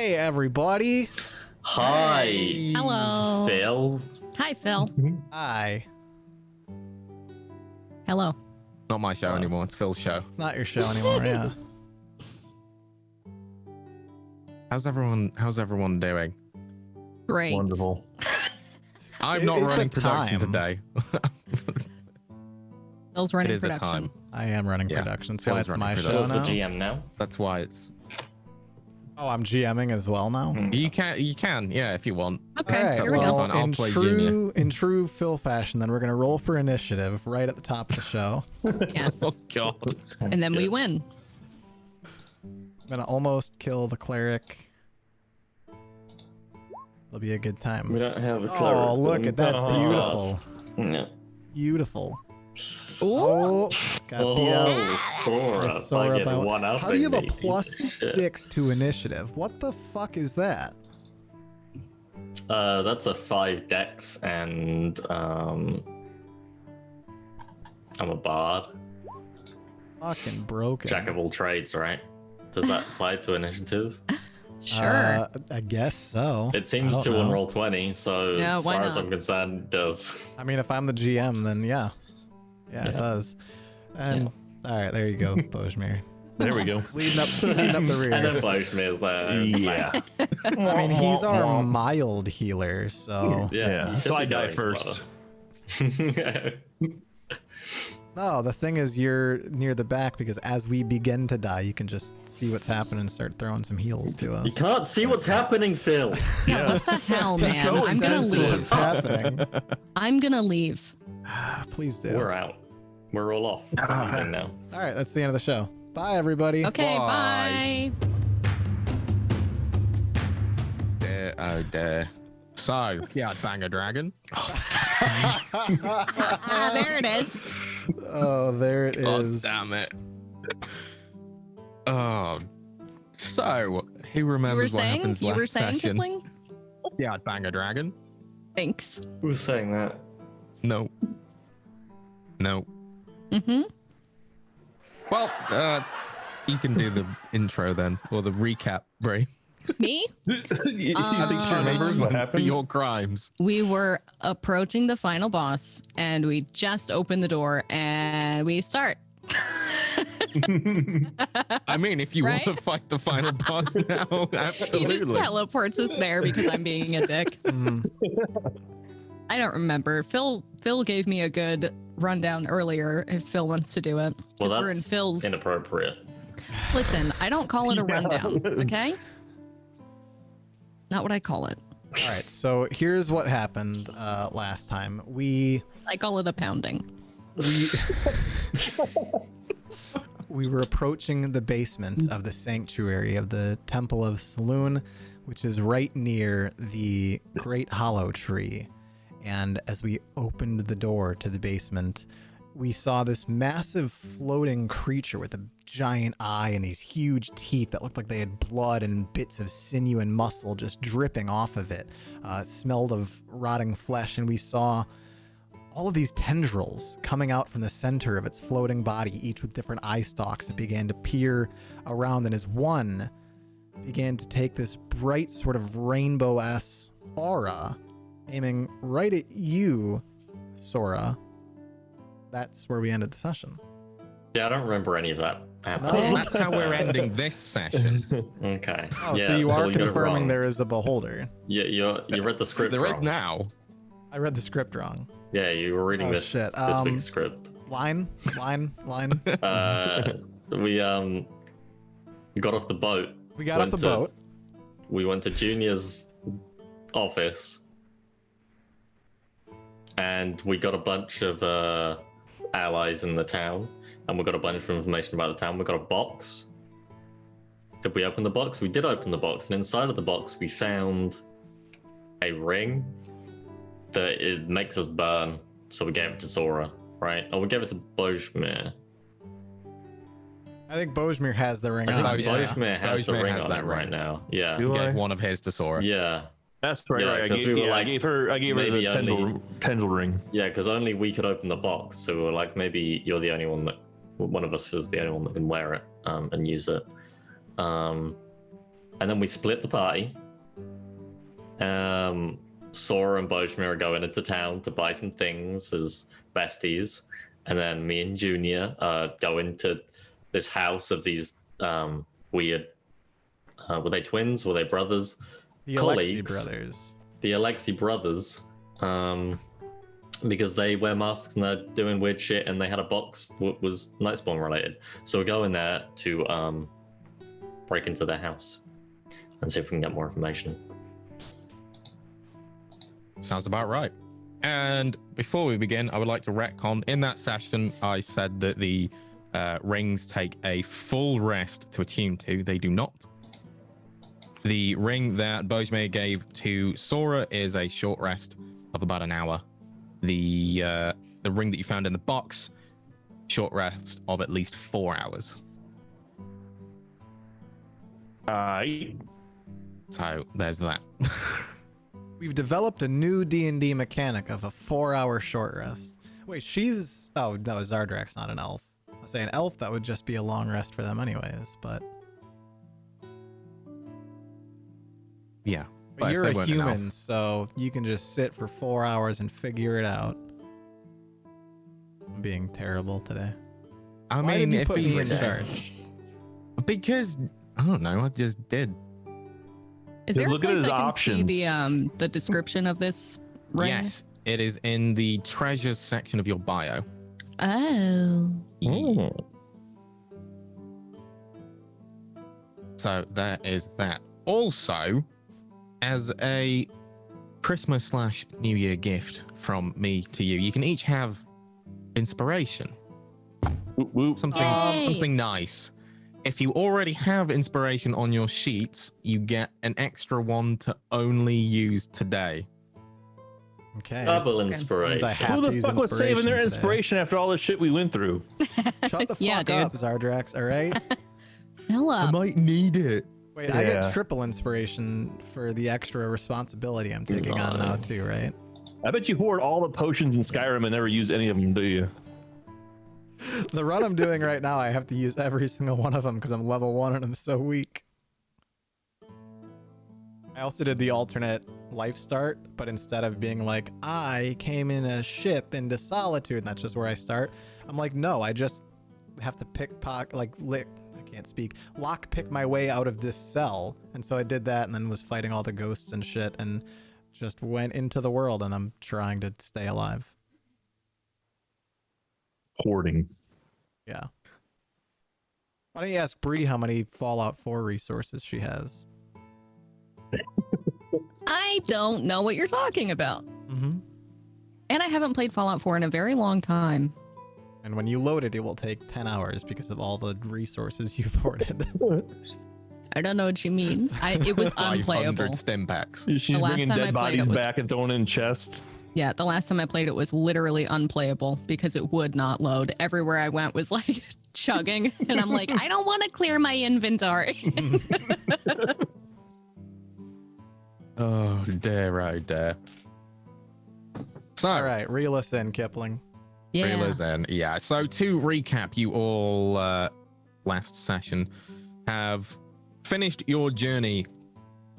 Hey, everybody. Hi. Hey. Hello. Phil. Hi, Phil. Hi. Hello. Not my show anymore. It's Phil's show. It's not your show anymore, yeah. How's everyone doing? Great. Wonderful. I'm not It's running a production time. today. Phil's running It is a production. time. I am running Yeah. production. That's Phil's why it's running my production. show Who's the now. GM now? That's why it's. Oh, I'm GMing as well now. You can, yeah, if you want. Okay, All right, here we well, go. Fine, I'll in play junior. true Phil fashion, then we're gonna roll for initiative right at the top of the show. Yes. Oh God. And then we win. I'm gonna almost kill the cleric. It'll be a good time. We don't have a cleric. Oh, look at that's beautiful. Yeah. Beautiful. Ooh. Oh, got beat out. Sora. Sora I get about- one up. How do you have a me. +6 to initiative? What the fuck is that? That's a 5 dex, and I'm a bard. Fucking broken. Jack of all trades, right? Does that apply to initiative? Sure. I guess so. It seems I to don't on know. roll 20, so Yeah, as why far as not? I'm concerned, it does. I mean, if I'm the GM, then yeah. Yeah, it does. And all right, there you go, Bojmir. There we go. Leading up the And then rear. Boschmir's there. Yeah. I mean, he's our mild healer, so Yeah. you should So I be die going first. slow. no. The thing is, you're near the back because as we begin to die, you can just see what's happening and start throwing some heals to You us. can't see what's happening, Phil. Yeah, what the hell, man? Go I'm gonna sense leave. what's happening. I'm gonna leave. Please do. We're out. We're all off. Okay. Now. All right, that's the end of the show. Bye, everybody. Okay, Bye. bye. There, oh dear. So, yeah, bang a dragon. Ah, there it is. Oh, there it God is. damn it. Oh. So, who You were remembers what saying? happens You last were saying, session? Kipling? Yeah, bang a dragon. Thanks. Who's saying that? No. No. Mm-hmm. Well, you can do the intro then, or the recap, Brie. Me? You think she remembers what For happened? your crimes. We were approaching the final boss, and we just opened the door, and we start. I mean, if you Right? want to fight the final boss now, He absolutely. just teleports us there because I'm being a dick. Mm. I don't remember. Phil gave me a good rundown earlier if Phil wants to do it. 'Cause Well, we're in that's Phil's. inappropriate. Listen, I don't call it a rundown, okay? Not what I call it. All right, so here's what happened last time. We I call it a pounding. we were approaching the basement of the sanctuary of the Temple of Saloon, which is right near the Great Hollow Tree. And as we opened the door to the basement, we saw this massive floating creature with a giant eye and these huge teeth that looked like they had blood and bits of sinew and muscle just dripping off of it. It smelled of rotting flesh, and we saw all of these tendrils coming out from the center of its floating body, each with different eye stalks that began to peer around. And as one began to take this bright sort of rainbow-esque aura, aiming right at you, Sora. That's where we ended the session. Yeah, I don't remember any of that So happening. that's how we're ending this session. Okay. Oh, yeah, so you are well, got it confirming wrong. there is a beholder. Yeah, you read the script There is wrong. now. I read the script wrong. Yeah, you were reading Oh, this shit. this big script. Line. We got off the boat. We got off the boat. We went to Junior's office, and we got a bunch of allies in the town, and we got a bunch of information about the town. We got a box. Did we open the box? We did open the box, and inside of the box we found a ring that it makes us burn. So we gave it to Sora, right? Oh, we gave it to Bojmir. I think Bojmir has the ring I think on. Bojmir has the Bojmir ring has on that it ring. right now. Yeah. Do He I? gave one of his to Sora. Yeah. That's right. Yeah, right. I 'cause gave, we were yeah, like, I gave her maybe the tendril ring. Yeah, because only we could open the box. So we were like, maybe you're the only one that, one of us is the only one that can wear it and use it. and then we split the party. Sora and Valmiira are going into town to buy some things as besties, and then me and Junior go into this house of these weird. Were they twins? Were they brothers? The Colleagues. Aleksi brothers. The Aleksi brothers. Because they wear masks and they're doing weird shit, and they had a box that was Nightspawn related. So we're going there to break into their house and see if we can get more information. Sounds about right. And before we begin, I would like to retcon. In that session, I said that the rings take a full rest to attune to. They do not. The ring that Valmiira gave to Sora is a short rest of about an hour. The ring that you found in the box, short rest of at least 4 hours. So there's that. We've developed a new D&D mechanic of a 4-hour short rest. Wait, oh, no, Zardrak's not an elf. I say an elf, that would just be a long rest for them anyways, but... Yeah. But if you're they a weren't an human, elf- so you can just sit for 4 hours and figure it out. I'm being terrible today. I Why mean, did you if put me he's in charge? because I don't know, I just did. Is Just there a look at place his I can options. see the description of this ring? Yes, it is in the treasures section of your bio. Oh. So there is that. Also, as a Christmas/New Year gift from me to you, you can each have inspiration. Whoop, whoop. Something nice. If you already have inspiration on your sheets, you get an extra one to only use today. Okay. Double Means inspiration. I have Who to the use fuck was saving their today. inspiration after all the shit we went through? Shut the fuck Yeah, dude. up, Zardrax, all right? Fill up. might need it. Wait, I get Yeah. triple inspiration for the extra responsibility I'm taking on now too, right? I bet you hoard all the potions in Skyrim and never use any of them, do you? The run I'm doing right now, I have to use every single one of them because I'm level 1 and I'm so weak. I also did the alternate life start, but instead of being like, I came in a ship into solitude, and that's just where I start, I'm like, no, I just have to lock pick my way out of this cell. And so I did that and then was fighting all the ghosts and shit and just went into the world, and I'm trying to stay alive. Hoarding. Yeah. Why don't you ask Bree how many Fallout 4 resources she has? I don't know what you're talking about. Mm-hmm. And I haven't played Fallout 4 in a very long time. And when you load it, it will take 10 hours because of all the resources you've hoarded. I don't know what you mean. It was 500 unplayable. stim packs. She's last bringing time I dead played bodies it was- back and throwing in chests. Yeah, the last time I played it was literally unplayable because it would not load. Everywhere I went was like chugging, and I'm like, I don't want to clear my inventory. Oh dear. So, All right, reel us in, Kipling. Yeah. reelers in. Yeah. So to recap, you all last session have finished your journey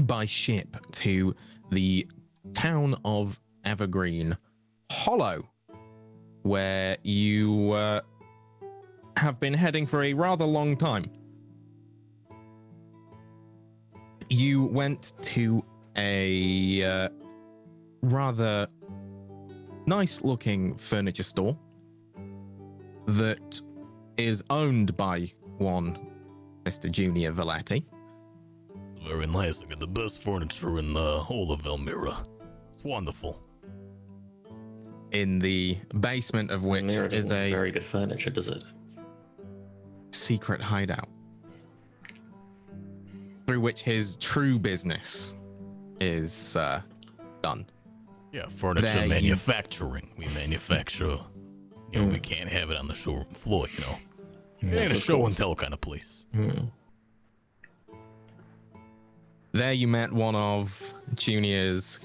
by ship to the town of Evergreen Hollow, where you have been heading for a rather long time. You went to a rather nice looking furniture store that is owned by one Mr. Junior Velletti. Very nice. I got the best furniture in the whole of Valmiira. It's wonderful. In the basement of which Valmiira is doesn't have a very good furniture, does it? secret hideout through which his true business is done. Yeah, furniture There you- manufacturing. We manufacture. You know, we can't have it on the showroom floor, you know. It ain't a of show and course. tell kind of place. There you met one of Junior's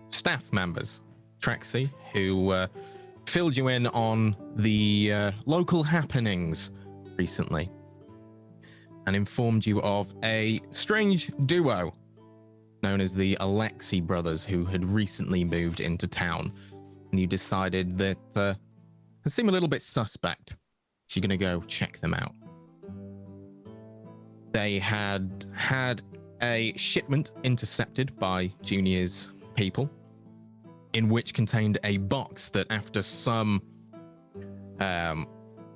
staff members, Trexie, who filled you in on the local happenings recently. and informed you of a strange duo known as the Aleski brothers who had recently moved into town. And you decided that they seem a little bit suspect, so you're going to go check them out. They had a shipment intercepted by Junior's people, in which contained a box that after some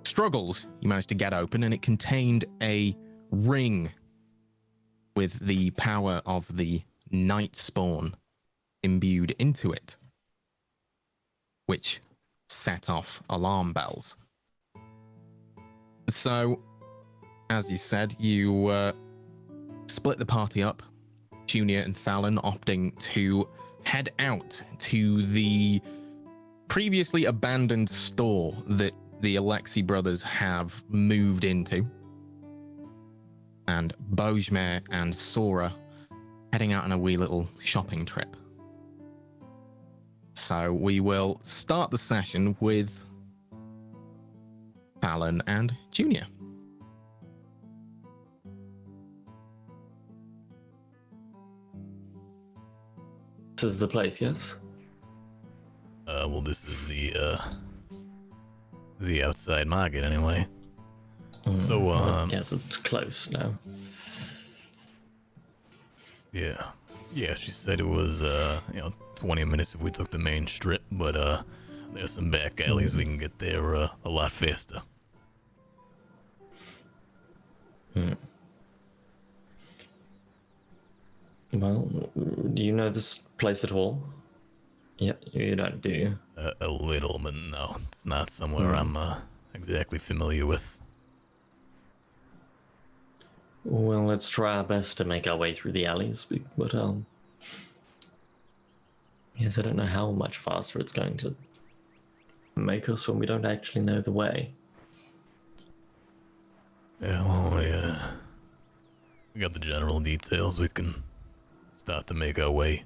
struggles, you managed to get open, and it contained a ring with the power of the Nightspawn imbued into it, which set off alarm bells. So, as you said, you split the party up, Junior and Thalen opting to head out to the previously abandoned store that the Aleksi brothers have moved into, and Bojmer and Sora heading out on a wee little shopping trip. So we will start the session with Thalen and Junior. This is the place, yes? Well, this is the outside market anyway. So, yes, it's close now. Yeah, she said it was, 20 minutes if we took the main strip, but, there's some back alleys we can get there, a lot faster. Well, do you know this place at all? Yeah, you don't, do you? A little, but no, it's not somewhere I'm, exactly familiar with. Well, let's try our best to make our way through the alleys, but, yes, I don't know how much faster it's going to make us when we don't actually know the way. Yeah, well, we got the general details. We can start to make our way.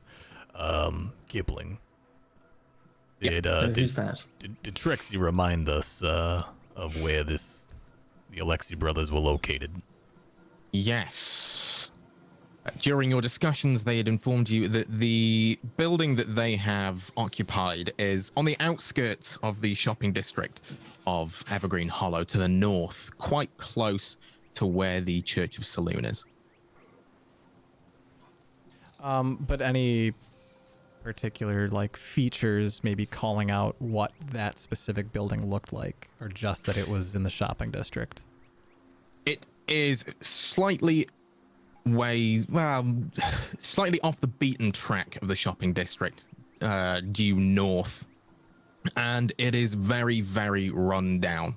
Kipling. Who's that? Did Trexie remind us of where the Aleksi brothers were located? Yes. During your discussions, they had informed you that the building that they have occupied is on the outskirts of the shopping district of Evergreen Hollow to the north, quite close to where the Church of Saloon is. But any particular features maybe calling out what that specific building looked like, or just that it was in the shopping district? It is slightly off the beaten track of the shopping district, due north, and it is very, very run down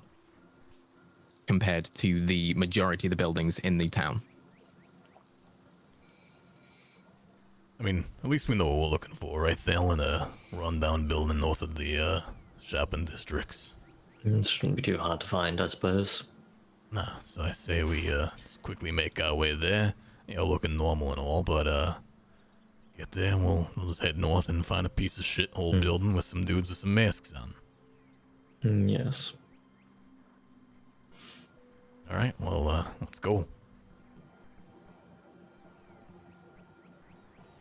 compared to the majority of the buildings in the town. I mean, at least we know what we're looking for, right, Thalen? A rundown building north of the shopping districts. It shouldn't be too hard to find, I suppose. Nah, so I say we just quickly make our way there. Looking normal and all, but get there and we'll just head north and find a piece of shithole building with some dudes with some masks on. Yes. All right, well, let's go.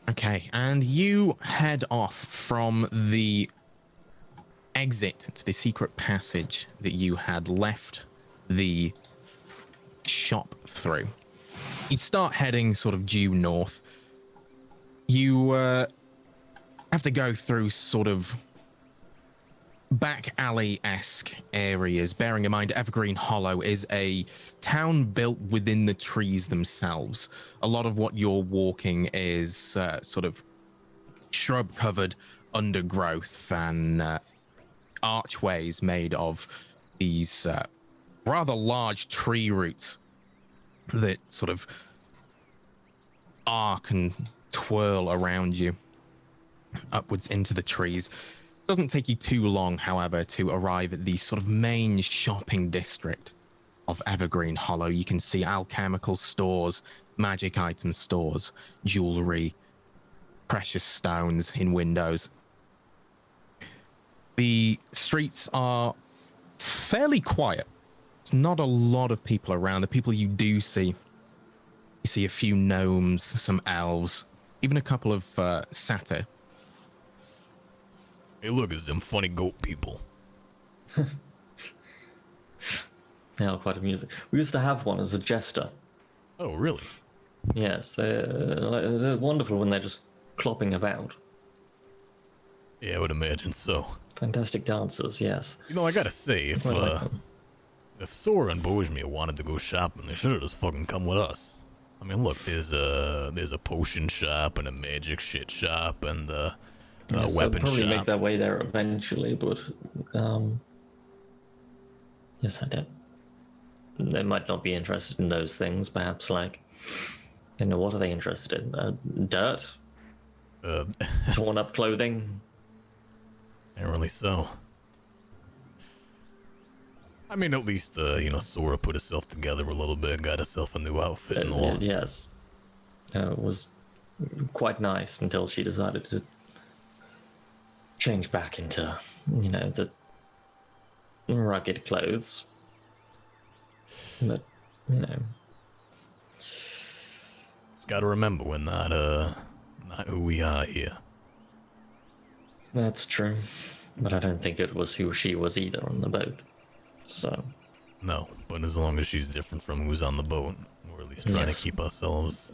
Okay, and you head off from the exit to the secret passage that you had left the shop through. You start heading sort of due north. You have to go through sort of back alley-esque areas, bearing in mind Evergreen Hollow is a town built within the trees themselves. A lot of what you're walking is sort of shrub-covered undergrowth and archways made of these rather large tree roots that sort of arc and twirl around you upwards into the trees. It doesn't take you too long, however, to arrive at the sort of main shopping district of Evergreen Hollow. You can see alchemical stores, magic item stores, jewelry, precious stones in windows. The streets are fairly quiet. It's not a lot of people around. The people you do see You see a few gnomes, some elves, even a couple of satyr. Hey, look, it's them funny goat people. They are quite amusing. We used to have one as a jester. Oh, really? Yes, they're wonderful when they're just clopping about. Yeah, I would imagine so. Fantastic dancers, yes. You know, I gotta say, if Quite like them. if Sora and Bojmir wanted to go shopping, they should have just fucking come with us. I mean, look, there's a potion shop and a magic shit shop and a Yes, they'll weapon probably shop. make their way there eventually, but yes, I don't. They might not be interested in those things. Perhaps, like, you know, what are they interested in? Dirt, torn up clothing. Apparently so. I mean, at least, Sora put herself together a little bit, got herself a new outfit and all. Yes, it was quite nice until she decided to change back into, the rugged clothes. But, Just gotta remember, we're not who we are here. that's true. But I don't think it was who she was either on the boat. So, No, but as long as she's different from who's on the boat, we're at least trying Yes. to keep ourselves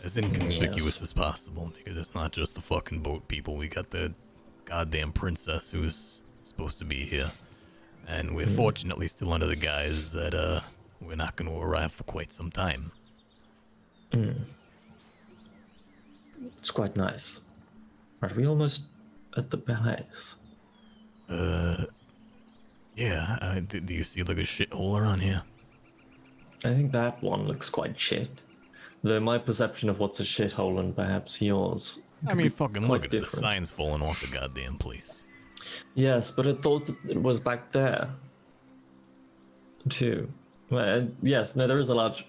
as inconspicuous Yes. as possible, because it's not just the fucking boat people. We got the goddamn princess who's supposed to be here. And we're fortunately still under the guise that we're not going to arrive for quite some time. it's quite nice. Are we almost at the base? Yeah, do you see like a shithole around here? I think that one looks quite shit. Though my perception of what's a shithole and perhaps yours. I mean, fucking look quite at it. The different. sign's falling off the goddamn place. Yes, but I thought that it was back there. Too. Well, yes, no, there is a large.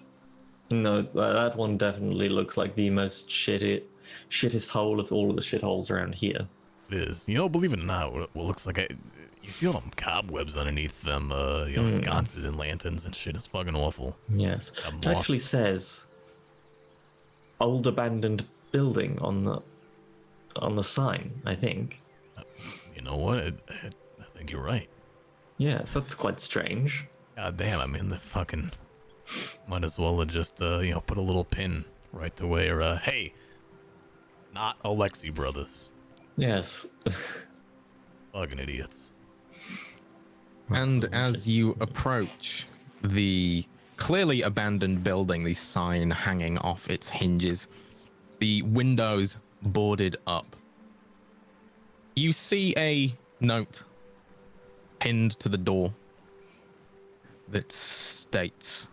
No, that one definitely looks like the most shittest hole of all of the shitholes around here. It is. You know, believe it or not, what looks like you see all them cobwebs underneath them, sconces and lanterns and shit. It's fucking awful. Yes, A it actually moss. says old abandoned building on the sign. I think. You know what? I think you're right. Yes, that's quite strange. God damn, I mean, the fucking might as well have just, put a little pin right to where, hey, not Aleksi brothers. Yes. Fucking idiots. And as you approach the clearly abandoned building, the sign hanging off its hinges, the windows boarded up, you see a note pinned to the door that states,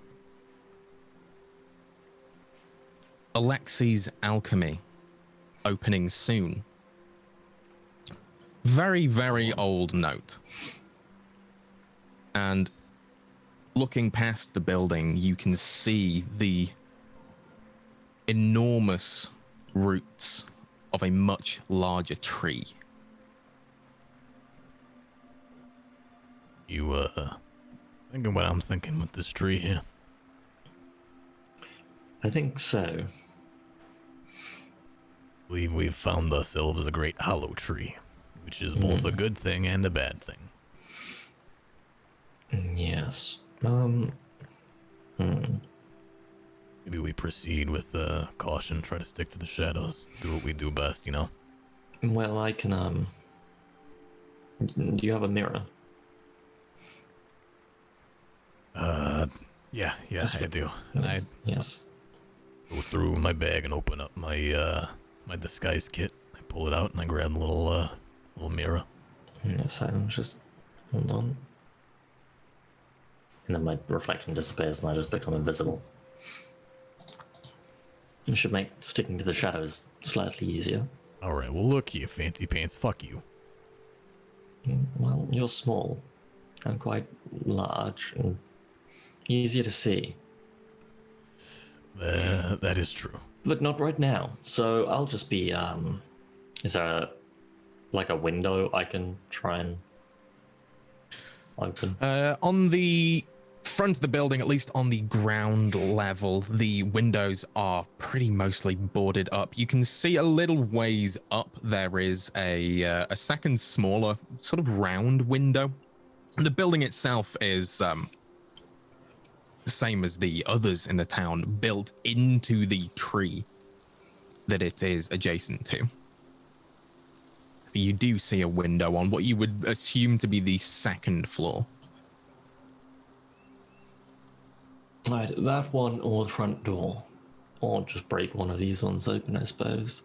Alexi's Alchemy, opening soon. Very, very old note. And looking past the building, you can see the enormous roots of a much larger tree. You, thinking what I'm thinking with this tree here? I think so. Believe we've found ourselves a great hollow tree, which is both a good thing and a bad thing. Yes. Maybe we proceed with caution, try to stick to the shadows, do what we do best, you know? Well, I can, do you have a mirror? Yes, I do. And I Yes. go through my bag and open up my my disguise kit. I pull it out and I grab a little mirror. Yes, I'm just... Hold on. And then my reflection disappears and I just become invisible. It should make sticking to the shadows slightly easier. Alright, well look here, fancy pants, fuck you. Well, you're small and quite large and easier to see. That is true. But not right now. So I'll just be, is there a window I can try and open? On the front of the building, at least on the ground level, the windows are pretty mostly boarded up. You can see a little ways up there is a second smaller sort of round window. The building itself is the same as the others in the town, built into the tree that it is adjacent to. You do see a window on what you would assume to be the second floor. Right, that one or the front door. Or just break one of these ones open, I suppose.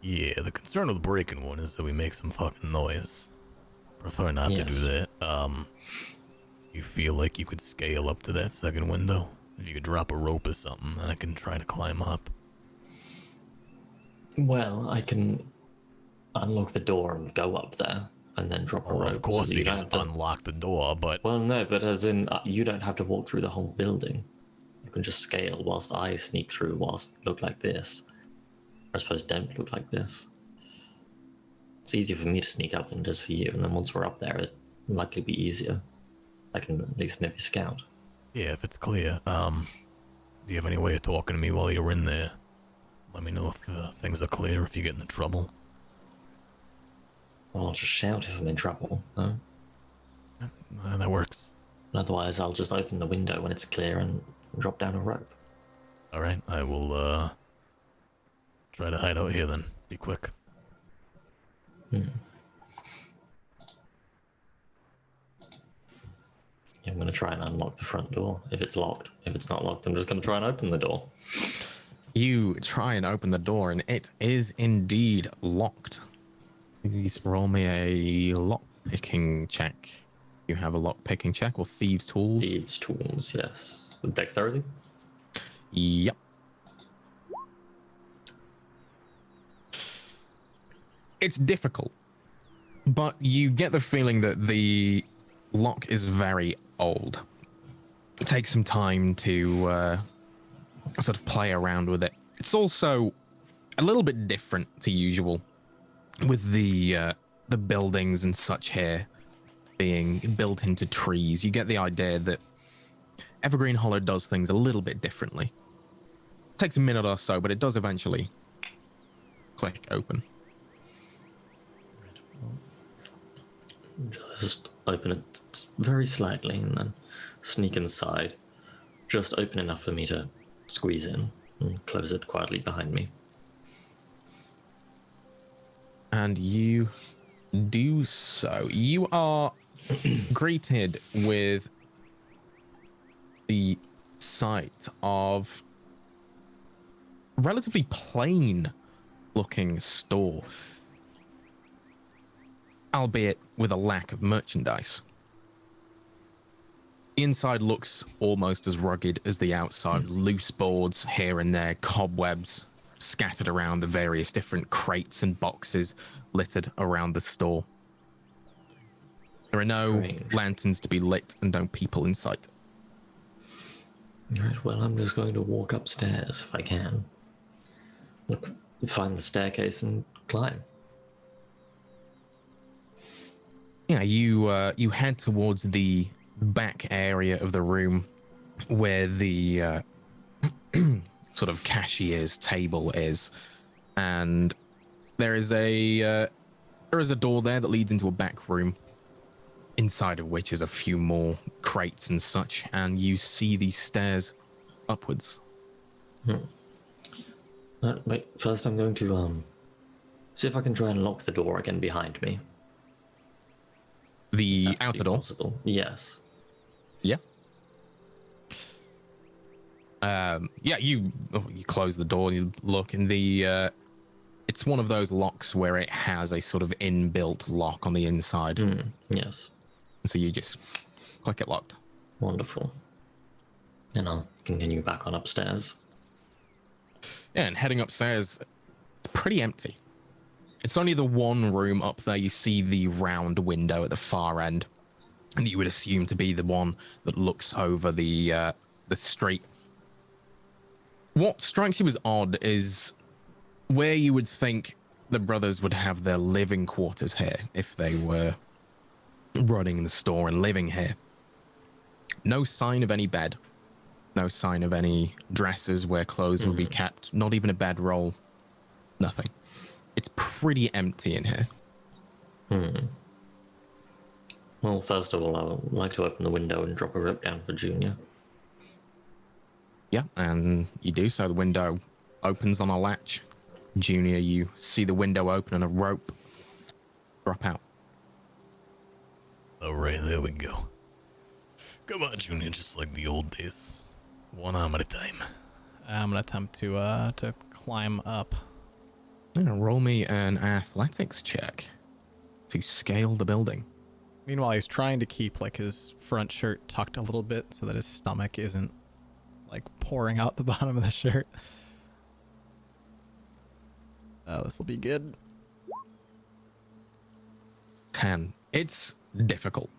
Yeah, the concern with breaking one is that we make some fucking noise. Prefer not to do that. You feel like you could scale up to that second window? If you could drop a rope or something, then I can try to climb up. Well, I can unlock the door and go up there, and then drop a Well, rope. of course so we you just don't have to... unlock the door, but... Well, no, but as in, you don't have to walk through the whole building. You can just scale whilst I sneak through whilst look like this. Or I suppose don't look like this. It's easier for me to sneak up than it is for you, and then once we're up there, it'll likely be easier. I can at least maybe scout. Yeah, if it's clear. Do you have any way of talking to me while you're in there? Let me know if things are clear, if you get into trouble. Well, I'll just shout if I'm in trouble, no? That works. Otherwise, I'll just open the window when it's clear and drop down a rope. Alright, I will, try to hide out here then. Be quick. Yeah, I'm going to try and unlock the front door if it's locked. If it's not locked, I'm just going to try and open the door. You try and open the door, and it is indeed locked. Please roll me a lock-picking check. You have a lock-picking check or thieves' tools? Thieves' tools, yes. With dexterity? Yep. It's difficult, but you get the feeling that the lock is very old. It takes some time to sort of play around with it. It's also a little bit different to usual, with the buildings and such here being built into trees. You get the idea that Evergreen Hollow does things a little bit differently. It takes a minute or so, but it does eventually click open. Just open it very slightly and then sneak inside. Just open enough for me to squeeze in and close it quietly behind me. And you do so. You are greeted with the sight of a relatively plain looking store, albeit with a lack of merchandise. The inside looks almost as rugged as the outside. Loose boards here and there, cobwebs scattered around the various different crates and boxes littered around the store. There are no Strange. lanterns to be lit and no people in sight. Right, well, I'm just going to walk upstairs if I can. Look, find the staircase and climb. Yeah, you head towards the back area of the room where the sort of cashier's table is, and there is a door there that leads into a back room, inside of which is a few more crates and such, and you see these stairs upwards. Wait, first I'm going to see if I can try and lock the door again behind me. The That'd be outer door. Possible. Yes. Yeah. You close the door and you look, and it's one of those locks where it has a sort of inbuilt lock on the inside. Yes. So you just click it locked. Wonderful. And I'll continue back on upstairs. Yeah, and heading upstairs, it's pretty empty. It's only the one room up there. You see the round window at the far end, and you would assume to be the one that looks over the street. What strikes you as odd is where you would think the brothers would have their living quarters here if they were running the store and living here. No sign of any bed. No sign of any dressers where clothes would be kept. Not even a bedroll. Nothing. It's pretty empty in here. Well, first of all, I would like to open the window and drop a rope down for Junior. Yeah, and you do so. The window opens on a latch. Junior, you see the window open and a rope drop out. All right, there we go. Come on, Junior, just like the old days. One arm at a time. I'm gonna attempt to climb up. Yeah, roll me an athletics check to scale the building. Meanwhile, he's trying to keep like his front shirt tucked a little bit so that his stomach isn't like pouring out the bottom of the shirt. This will be good. 10. It's difficult.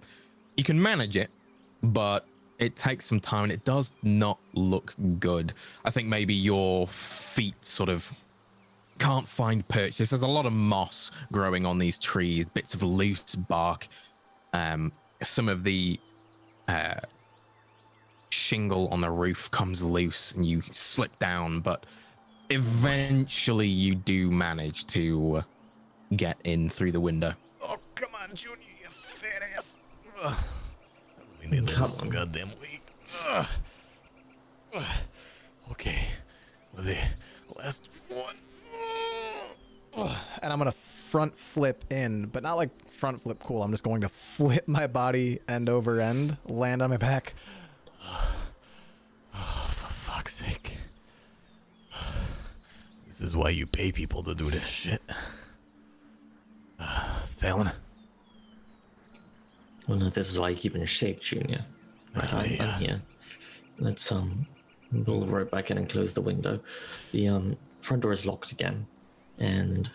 You can manage it, but it takes some time and it does not look good. I think maybe your feet sort of can't find purchase. There's a lot of moss growing on these trees, bits of loose bark. Some of the shingle on the roof comes loose and you slip down, but eventually you do manage to get in through the window. Oh, come on, Junior, you fat ass. Ugh. We need to lose some goddamn weight. Ugh. Ugh. Okay, well, the last one. Ugh. And I'm gonna front flip in, but not like front flip cool. I'm just going to flip my body end over end, land on my back. Oh, for fuck's sake. This is why you pay people to do this shit. Fallon? Well, no, this is why you keep in shape, Junior. Right, I'm here. Let's pull the rope back in and close the window. The front door is locked again, and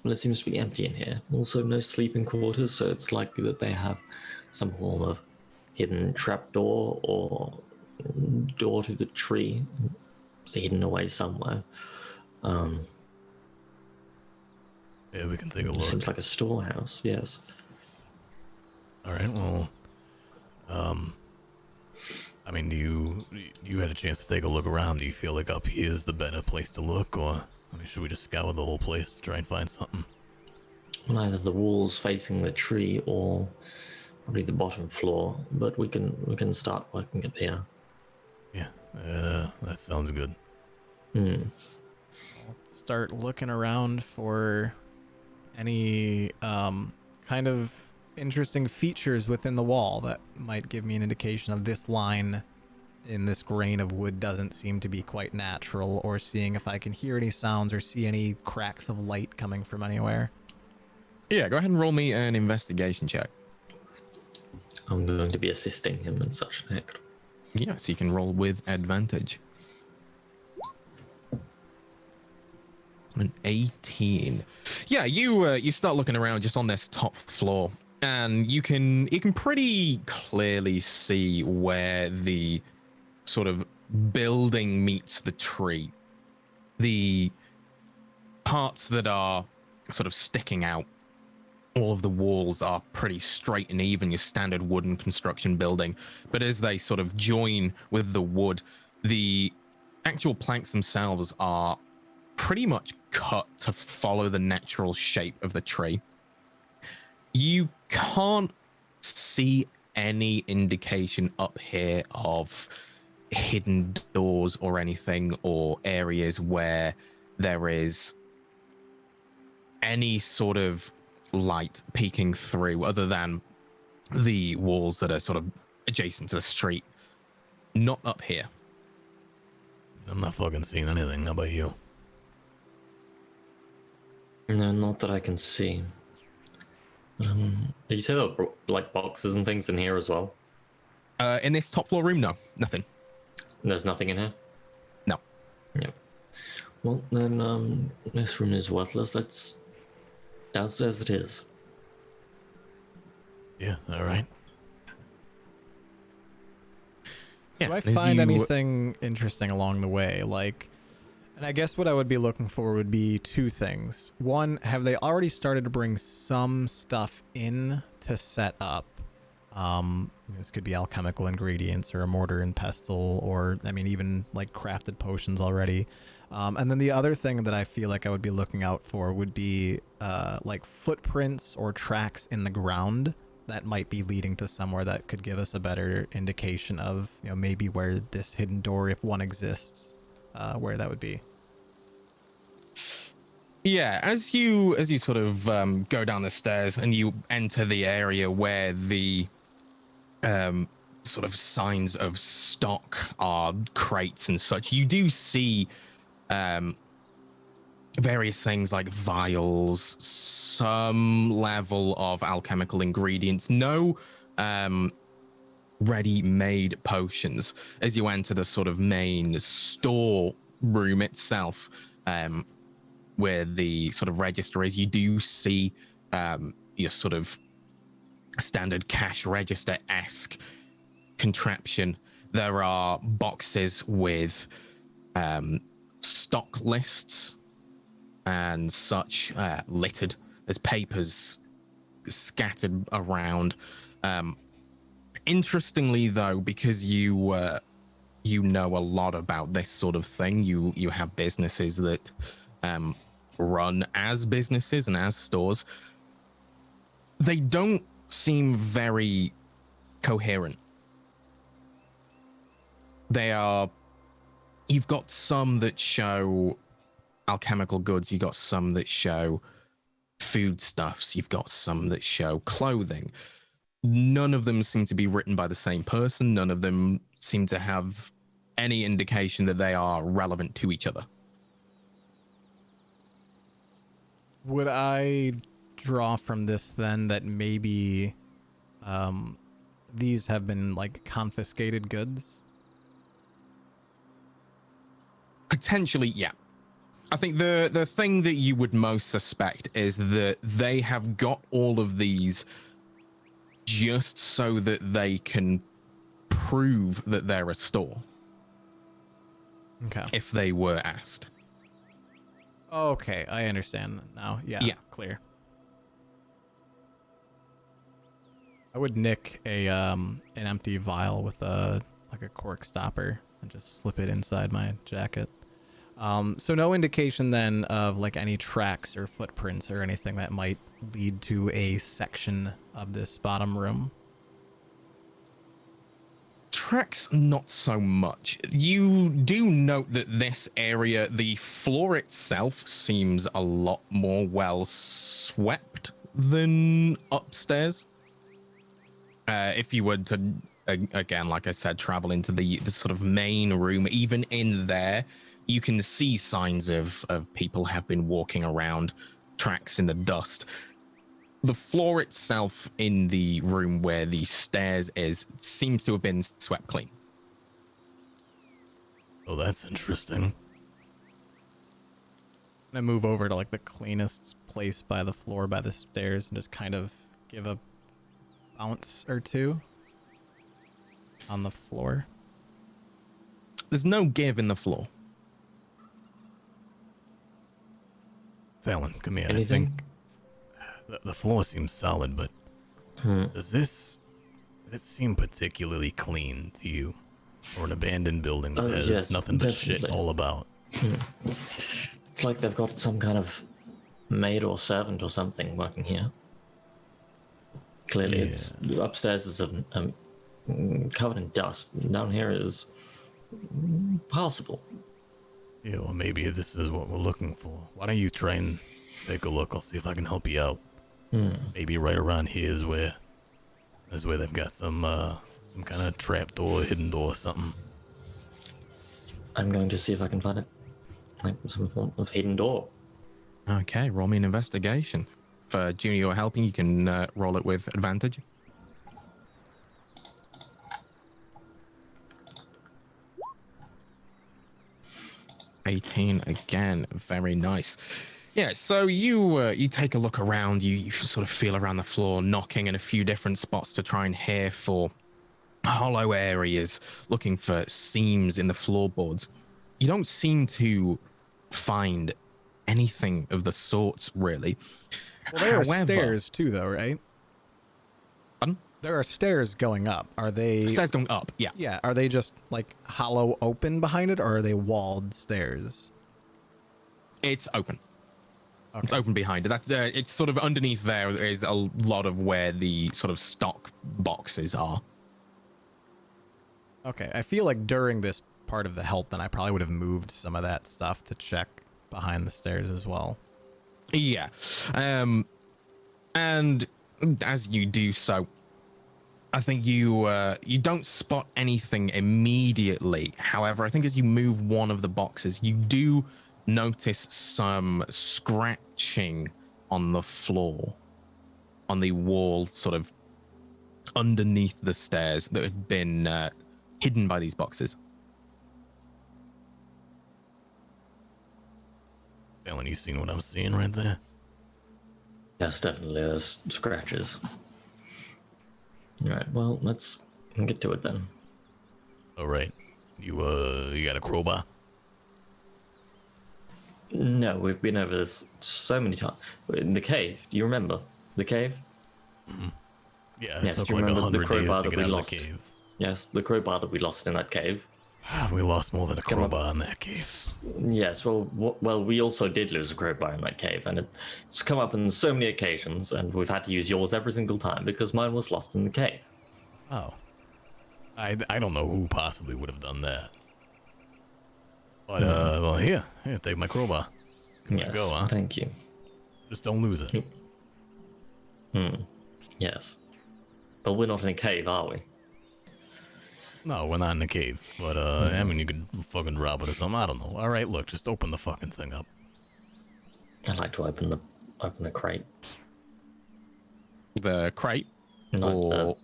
well, it seems to be empty in here. Also, no sleeping quarters, so it's likely that they have some form of hidden trapdoor or door to the tree. It's hidden away somewhere. Yeah, we can take a look. Seems like a storehouse, yes. All right, well, I mean, you had a chance to take a look around. Do you feel like up here is the better place to look, or I mean, should we just scour the whole place to try and find something? Well, either the walls facing the tree or probably the bottom floor, but we can start working up here. Yeah, that sounds good. Start looking around for any kind of interesting features within the wall that might give me an indication of this line in this grain of wood doesn't seem to be quite natural, or seeing if I can hear any sounds or see any cracks of light coming from anywhere. Yeah, go ahead and roll me an investigation check. I'm going to be assisting him in such an act. Yeah, so you can roll with advantage. An 18. Yeah, you start looking around just on this top floor, and you can pretty clearly see where the sort of building meets the tree. The parts that are sort of sticking out, all of the walls are pretty straight and even, your standard wooden construction building. But as they sort of join with the wood, the actual planks themselves are pretty much cut to follow the natural shape of the tree. You can't see any indication up here of hidden doors or anything, or areas where there is any sort of light peeking through, other than the walls that are sort of adjacent to the street. Not up here. I'm not fucking seeing anything. How about you? No, not that I can see. You say there are like boxes and things in here as well? In this top floor room, no, nothing. There's nothing in here? No. Yep. Well, then this room is worthless. Let's downstairs it is. Yeah, all right. Yeah, Do I find anything interesting along the way? Like, and I guess what I would be looking for would be two things. One, have they already started to bring some stuff in to set up? This could be alchemical ingredients or a mortar and pestle, or I mean, even like crafted potions already. And then the other thing that I feel like I would be looking out for would be like footprints or tracks in the ground that might be leading to somewhere that could give us a better indication of, maybe where this hidden door, if one exists, where that would be. Yeah, as you sort of go down the stairs and you enter the area where the sort of signs of stock are crates and such, you do see various things like vials, some level of alchemical ingredients, no ready-made potions. As you enter the sort of main store room itself, where the sort of register is, you do see your sort of standard cash register-esque contraption. There are boxes with stock lists and such littered. There's papers scattered around. Interestingly, though, because you know a lot about this sort of thing, you have businesses that run as businesses and as stores. They don't seem very coherent. You've got some that show alchemical goods, you've got some that show foodstuffs, you've got some that show clothing. None of them seem to be written by the same person. None of them seem to have any indication that they are relevant to each other. Would I draw from this then that maybe these have been like confiscated goods? Potentially, yeah. I think the thing that you would most suspect is that they have got all of these just so that they can prove that they're a store. Okay. If they were asked. Okay, I understand now. Yeah. Clear. I would nick an empty vial with a cork stopper and just slip it inside my jacket. So no indication then of like any tracks or footprints or anything that might lead to a section of this bottom room. Tracks, not so much. You do note that this area, the floor itself seems a lot more well swept than upstairs. If you were to, again, like I said, travel into the sort of main room, even in there, you can see signs of people have been walking around, tracks in the dust. The floor itself in the room where the stairs is seems to have been swept clean. Oh, that's interesting. I move over to like the cleanest place by the floor by the stairs and just kind of give a bounce or two on the floor. There's no give in the floor. Fallon, come here. Anything? I think the floor seems solid, but does it seem particularly clean to you? Or an abandoned building that has yes, nothing but definitely. shit all about? It's like they've got some kind of maid or servant or something working here. Clearly, it's upstairs is covered in dust. Down here is passable. Yeah, well, maybe this is what we're looking for. Why don't you try and take a look? I'll see if I can help you out. Maybe right around here is where they've got some kind of trap door, hidden door, or something. I'm going to see if I can find it. Like some form of hidden door. Okay, roll me an investigation. For Junior helping, you can roll it with advantage. $18 again, very nice. Yeah, so you take a look around, you sort of feel around the floor, knocking in a few different spots to try and hear for hollow areas, looking for seams in the floorboards. You don't seem to find anything of the sorts, really. Well, there However, are stairs too, though, right? Pardon? There are stairs going up. Are they Stairs going up, yeah. Yeah, are they just like hollow open behind it, or are they walled stairs? It's open. Okay. It's open behind it. That's it's sort of underneath there is a lot of where the sort of stock boxes are. Okay, I feel like during this part of the help, then I probably would have moved some of that stuff to check behind the stairs as well. Yeah. And as you do so, I think you don't spot anything immediately. However, I think as you move one of the boxes, you do notice some scratching on the floor, on the wall, sort of underneath the stairs that have been hidden by these boxes. Alan, you seen what I'm seeing right there? Yes, definitely. There's scratches. All right. Well, let's get to it then. All right. You got a crowbar? No, we've been over this so many times. In the cave. Do you remember the cave? Yeah, it Yes, took do you like remember the 100 days crowbar to that get we out of lost? the cave. Yes, the crowbar that we lost in that cave. We lost more than a Come on. crowbar in that cave. Yes, well, we also did lose a crowbar in that cave, and it's come up on so many occasions, and we've had to use yours every single time because mine was lost in the cave. Oh. I don't know who possibly would have done that. But, well, here, take my crowbar. Good Yes, to go, huh? thank you. Just don't lose it. Yes. But we're not in a cave, are we? No, we're not in the cave. But, I mean, you could fucking rob it or something. I don't know. All right, look, just open the fucking thing up. I'd like to open the crate. The crate No, or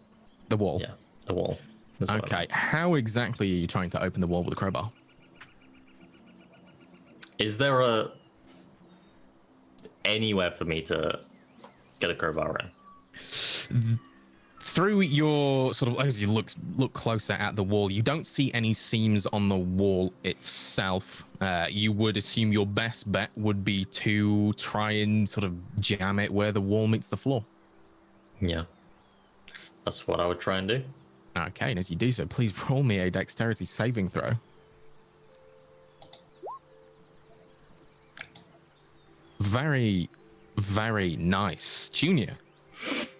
the wall? Yeah, the wall. That's what I Okay, meant. how exactly are you trying to open the wall with a crowbar? Is there anywhere for me to get a crowbar in? Through your sort of, as you look closer at the wall, you don't see any seams on the wall itself. You would assume your best bet would be to try and sort of jam it where the wall meets the floor. Yeah. That's what I would try and do. Okay, and as you do so, please roll me a dexterity saving throw. Very, very nice. Junior,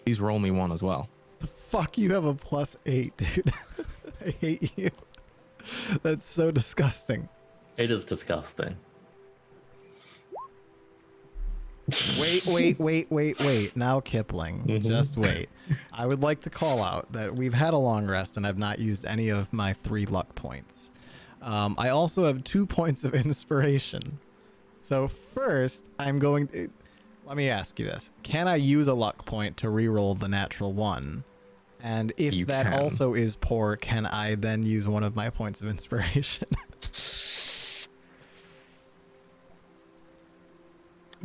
please roll me one as well. Fuck, you have a +8, dude. I hate you. That's so disgusting. It is disgusting. Wait. Now, Kipling, just wait. I would like to call out that we've had a long rest and I've not used any of my 3 luck points. I also have 2 points of inspiration. So first, I'm going to... Let me ask you this. Can I use a luck point to reroll the natural 1? And if You that can. also is poor, can I then use one of my points of inspiration?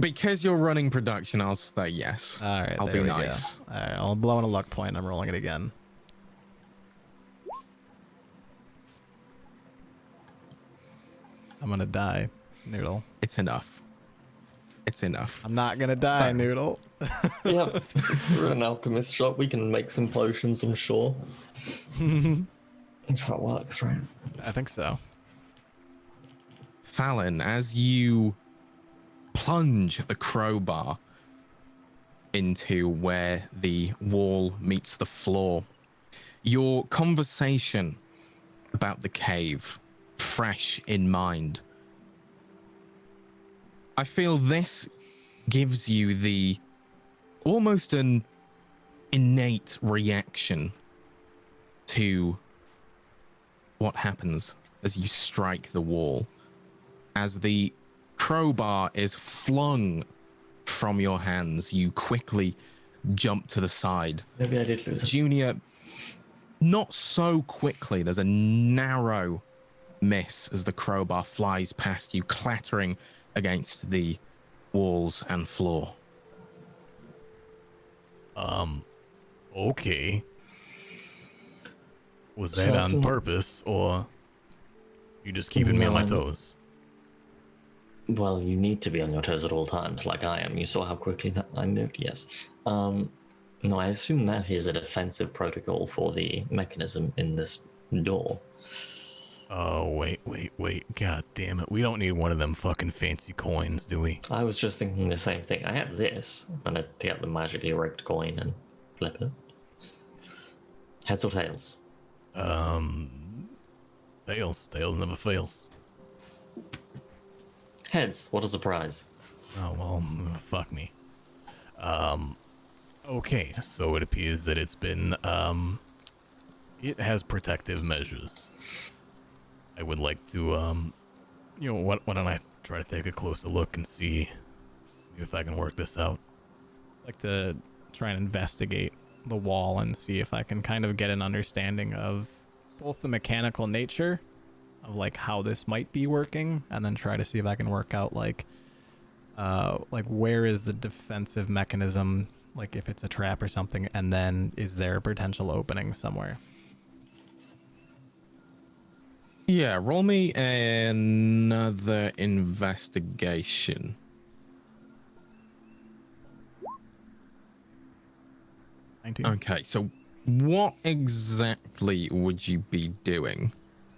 Because you're running production, I'll say yes. All right, I'll there be we nice. go. All right, I'll blow in a luck point. I'm rolling it again. I'm gonna die, Noodle. It's enough. It's enough. I'm not gonna die, Fine. Noodle. Yeah, we're an alchemist shop. We can make some potions, I'm sure. That's how it works, right? I think so. Fallon, as you plunge the crowbar into where the wall meets the floor, your conversation about the cave fresh in mind, I feel this gives you the almost an innate reaction to what happens as you strike the wall. As the crowbar is flung from your hands, you quickly jump to the side. Maybe I did lose it. Junior, not so quickly. There's a narrow miss as the crowbar flies past you, clattering against the walls and floor. Okay. Was So that that's on not- purpose, or you just keeping me on my No, toes? Well, you need to be on your toes at all times, like I am. You saw how quickly that I moved, yes. No, I assume that is a defensive protocol for the mechanism in this door. Oh, wait. God damn it. We don't need one of them fucking fancy coins, do we? I was just thinking the same thing. I have this. I'm gonna get the magically rigged coin and flip it. Heads or tails? Tails. Tails never fails. Heads. What is the prize? Oh, well, fuck me. Okay, so it appears that it's been, it has protective measures. I would like to, why don't I try to take a closer look and see if I can work this out. I'd like to try and investigate the wall and see if I can kind of get an understanding of both the mechanical nature of like how this might be working, and then try to see if I can work out like where is the defensive mechanism, like if it's a trap or something, and then is there a potential opening somewhere? Yeah, roll me another investigation. Okay, so what exactly would you be doing?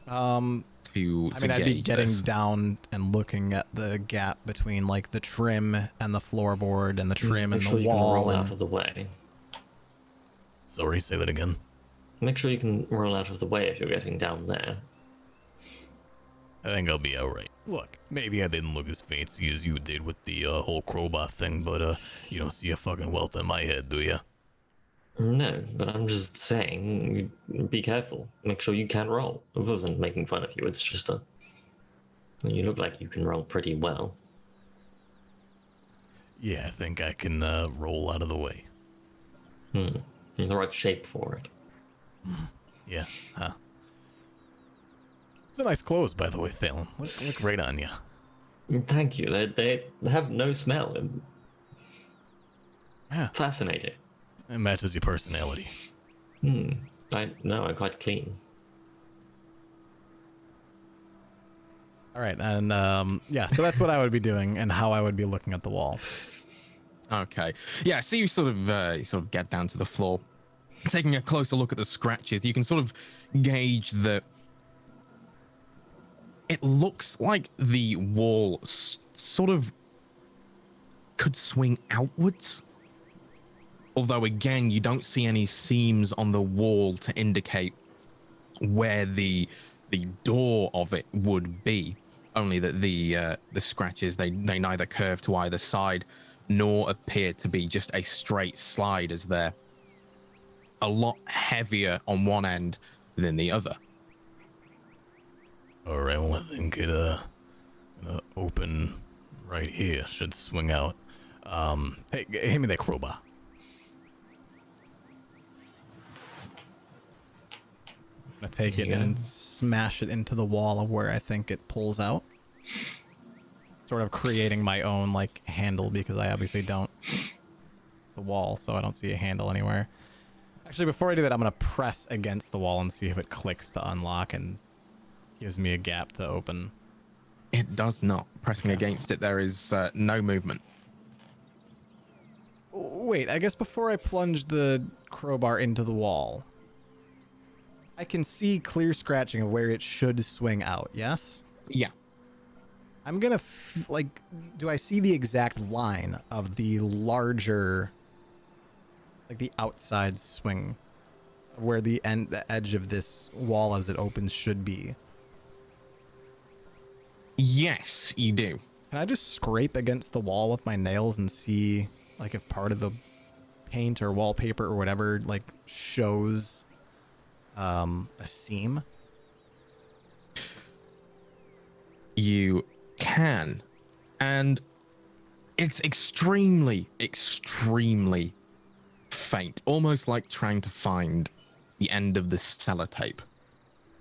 I'd be gauge getting this? down and looking at the gap between like the trim and the floorboard and the trim and Make sure the you can roll wall out and of the way. Sorry, say that again. Make sure you can roll out of the way if you're getting down there. I think I'll be alright. Look, maybe I didn't look as fancy as you did with the whole crowbar thing, but you don't see a fucking welt on my head, do ya? No, but I'm just saying, be careful. Make sure you can roll. I wasn't making fun of you, it's just you look like you can roll pretty well. Yeah, I think I can roll out of the way. You're in the right shape for it. Yeah, huh. It's a nice clothes, by the way, Thalen. Look great on you. Thank you. They have no smell. Yeah, Fascinating. it matches your personality. I'm quite clean. all right, and yeah, so that's what I would be doing and how I would be looking at the wall. Okay. Yeah, so you sort of get down to the floor. Taking a closer look at the scratches, you can sort of gauge that it looks like the wall sort of could swing outwards. Although, again, you don't see any seams on the wall to indicate where the door of it would be. Only that the scratches, they neither curve to either side nor appear to be just a straight slide, as they're a lot heavier on one end than the other. Alright, well, I think it, gonna open right here. Should swing out. Hey, hand me that crowbar. I'm gonna take it and smash it into the wall of where I think it pulls out. Sort of creating my own like handle, because I obviously don't the wall, so I don't see a handle anywhere. Actually, before I do that, I'm gonna press against the wall and see if it clicks to unlock and gives me a gap to open. It does not. Pressing against it, there is no movement. Wait, I guess before I plunge the crowbar into the wall, I can see clear scratching of where it should swing out, yes? Yeah. I'm gonna, do I see the exact line of the larger, like the outside swing, of where the edge of this wall as it opens should be? Yes, you do. Can I just scrape against the wall with my nails and see, like, if part of the paint or wallpaper or whatever, like, shows a seam? You can. And it's extremely faint. Almost like trying to find the end of the sellotape.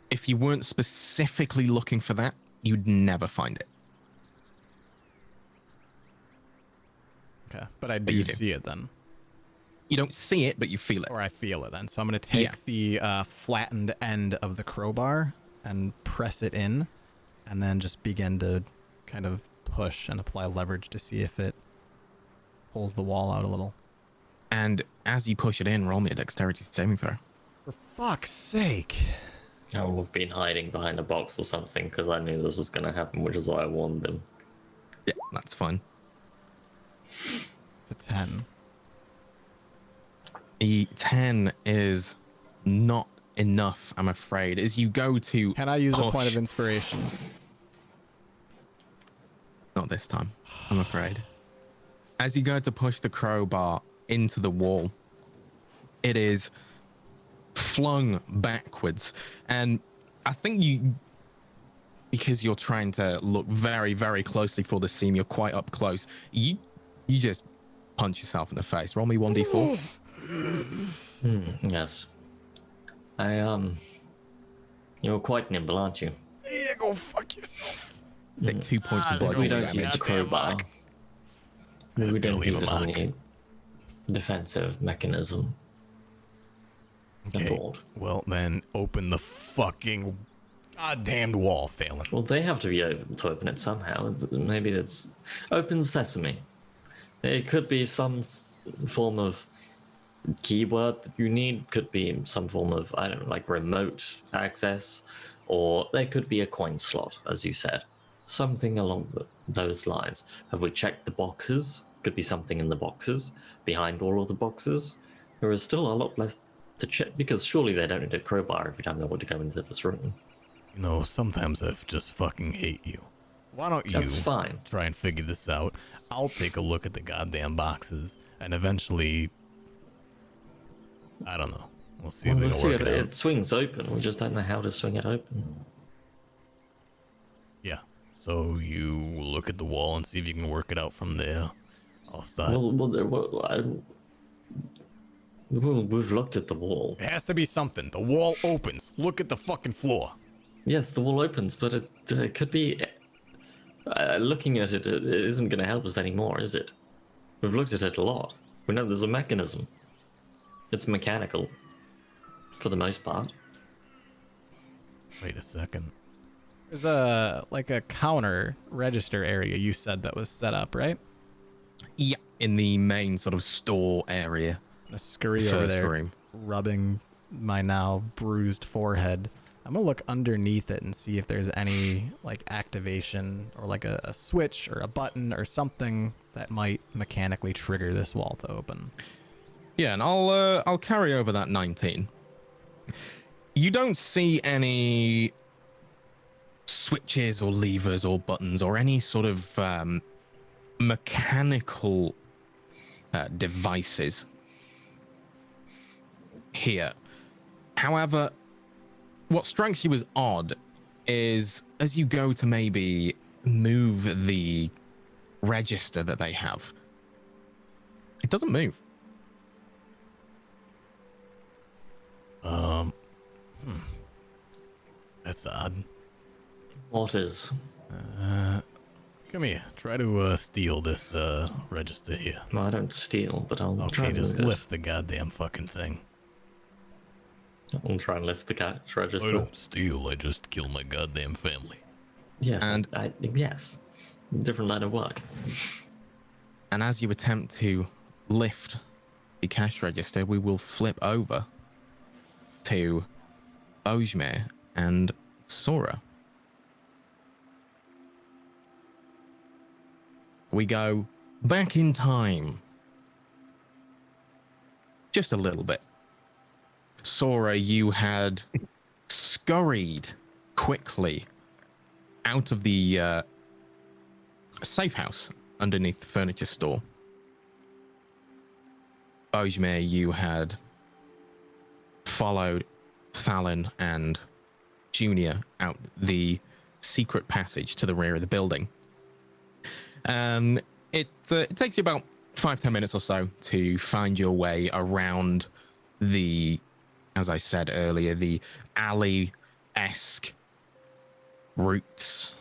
If you weren't specifically looking for that, you'd never find it. Okay, but I do see it then. You don't see it, but you feel it. Or I feel it then. So I'm going to take the flattened end of the crowbar and press it in, and then just begin to kind of push and apply leverage to see if it pulls the wall out a little. And as you push it in, roll me a dexterity saving throw. For fuck's sake. Oh, we've been hiding behind a box or something because I knew this was going to happen, which is why I warned them. Yeah, that's fine. It's a 10. The 10 is not enough, I'm afraid. As you go to Can I use a point push- of inspiration? Not this time, I'm afraid. As you go to push the crowbar into the wall, it is flung backwards. And I think you, because you're trying to look very, very closely for the seam, you're quite up close. You just punch yourself in the face. Roll me 1d4. Yes. You're quite nimble, aren't you? Yeah, go fuck yourself. Take 2 points of Ah, We bludgeoning don't damage. use the Goddamn crowbar. mark. We Just don't gonna leave use a it on mark. the defensive mechanism. Okay. Aboard. Well, then open the fucking goddamned wall, Phelan. Well, they have to be able to open it somehow. Maybe it's open sesame. It could be some form of keyword that you need. Could be some form of, I don't know, like remote access, or there could be a coin slot, as you said. Something along those lines. Have we checked the boxes? Could be something in the boxes, behind all of the boxes. There is still a lot less to check, because surely they don't need a crowbar every time they want to go into this room. You know, sometimes I just fucking hate you. Why don't you That's fine. try and figure this out? I'll take a look at the goddamn boxes, and eventually, I don't know. We'll see if we Well, can we'll work see, it it out. swings open. We just don't know how to swing it open. Yeah. So you look at the wall and see if you can work it out from there. I'll start. We've looked at the wall. It has to be something. The wall opens. Look at the fucking floor. Yes, the wall opens, but it could be. Looking at it, it isn't going to help us anymore, is it? We've looked at it a lot. We know there's a mechanism. It's mechanical, for the most part. Wait a second. There's a counter register area you said that was set up, right? Yeah, in the main sort of store area. A scurry over First there, room. rubbing my now bruised forehead. I'm gonna look underneath it and see if there's any like activation or like a switch or a button or something that might mechanically trigger this wall to open. Yeah, and I'll carry over that 19. You don't see any switches or levers or buttons or any sort of mechanical devices here. However, what strikes you as odd is as you go to maybe move the register that they have, it doesn't move. That's odd. What is? Come here. Try to steal this register here. Well, I don't steal, but I'll try Okay, to just move it. lift the goddamn fucking thing. I'll try and lift the cash I register. don't steal. I just kill my goddamn family. Yes, And- yes, different line of work. And as you attempt to lift the cash register, we will flip over to Ojmer and Sora. We go back in time. Just a little bit. Sora, you had scurried quickly out of the safe house underneath the furniture store. Ojmer, you had followed Fallon and Junior out the secret passage to the rear of the building. It takes you about 5-10 minutes or so to find your way around the, as I said earlier, the alley-esque roots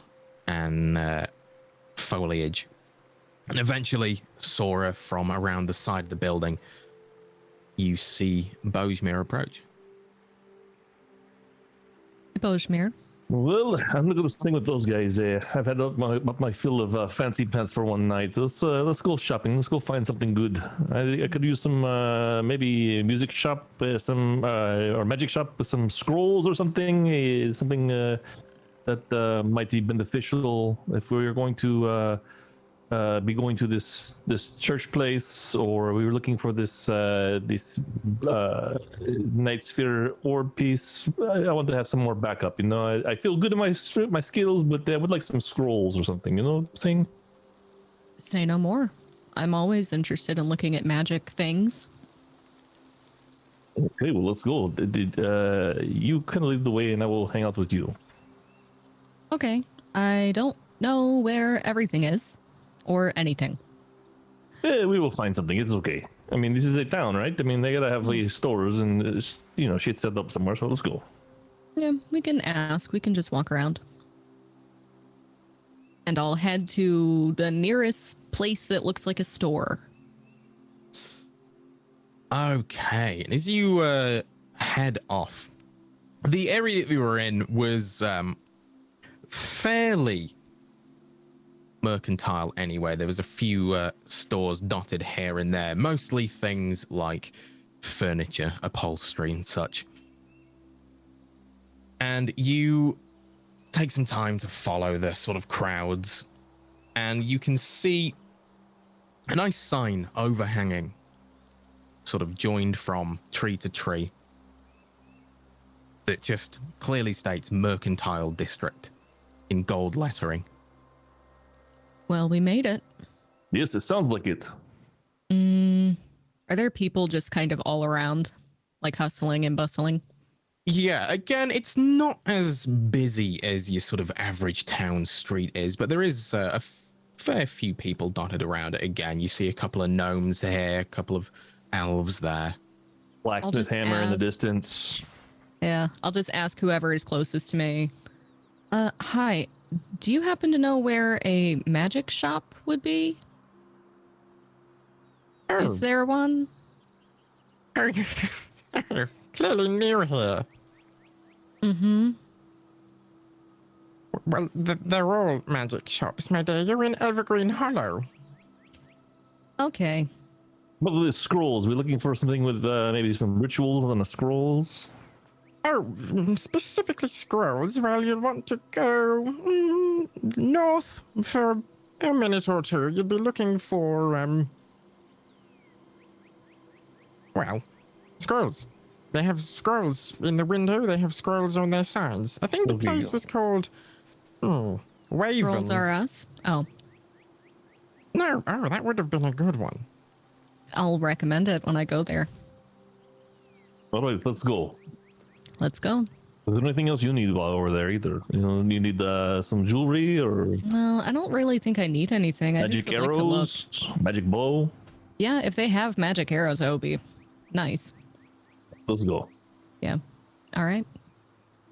and foliage. And eventually, Sora, from around the side of the building, you see Bojmer approach. Bojmer, Well, I'm not gonna stay with those guys. I've had up my fill of fancy pants for one night. Let's go shopping. Let's go find something good. I could use some maybe music shop, some or magic shop with some scrolls or something. Something that might be beneficial if we were going to be going to this church place, or we were looking for this Nightsphear orb piece. I want to have some more backup. I feel good in my skills, but I would like some scrolls or something. You know what I'm saying? Say no more. I'm always interested in looking at magic things. Okay, well, let's go. You kind of lead the way, and I will hang out with you. Okay. I don't know where everything is or anything. We will find something. It's okay. I mean, this is a town, right? I mean, they gotta have stores and shit set up somewhere. So let's go. Yeah, we can ask. We can just walk around. And I'll head to the nearest place that looks like a store. Okay, and as you head off, the area that we were in was fairly mercantile anyway. There was a few stores dotted here and there, mostly things like furniture, upholstery, and such. And you take some time to follow the sort of crowds, and you can see a nice sign overhanging, sort of joined from tree to tree, that just clearly states Mercantile District in gold lettering. Well, we made it. Yes, it sounds like it. Are there people just kind of all around, like hustling and bustling? Yeah, again, it's not as busy as your sort of average town street is, but there is a fair few people dotted around it. Again, you see a couple of gnomes there, a couple of elves there. Blacksmith hammer in the distance. Yeah, I'll just ask whoever is closest to me. Hi, do you happen to know where a magic shop would be? Is there one? Clearly near here. Mm-hmm. Well, they're all magic shops, my dear. You're in Evergreen Hollow. Okay. What are the scrolls? We're looking for something with maybe some rituals on the scrolls. Oh, specifically scrolls. Well, you'll want to go north for a minute or two. You'll be looking for, well, scrolls. They have scrolls in the window. They have scrolls on their signs. I think the place was called, Wavens. Scrolls are us? Oh. No, that would have been a good one. I'll recommend it when I go there. All right, let's go. Let's go. Is there anything else you need while over there either? You need some jewelry or No, I don't really think I need anything. I magic just would like to look. arrows, magic bow? Yeah, if they have magic arrows, that would be nice. Let's go. Yeah. All right.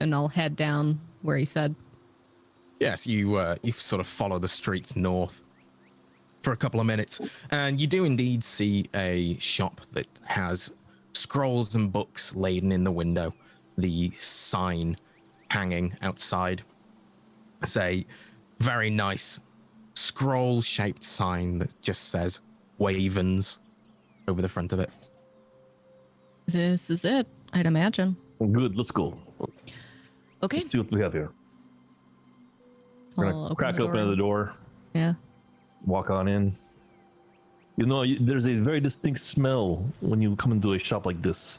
And I'll head down where he said. Yes, you sort of follow the streets north for a couple of minutes, and you do indeed see a shop that has scrolls and books laden in the window. The sign hanging outside. It's a very nice scroll-shaped sign that just says Wavens over the front of it. This is it, I'd imagine. Good, let's go. Okay. Let's see what we have here. We're I'll gonna open crack the open door. the door, Yeah. walk on in. There's a very distinct smell when you come into a shop like this.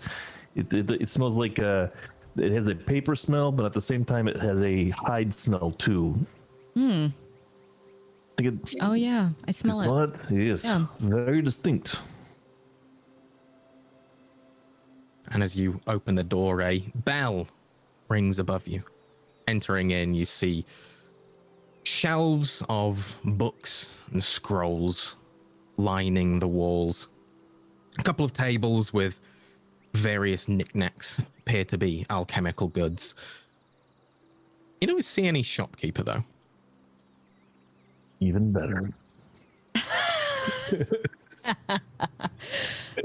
It smells like it has a paper smell, but at the same time it has a hide smell too. Oh yeah, I You smell it. smell it? Yes. Yeah. Very distinct. And as you open the door, a bell rings above you. Entering in, you see shelves of books and scrolls lining the walls. A couple of tables with various knickknacks, appear to be alchemical goods. You don't see any shopkeeper, though. Even better.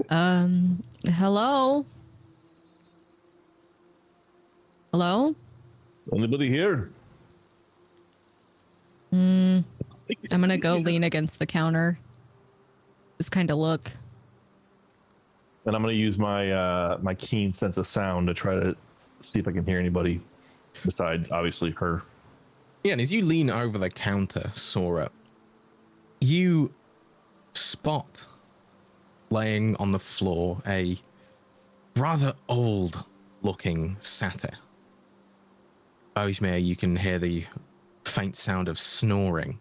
Hello? Hello? Anybody here? I'm gonna go lean against the counter. Just kind of look. And I'm gonna use my my keen sense of sound to try to see if I can hear anybody besides obviously her. Yeah, and as you lean over the counter, Sora, you spot laying on the floor a rather old-looking satyr. Valmiira, you can hear the faint sound of snoring.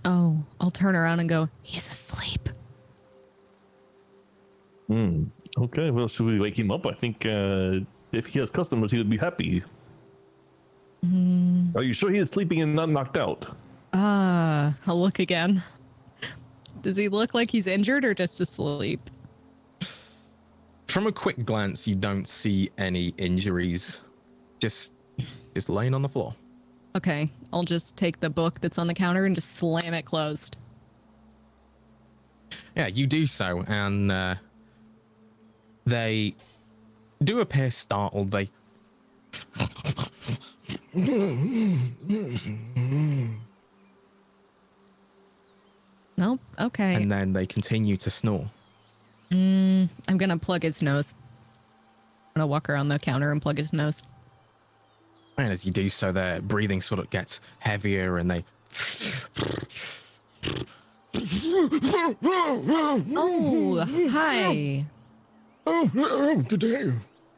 Oh, I'll turn around and go, he's asleep. Okay, well, should we wake him up? I think if he has customers, he would be happy. Are you sure he is sleeping and not knocked out? I'll look again. Does he look like he's injured or just asleep? From a quick glance, you don't see any injuries. Just laying on the floor. Okay, I'll just take the book that's on the counter and just slam it closed. Yeah, you do so, and they do appear startled. They Nope. Okay. and then they continue to snore. I'm gonna plug his nose. I'm gonna walk around the counter and plug his nose. And as you do so, their breathing sort of gets heavier, and they Oh, hi. Oh, good day.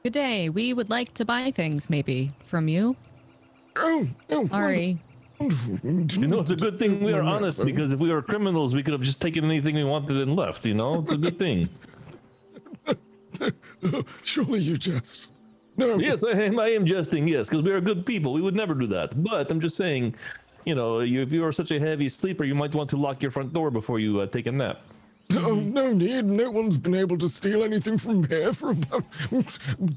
Good day. We would like to buy things, maybe, from you. Oh, Sorry. You know, it's a good thing we are honest, because if we were criminals, we could have just taken anything we wanted and left, you know? It's a good thing. Surely you jest. No. Yes, I am jesting, yes, because we are good people. We would never do that. But I'm just saying, you know, if you are such a heavy sleeper, you might want to lock your front door before you take a nap. Oh, no need. No one's been able to steal anything from here for about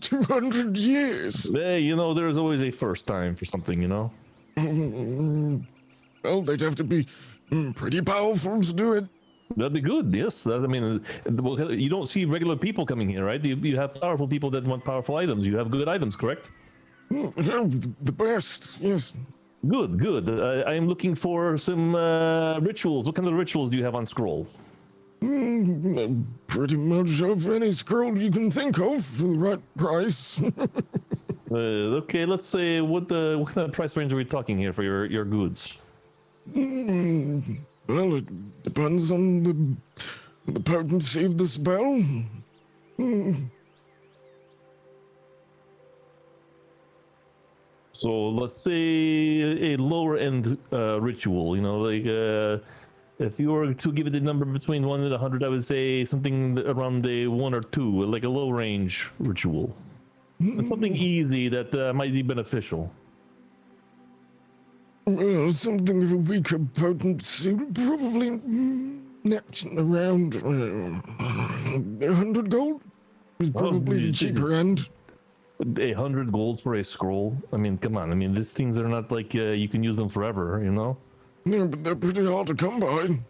200 years. Hey, you know, there's always a first time for something, you know? Well, they'd have to be pretty powerful to do it. That'd be good, yes. I mean, well, you don't see regular people coming here, right? You have powerful people that want powerful items. You have good items, correct? The best, yes. Good, good. I am looking for some rituals. What kind of rituals do you have on scroll? Pretty much of any scroll you can think of for the right price. Okay, let's say what kind of price range are we talking here for your goods? Well, it depends on the potency of the spell. So let's say a lower end ritual. You know, like if you were to give it a number between 1 and 100, I would say something around the 1 or 2, like a low range ritual. Something easy that might be beneficial. Well, something of a weaker potency, probably net around 100 gold is probably the cheaper end. 100 golds for a scroll? I mean, come on. I mean, these things are not like you can use them forever, you know? Yeah, but they're pretty hard to come by.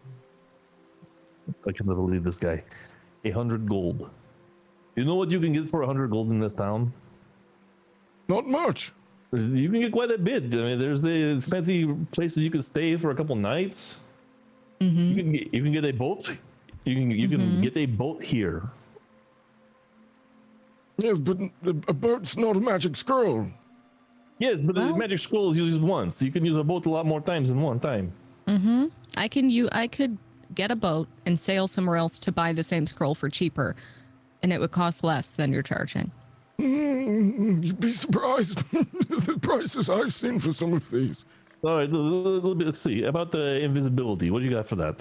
I can never believe this guy. 100 gold. You know what you can get for 100 gold in this town? Not much. You can get quite a bit. I mean, there's the fancy places you can stay for a couple nights. Mm-hmm. You can get a boat. You can get a boat here. Yes, but a boat's not a magic scroll. Yes, but the Well- magic scroll is used once. You can use a boat a lot more times than one time. Mm-hmm. I could get a boat and sail somewhere else to buy the same scroll for cheaper, and it would cost less than you're charging. You'd be surprised the prices I've seen for some of these. All right, let's see. About the invisibility, what do you got for that?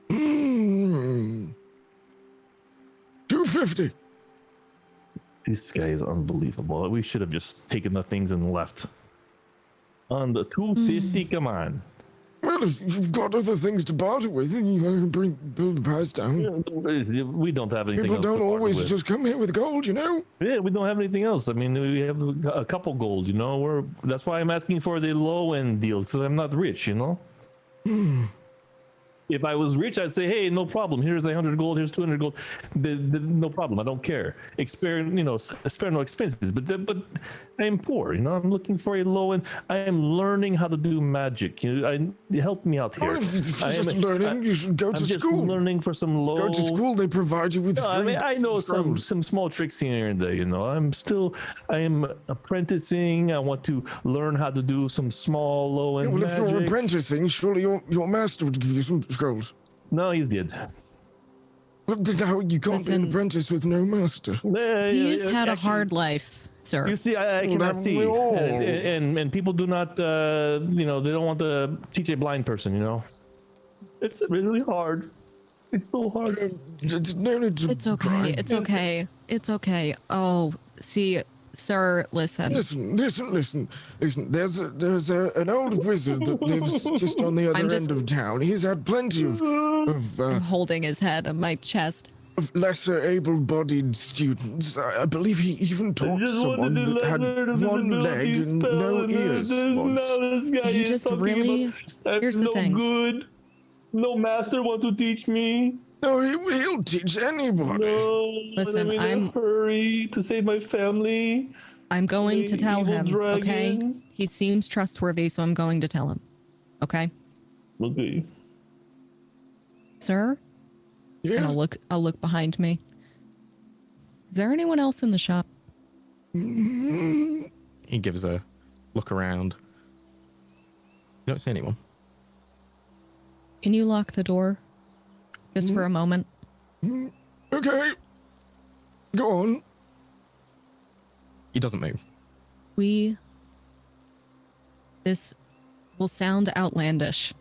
250. This guy is unbelievable. We should have just taken the things and left. On the 250, come on. Well, if you've got other things to barter with, you can build the price down. We don't have anything People else. don't to barter always with. just come here with gold, you know? Yeah, we don't have anything else. I mean, we have a couple gold, you know. That's why I'm asking for the low end deals, because I'm not rich, you know. If I was rich, I'd say, hey, no problem. Here's 100 gold. Here's 200 gold. No problem. I don't care. Spare no expenses. But I'm poor, you know. I'm looking for a low end. I am learning how to do magic. Help me out here. If you're just learning, you should go to I'm just school. learning for some low. Go to school. They provide you with No, free. I know scrolls. some small tricks here and there. You know, I am apprenticing. I want to learn how to do some small low end Well, if magic. you're apprenticing, surely your master would give you some scrolls. No, he's dead. But no, you can't be an Listen. apprentice with no master. He's had a actually, hard life, sir. You see, I cannot haven't see, we all? and people do not, you know, they don't want to teach a blind person. You know, it's really hard. It's so hard. No need to It's okay. cry. It's okay. It's okay. Oh, see, sir, listen. Listen. There's an old wizard that lives just on the other end of town. He's had plenty of I'm holding his head on my chest. lesser able-bodied students. I believe he even taught someone that had one leg and no ears once. He just really. Here's the thing. Good. No master wants to teach me. No, he'll teach anybody. No, Listen, I'm in I'm- a hurry to save my family. I'm going to tell Evil him, okay? dragon. He seems trustworthy, so I'm going to tell him. Okay? Okay. Sir? And Yeah. I'll look behind me. Is there anyone else in the shop? He gives a look around. You don't see anyone. Can you lock the door? Just for a moment. Okay. Go on. He doesn't move. This will sound outlandish.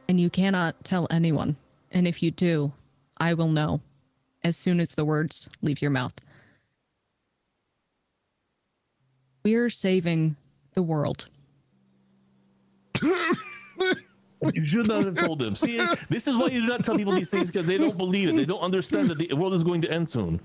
And you cannot tell anyone. And if you do, I will know as soon as the words leave your mouth. We're saving the world. You should not have told him. See, this is why you do not tell people these things, because they don't believe it. They don't understand that the world is going to end soon.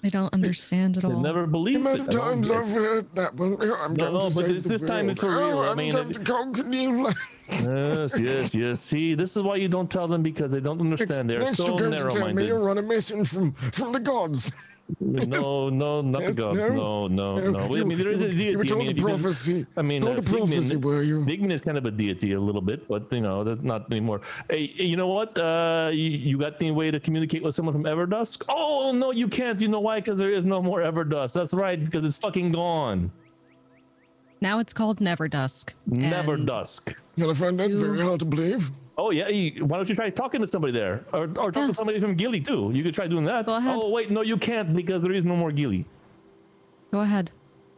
I don't understand at They all. never The believe amount it. of times I've heard that one. I'm going no, to but save the this time world. it's for real. Oh, I I'm mean, going to conquer New Land. Yes. See, this is why you don't tell them, because they don't understand. They're Next so you're going to tell me narrow-minded. you're on a mission from the gods. No, not the gods. No. I mean, there is a deity. You were told I mean, a if you can- prophecy. I mean, Told a prophecy, were you? Figman is kind of a deity a little bit, but you know, that's not anymore. Hey, you know what? You got any way to communicate with someone from Everdusk? Oh no, you can't. You know why? Because there is no more Everdusk. That's right, because it's fucking gone. Now it's called Neverdusk. and Neverdusk. I find that very hard to believe. Oh yeah, why don't you try talking to somebody there, or talk to somebody from Gilly too? You could try doing that. Go ahead. Oh wait, no, you can't, because there is no more Gilly. Go ahead.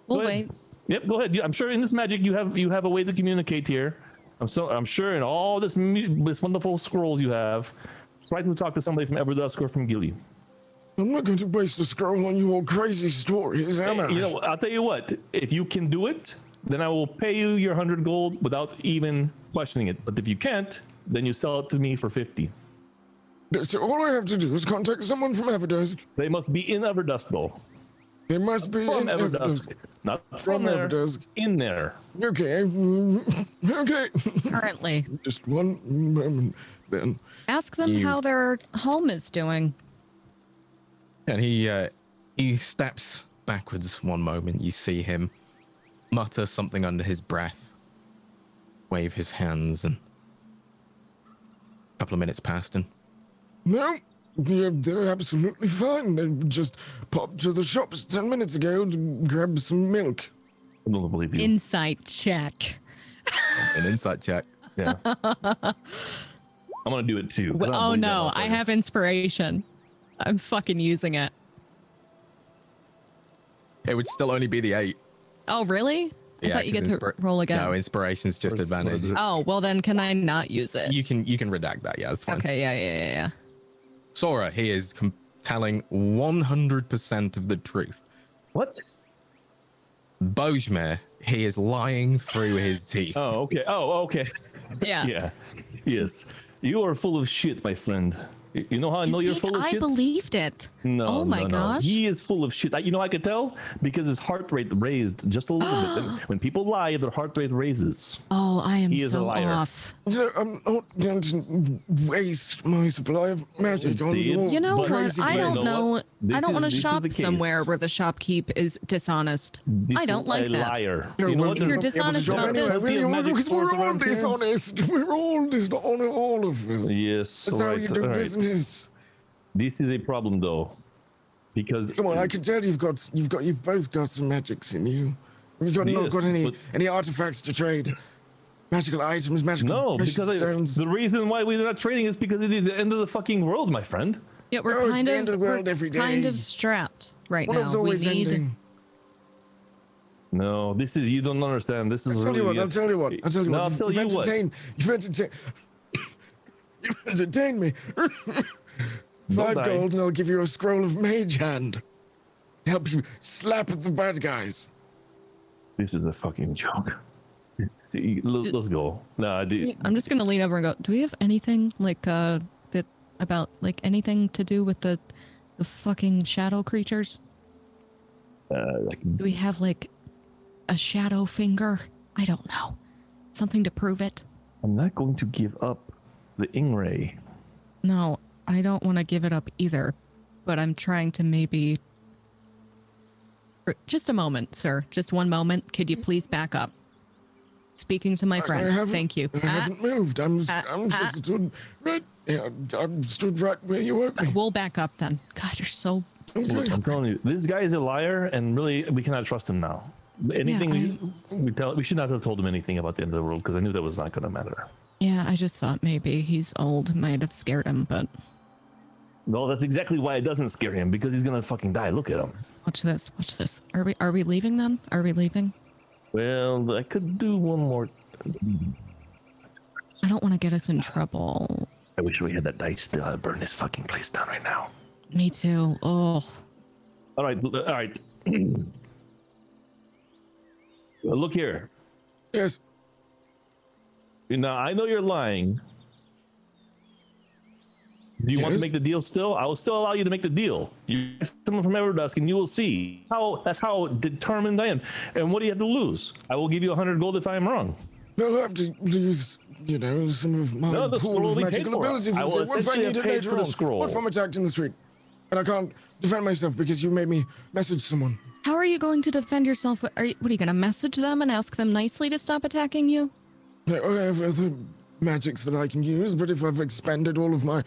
We'll Go ahead. wait. Yep, go ahead. I'm sure in this magic you have a way to communicate here. I'm sure in all this wonderful scrolls you have, try to talk to somebody from Everdusk or from Gilly. I'm not going to waste a scroll on your crazy stories, am I? You know, I'll tell you what. If you can do it, then I will pay you your 100 gold without even questioning it. But if you can't, then you sell it to me for 50. So all I have to do is contact someone from Everdusk. They must be in Everdusk, though. They must be From in Everdusk, not From there. Everdusk. In there. Okay. Okay. Currently. Just one moment, then. Ask them how their home is doing. And he steps backwards one moment. You see him mutter something under his breath, wave his hands, and a couple of minutes passed, and No, they're absolutely fine. They just popped to the shops 10 minutes ago to grab some milk. I don't believe you. Insight check. an insight check. Yeah. I'm gonna do it too. 'cause I don't Oh believe that no, I motherfucker. have inspiration. I'm fucking using it. It would still only be the 8. Oh, really? I thought you 'cause get to roll again. No, inspiration's just advantage. Oh, well then can I not use it? You can redact that. Yeah, that's fine. Okay, yeah. Sora, he is telling 100% of the truth. What? Bojmer, he is lying through his teeth. Oh, okay. Oh, okay. Yeah. Yeah. Yes. You are full of shit, my friend. You know how I know you're See, full of I shit? believed it. No. Oh my no. gosh. He is full of shit. You know, I could tell because his heart rate raised just a little bit. And when people lie, their heart rate raises. Oh, I am He is a so liar. off. No, I'm not going to waste my supply of magic on See, your You know But what? crazy I plans. don't You know know. what? I don't want to this is shop the case. somewhere where the shopkeep is dishonest. This I don't is like a that. liar. Yeah, You know well, what? If you're There's- dishonest there's about plenty this- of magic Because we're stores all around here. dishonest. We're all dishonest, all of us. Yes, That's how right, you do all right. business. This is a problem, though, because Come on, I can tell you've both got some magics in you. You've not Yes, got but- any artifacts to trade. Magical items, magical no, precious because stones. the reason why we're not trading is because it is the end of the fucking world, my friend. Yeah, we're No, it's kind the of, end of the world we're every kind day. of strapped right One of now. us We always need. ending. No, this is you don't understand. This is I'll tell really. you what. I'll tell you what. I'll tell you No, what. I'll tell You've you what. entertained. You've entertained. You've entertained me. Don't 5 die. gold, and I'll give you a scroll of mage hand. Help you slap at the bad guys. This is a fucking joke. Let's go. No, I'm just gonna lean over and go. Do we have anything like that about like anything to do with the fucking shadow creatures? Do we have like a shadow finger? I don't know. Something to prove it. I'm not going to give up the Ingray. No, I don't want to give it up either. But I'm trying to maybe. Just a moment, sir. Just one moment. Could you please back up? Speaking to my friend. Thank you. I haven't moved. I'm stood right. Yeah, I'm stood right where you want me. We'll back up then. God, you're so. Okay. I'm telling you, this guy is a liar, and really, we cannot trust him now. Anything we should not have told him anything about the end of the world because I knew that was not going to matter. Yeah, I just thought maybe he's old, might have scared him, but No, that's exactly why it doesn't scare him because he's gonna fucking die. Look at him. watch this. Watch this. Are we leaving then? Are we leaving? Well, I could do one more. I don't want to get us in trouble. I wish we had that dice still. I'd burn this fucking place down right now. Me too. Oh, All right, all right. Look here. Yes. Now I know you're lying. Do you want to Yes. make the deal still? I will still allow you to make the deal. You ask someone from Everdusk and you will see that's how determined I am. And what do you have to lose? I will give you 100 gold if I am wrong. They'll have to lose, some of my No, the scroll pool will of be paid magical for. abilities. I will What if I essentially need have it paid later for the on? scroll. What if I'm attacked in the street and I can't defend myself because you made me message someone? how are you going to defend yourself? What are you going to message them and ask them nicely to stop attacking you? I have other magics that I can use, but if I've expended all of my,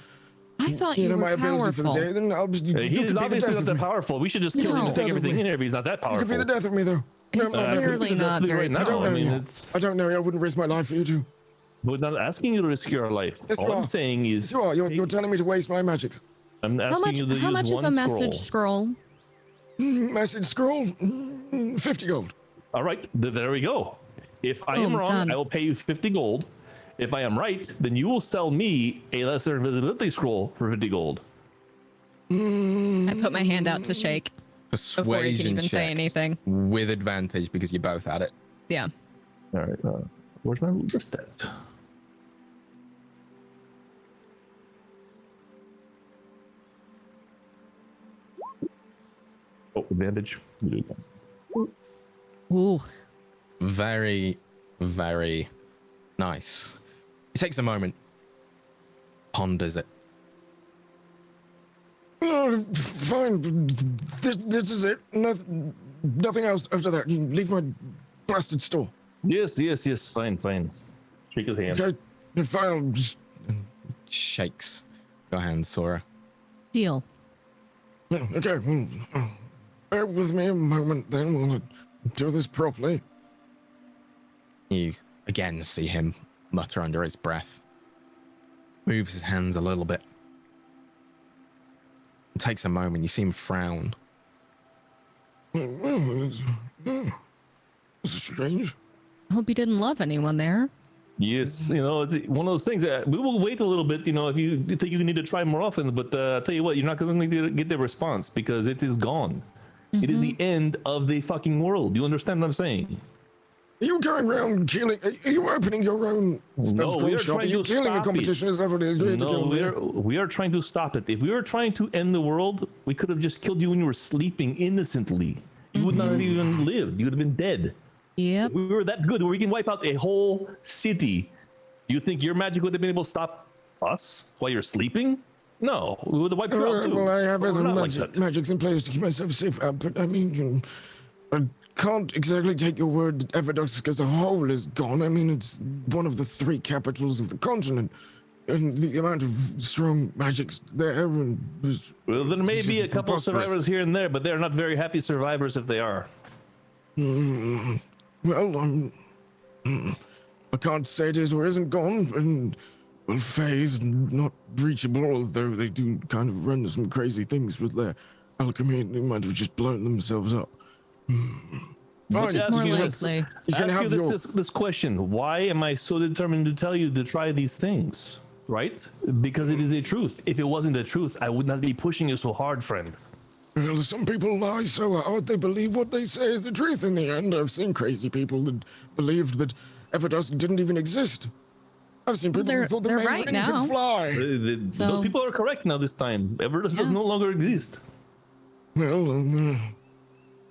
I thought you my were ability for the powerful. day, then I'll be. You He could is be the obviously death not of that me. powerful. We should just kill him No. and take everything in here if he's not that You powerful. could be the death of me, though. It's No, clearly not very right now. I don't I know. mean, it's, I don't know. I wouldn't risk my life for you to. we're not asking you to risk your life. Yes, All you I'm are. saying is, Yes, you are. You're telling me to waste my magics. I'm asking How much? you to How use much is one a message scroll. scroll? Message scroll, 50 gold. All right, there we go. If I am Boom, wrong, done. I will pay you 50 gold. If I am right, then you will sell me a lesser invisibility scroll for 50 gold. I put my hand out to shake before he can Persuasion even say check anything. with advantage because you're both at it. Yeah. All right, where's my list at? Oh, advantage. Ooh. Very, very nice. He takes a moment, ponders it. Oh, fine. This is it. Nothing else after that. You leave my blasted store. Yes. Fine. Shake his hand. Okay. Fine. Shakes your hand, Sora. Deal. Okay. Bear with me a moment, then we'll do this properly. You again see him mutter under his breath, moves his hands a little bit. It takes a moment. You see him frown. It's strange. I hope you didn't love anyone there. Yes, it's one of those things. We will wait a little bit, if you think you need to try more often. But I'll tell you what, you're not going to get the response because it is gone. It is the end of the fucking world. You understand what I'm saying? Are you going around killing? Are you opening your own No, we are shop? Are trying you to killing a stop competition? Is that what it is? Do we have to kill No, them? we are trying to stop it. If we were trying to end the world, we could have just killed you when you were sleeping innocently. You would not have even lived. You would have been dead. Yep. If we were that good where we can wipe out a whole city, you think your magic would have been able to stop us while you're sleeping? No, we would have wiped her out too. Well, I have We're other not like that. magics in place to keep myself safe. But I mean, I can't exactly take your word that Everdusk as a whole is gone. I mean, it's one of the 3 capitals of the continent, and the amount of strong magics there. And Well, there may be a couple of preposterous. survivors here and there, but they're not very happy survivors if they are. Well, I can't say it is or isn't gone, and well, Fae is not reachable, although they do kind of run some crazy things with their alchemy. They might have just blown themselves up. Which is ask more you this. likely. You can Ask have you your. this question. Why am I so determined to tell you to try these things? Right? Because it is a truth. If it wasn't a truth, I would not be pushing you so hard, friend. Well, some people lie so hard they believe what they say is the truth in the end. I've seen crazy people that believed that Everdusk didn't even exist. I've seen people who thought the they're main right ring now. could fly. So- Those people are correct now this time. Everest does Yeah. no longer exist. Well,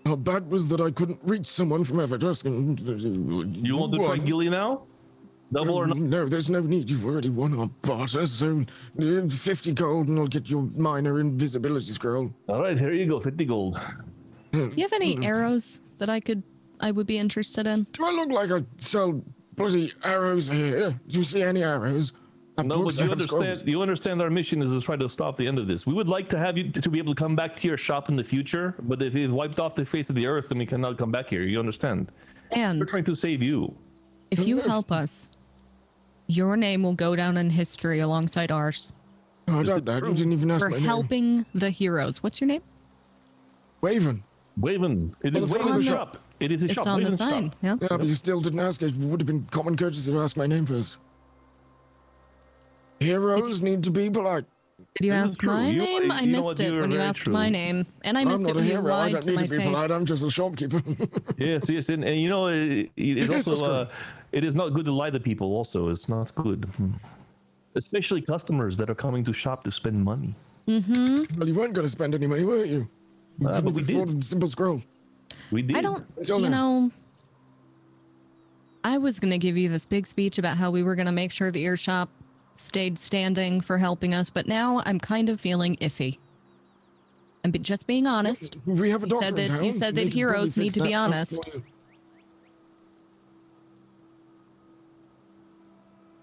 how bad was that I couldn't reach someone from Everdusk? And, You want to try Gilly now? Double or not? No, there's no need. You've already won our barter, so 50 gold and I'll get your minor invisibility scroll. All right, here you go, 50 gold. Do you have any arrows that I would be interested in? Do I look like I sell bloody arrows here? Do you see any arrows? I have No, books, but I have scrolls. you understand our mission is to try to stop the end of this. We would like to have you to be able to come back to your shop in the future, but if it's wiped off the face of the earth, then we cannot come back here. You understand? And We're trying to save you. if you help us, your name will go down in history alongside ours Oh, I doubt that. You didn't even ask for my name. helping the heroes. What's your name? Waven. Waven. It is It's on Waven's the- shop. It is a It's shop. on the Waven's sign. shop. Yeah. Yeah, but you still didn't ask. It would have been common courtesy to ask my name first. Heroes need to be polite. Did you This is ask true. my You- name? I you know missed what, it you are when you very asked true. my name, and I I'm missed it not a when you hero. I lied don't to need my to be face. polite. I'm just a shopkeeper. Yes, yes, and you know, it's Yes, also that's it is not good to lie to people. Also, it's not good, especially customers that are coming to shop to spend money. Well, you weren't going to spend any money, were you? But we afford did. a simple scroll. We did. I don't, Until you now. know, I was going to give you this big speech about how we were going to make sure the ear shop stayed standing for helping us, but now I'm kind of feeling iffy. I'm just being honest. We have a You doctor said that- in town. you said that They could heroes probably need fix to be that up honest. for you.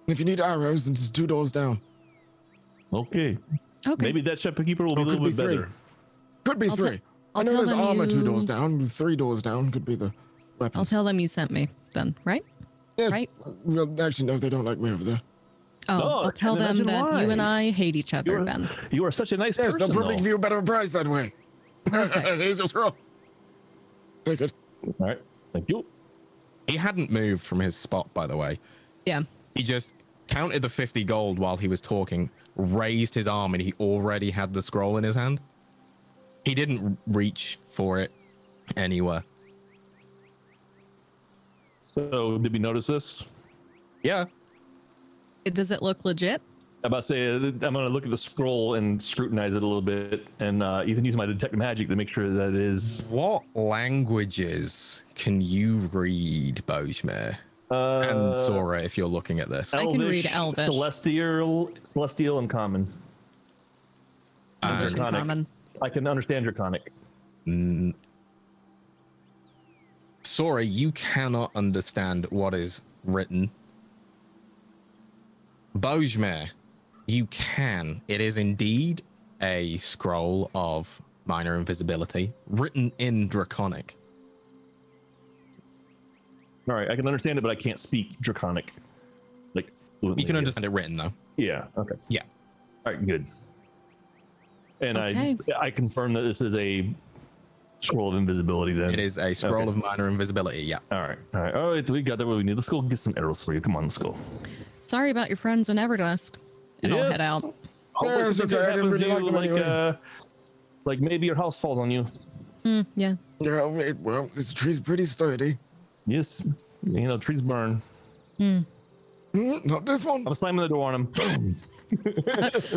If you need arrows, then it's 2 doors down. Okay. Okay. Maybe that shopkeeper will be a Or little could bit be 3. better. Could be I'll 3. I'll I know tell there's them armor 2 you- doors down. 3 doors down could be the weapons. I'll tell them you sent me then, right? Yeah, right? Well, actually, no, they don't like me over there. Oh, No, I'll tell and them imagine that you why. and I hate each other then. You are such a nice Yes, person. they'll probably though. give you a better price that way. Perfect. Here's your scroll. Take it. All right. Thank you. He hadn't moved from his spot, by the way. Yeah. He just counted the 50 gold while he was talking, raised his arm, and he already had the scroll in his hand. He didn't reach for it anywhere. So, did we notice this? Yeah. Does it look legit? I'm about to say, I'm going to look at the scroll and scrutinize it a little bit, and even use my detect magic to make sure that it is. What languages can you read, Bojmir? And Sora, if you're looking at this. I can read Elvish. Celestial, and Common. Elvish and Draconic. common. I can understand Draconic. Sora, you cannot understand what is written. Bojmir, you can. It is indeed a scroll of minor invisibility written in Draconic. All right, I can understand it, but I can't speak Draconic. Like fluently, You can I guess. understand it written, though. Yeah. Okay. Yeah. All right. Good. And Okay. I confirm that this is a scroll of invisibility. Then It is a scroll Okay. of minor invisibility, yeah. All right. All right. All right. We got that. What we need. Let's go get some arrows for you. Come on. Let's go. Sorry about your friends in Everdusk. And I'll Yes. head out. Hopefully it's something okay. I good didn't really happens to like you, them anyway. like maybe your house falls on you. Yeah. Yeah, well, this tree's pretty sturdy. Yes. You know, trees burn. Not this one. I'm slamming the door on him. Boom.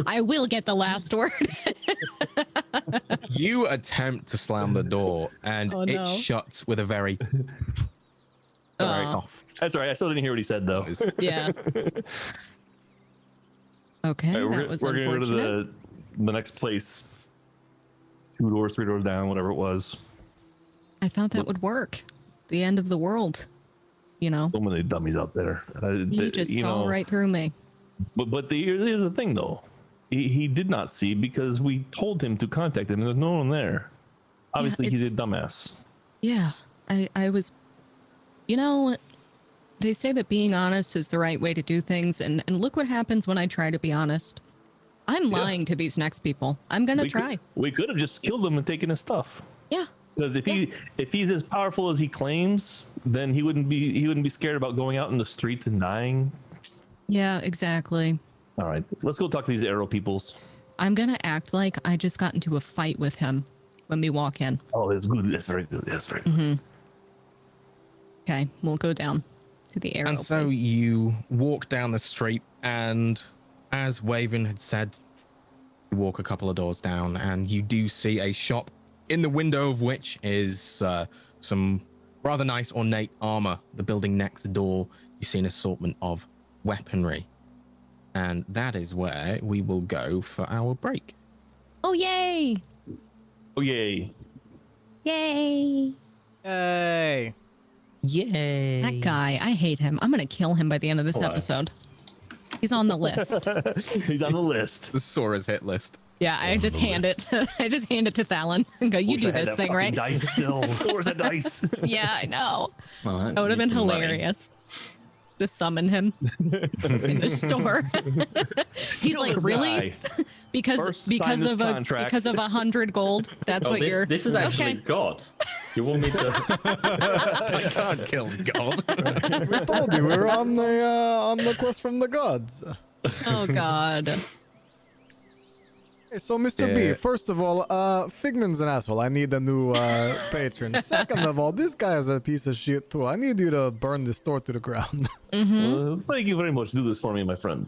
I will get the last word. You attempt to slam the door, and Oh, it no. shuts with a very soft That's all right. I still didn't hear what he said though. noise. Yeah. Okay, All right, that was we're gonna go to unfortunate. the next place, 2 doors, 3 doors down, whatever it was. I thought that would work. The end of the world. You know, So many dummies out there. he just saw right through me. But here's the thing, though. He did not see because we told him to contact him. There's no one there. Obviously, he did dumbass. Yeah, I was. You know, they say that being honest is the right way to do things, and look what happens when I try to be honest. I'm lying to these next people. I'm gonna try. We could have just killed him and taken his stuff. Yeah. Because if he's as powerful as he claims, then he wouldn't be scared about going out in the streets and dying. Yeah, exactly. All right, let's go talk to these arrow peoples. I'm gonna act like I just got into a fight with him when we walk in. Oh, that's good. That's very good. That's very good. Okay, we'll go down to the arrow. And so place. you walk down the street, and as Waven had said, you walk a couple of doors down, and you do see a shop, in the window of which is some rather nice ornate armor. The building next door, you see an assortment of weaponry. And that is where we will go for our break. Oh yay! Oh yay! Yay! Yay! Yay! That guy, I hate him. I'm gonna kill him by the end of this Why? episode. He's on the list. He's on the list. The Sora's hit list. Yeah, I just hand it to Thalon and go, you Wish do I had this that thing, fucking right? Dice still. Where's that dice? Yeah, I know. Well, That would have been need some money. hilarious. To summon him in the store. He's Kill like, this really? guy. Because First, sign because this of contract. 100 gold. That's Oh, what you're. this is actually okay. God. You want me to? I can't kill God. We told you we were on the quest from the gods. Oh God. Hey, so Mr. B, Yeah. first of all, Figman's an asshole. I need a new patron. Second of all, this guy is a piece of shit too. I need you to burn this store to the ground. Thank you very much. Do this for me, my friend.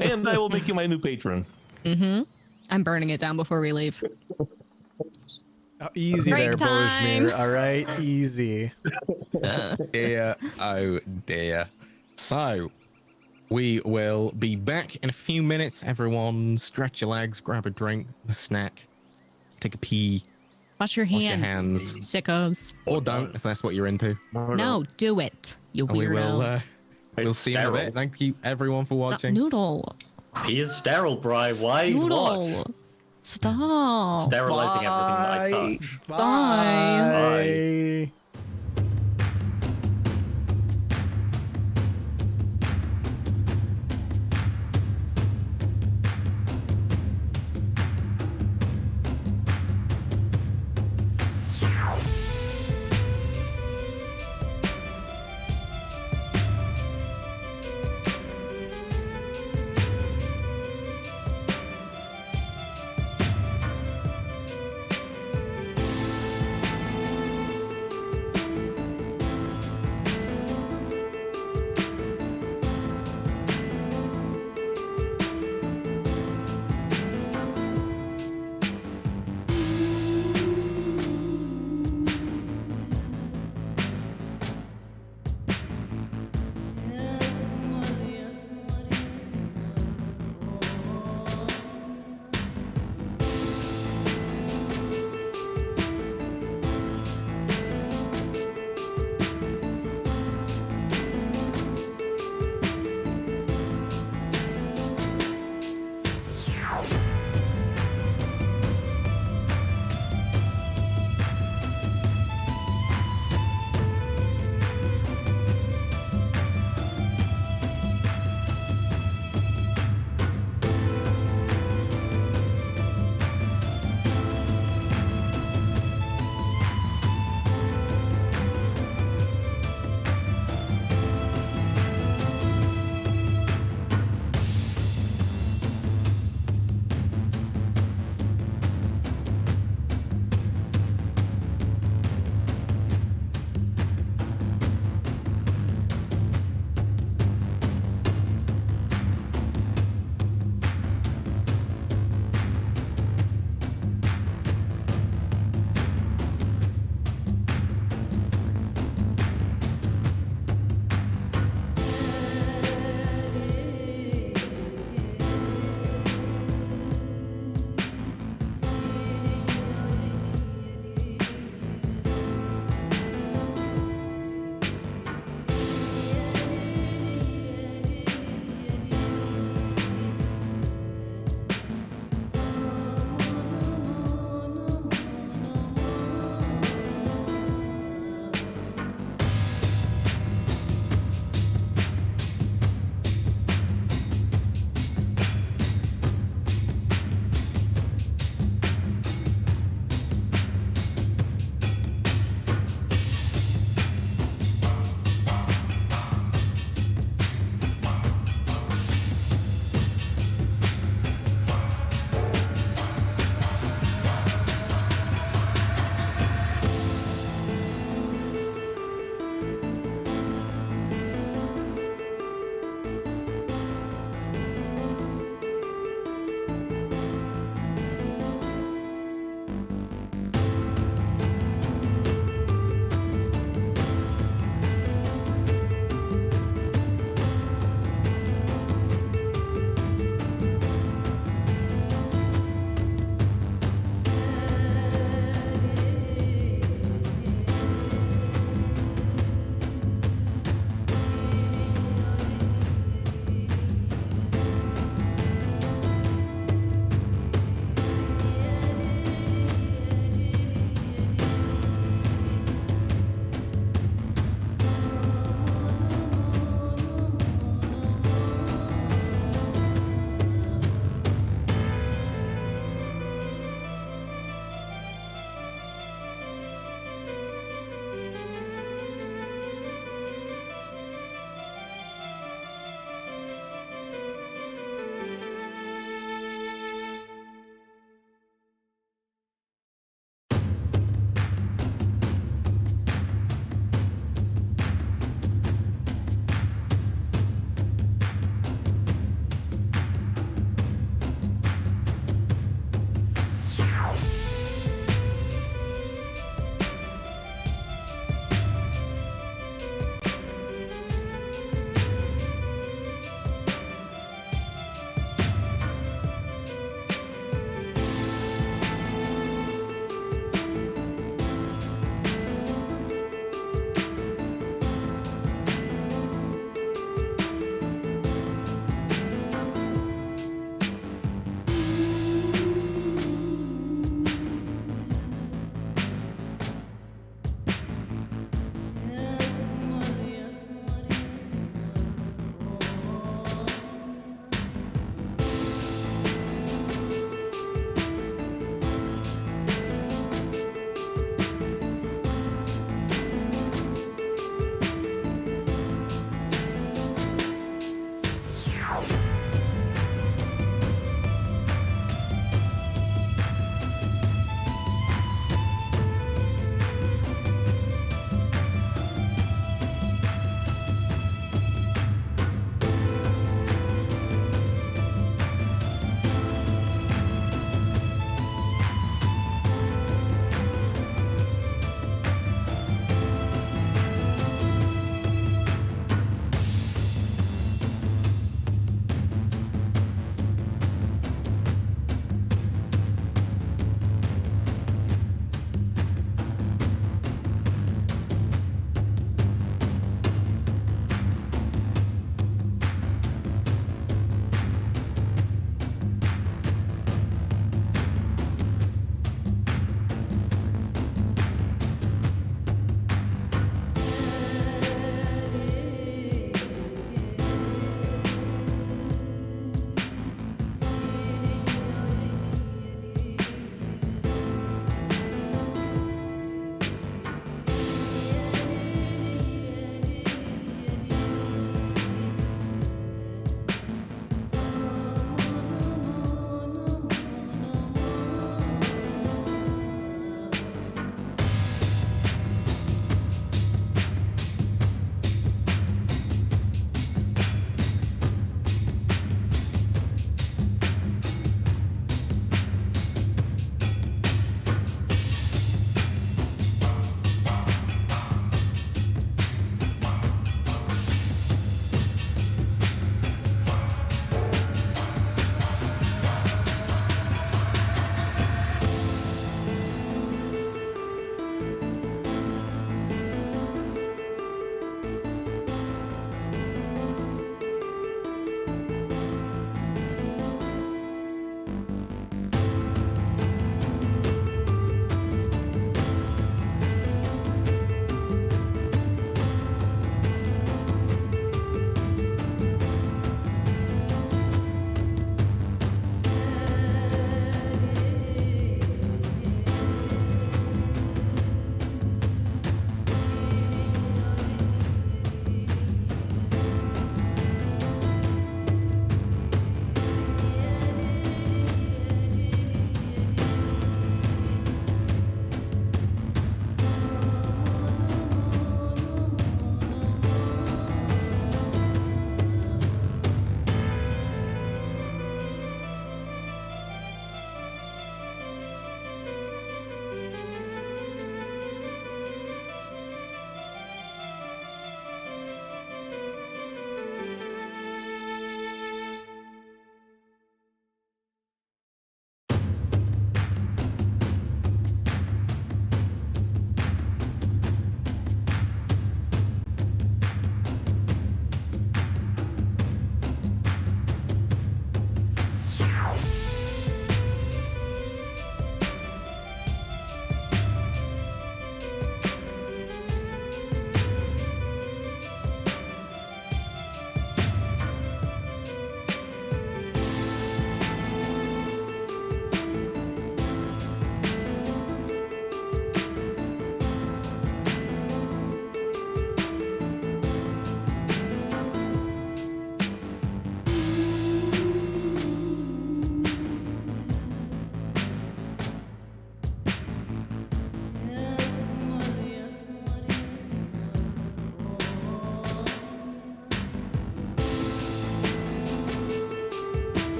And I will make you my new patron. I'm burning it down before we leave. Oh, easy Break there, time. Bojmir. All right, easy. Dear, oh dear. So, we will be back in a few minutes. Everyone, stretch your legs, grab a drink, a snack, take a pee, Wash your Wash your hands, hands. sickos. or don't if that's what you're into. No, do it, you And we will, weirdo. we'll It's see you in a sterile. bit. Thank you, everyone, for Stop, watching. Noodle. He is sterile, Bri. Why watch? Noodle. Stop. Sterilizing everything that I touch. Bye. Bye.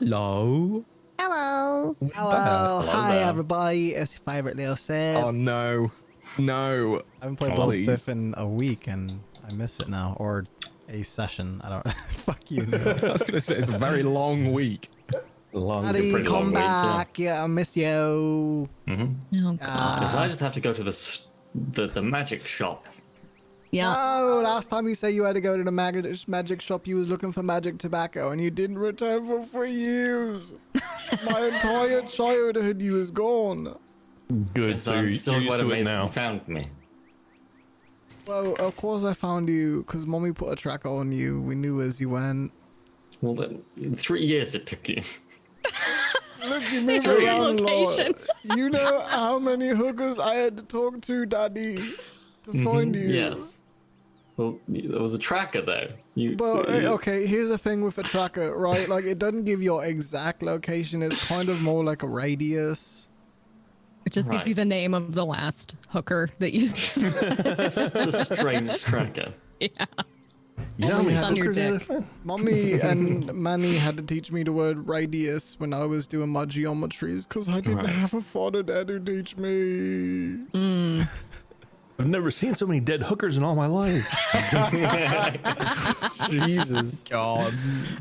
Hello. Hello. Hello, hi there. everybody. It's your favorite little Sith. Oh no. No. I haven't played Little please. Sith in a week and I miss it now. Or a session. I don't. Fuck you, Neil. I was gonna say it's a very long week. Long, Daddy, pretty long come week, yeah. back. Yeah, I miss you. Oh, God. Because I just have to go to the magic shop. Yeah. Oh, last time you said you had to go to the magic shop, you was looking for magic tobacco, and you didn't return for 3 years. My entire childhood, you was gone. Good. So I'm still you're quite used to it amazed now. you found me. Well, of course I found you, because Mommy put a tracker on you. We knew as you went. Well, then, 3 years it took you. Look, you moved Every around, Lord. location. You know how many hookers I had to talk to, Daddy, to find you. Yes. Well, there was a tracker though. But okay, here's the thing with a tracker, right? Like, it doesn't give your exact location. It's kind of more like a radius. It just gives you Right. the name of the last hooker that you. The strange tracker. Yeah. Yeah, It's we on your hookers dick. there. Mommy and Manny had to teach me the word radius when I was doing my geometries because I didn't Right. have a father dad to teach me. I've never seen so many dead hookers in all my life. Jesus. God.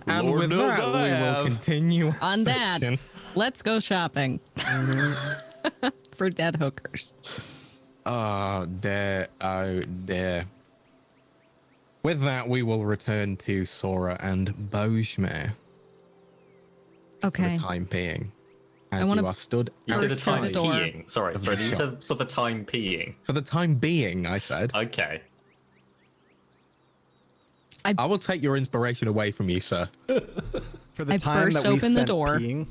And Lord with knows that, I we will have. continue our On that, section. let's go shopping for dead hookers. Oh dear, oh dear. With that, we will return to Sora and Bojmir for Okay. the time being. As wanna you are stood You said the Burst through time the door. peeing. Sorry, Of sorry. the You shop. said for the time peeing. For the time being, I said. Okay. I will take your inspiration away from you, sir. For the I time burst that we open the spent door. peeing.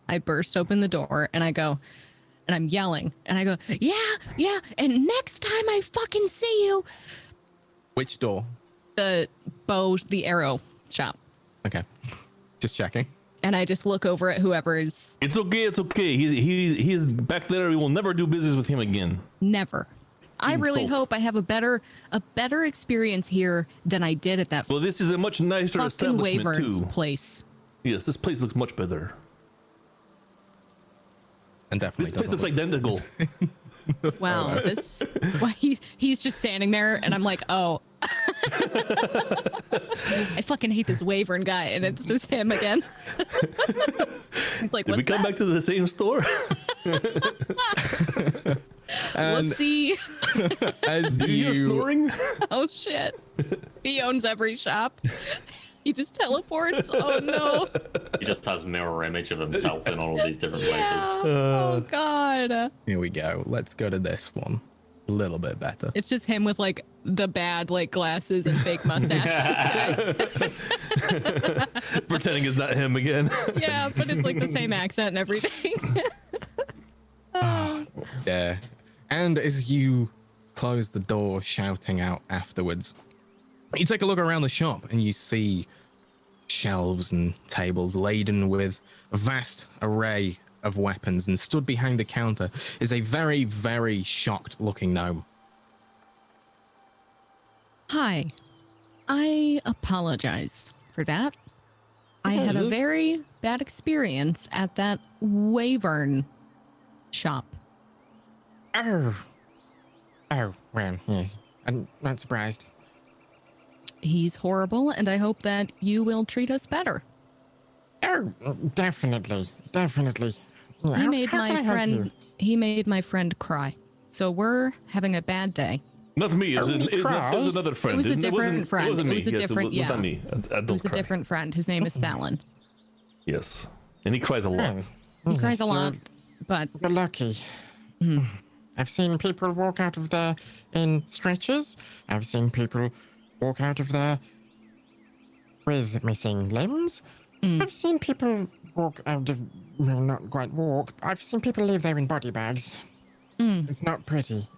I burst open the door and I go, and I'm yelling, and I go, yeah, and next time I fucking see you, Which door? the arrow shop. Okay. Just checking. And I just look over at whoever is It's okay. It's okay. He's back there. We will never do business with him again. never. I really Insult. hope I have a better experience here than I did at that Well, this is a much nicer fucking establishment Wyvern's too. place. Yes, this place looks much better. And definitely This place looks identical. Wow, this why he's just standing there and I'm like, oh. I fucking hate this Wyvern guy and it's just him again. He's like, Did we what's come that? back to the same store? And Whoopsie. as Did you hear you snoring? Oh shit. He owns every shop. He just teleports. Oh no. He just has mirror image of himself in all of these different places. Yeah. Oh god. here we go. Let's go to this one. A little bit better. It's just him with like the bad like glasses and fake mustache. Pretending it's not him again. Yeah, but it's like the same accent and everything. Yeah. And as you close the door, shouting out afterwards, you take a look around the shop and you see shelves and tables laden with a vast array of weapons, and stood behind the counter is a very, very shocked looking gnome. Hi. I apologize for that. I had a very bad experience at that Wyvern shop. Oh, well, yes. I'm not surprised. He's horrible, and I hope that you will treat us better. Oh, definitely. He made my friend cry. So we're having a bad day. Not me. It was another friend. It was a wasn't- different friend. wasn't It me. was a Yes, different- it was yeah. not me. I It was a don't cry. different friend. His name is Fallon. Yes, and he cries a lot. He cries a lot, but You're lucky. I've seen people walk out of there in stretchers. I've seen people walk out of there with missing limbs. I've seen people walk out of, well, not quite walk. I've seen people live there in body bags. It's not pretty.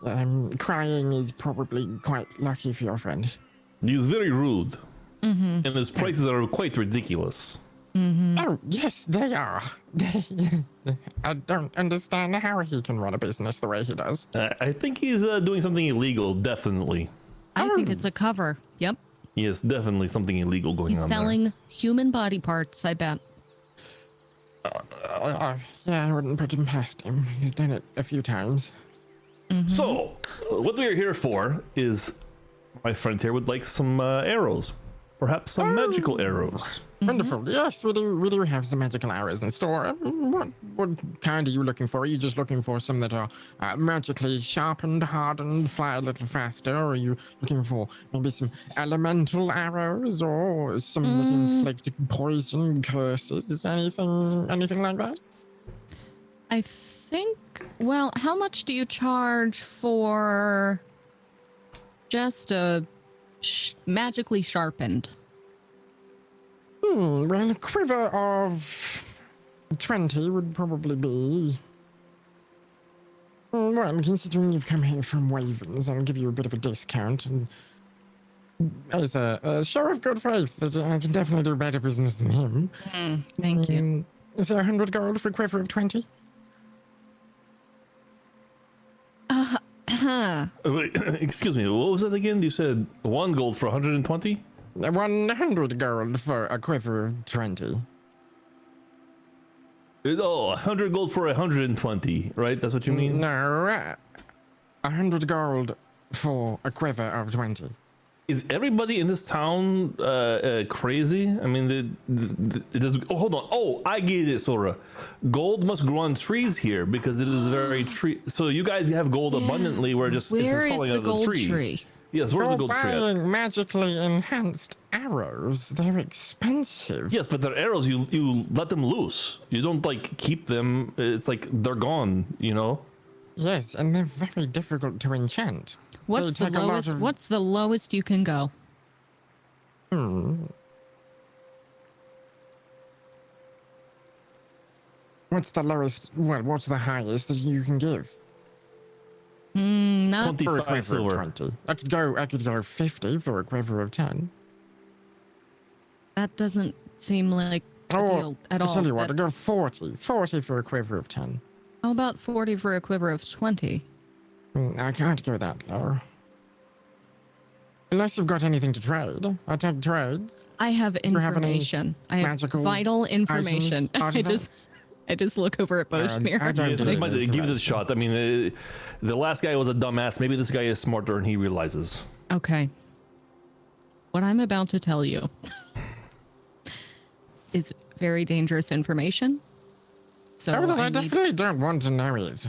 Crying is probably quite lucky for your friend. He's very rude, and his prices are quite ridiculous. Oh, yes, they are. I don't understand how he can run a business the way he does. I think he's doing something illegal. Definitely. I think it's a cover. Yep. Yes, definitely something illegal going He's on selling human body parts, I bet. Yeah, I wouldn't put him past him. He's done it a few times. there. So, what we are here for is my friend here would like some arrows. Perhaps some magical arrows. Wonderful. Yes, we do have some magical arrows in store. What kind are you looking for? Are you just looking for some that are magically sharpened, hardened, fly a little faster? Or are you looking for maybe some elemental arrows or some that inflict poison, curses, anything like that? I think, well, how much do you charge for just a magically sharpened? Well, a quiver of 20 would probably be... Well, considering you've come here from Ravens, I'll give you a bit of a discount. And as a show of good faith that I can definitely do better business than him. Thank you. Is there 100 gold for a quiver of 20? Wait, excuse me, what was that again? You said 1 gold for 120? 100 gold for a quiver of 20. Oh, 100 gold for 120, right? That's what you mean? No, 100 gold for a quiver of 20. Is everybody in this town crazy? I mean, it is. Oh, hold on. Oh, I get it, Sora. Gold must grow on trees here because it is very tree. So you guys have gold abundantly. Where just Where it's just is falling the out of the gold tree. tree? Yes, where's the You're gold tree at? buying magically enhanced arrows. They're expensive. Yes, but they're arrows. You let them loose. You don't like keep them. It's like they're gone. You know. Yes, and they're very difficult to enchant. What's They the take a lot lowest? of- What's the lowest you can go? What's the lowest? Well, what's the highest that you can give? Not For a 25 quiver of silver. 20. I could go 50 for a quiver of 10. that doesn't seem like a deal at all. I tell you what, I go That's- 40. 40 for a quiver of 10. How about 40 for a quiver of 20? I can't go that low. Unless you've got anything to trade. I take trades. I have you have any information. I have magical vital information. items, I just look over at Boshmir. I don't Yeah, do this that. might- give it a shot. I mean, the last guy was a dumbass. Maybe this guy is smarter and he realizes. Okay. What I'm about to tell you is very dangerous information. So Oh, then I I need, definitely don't want to know it.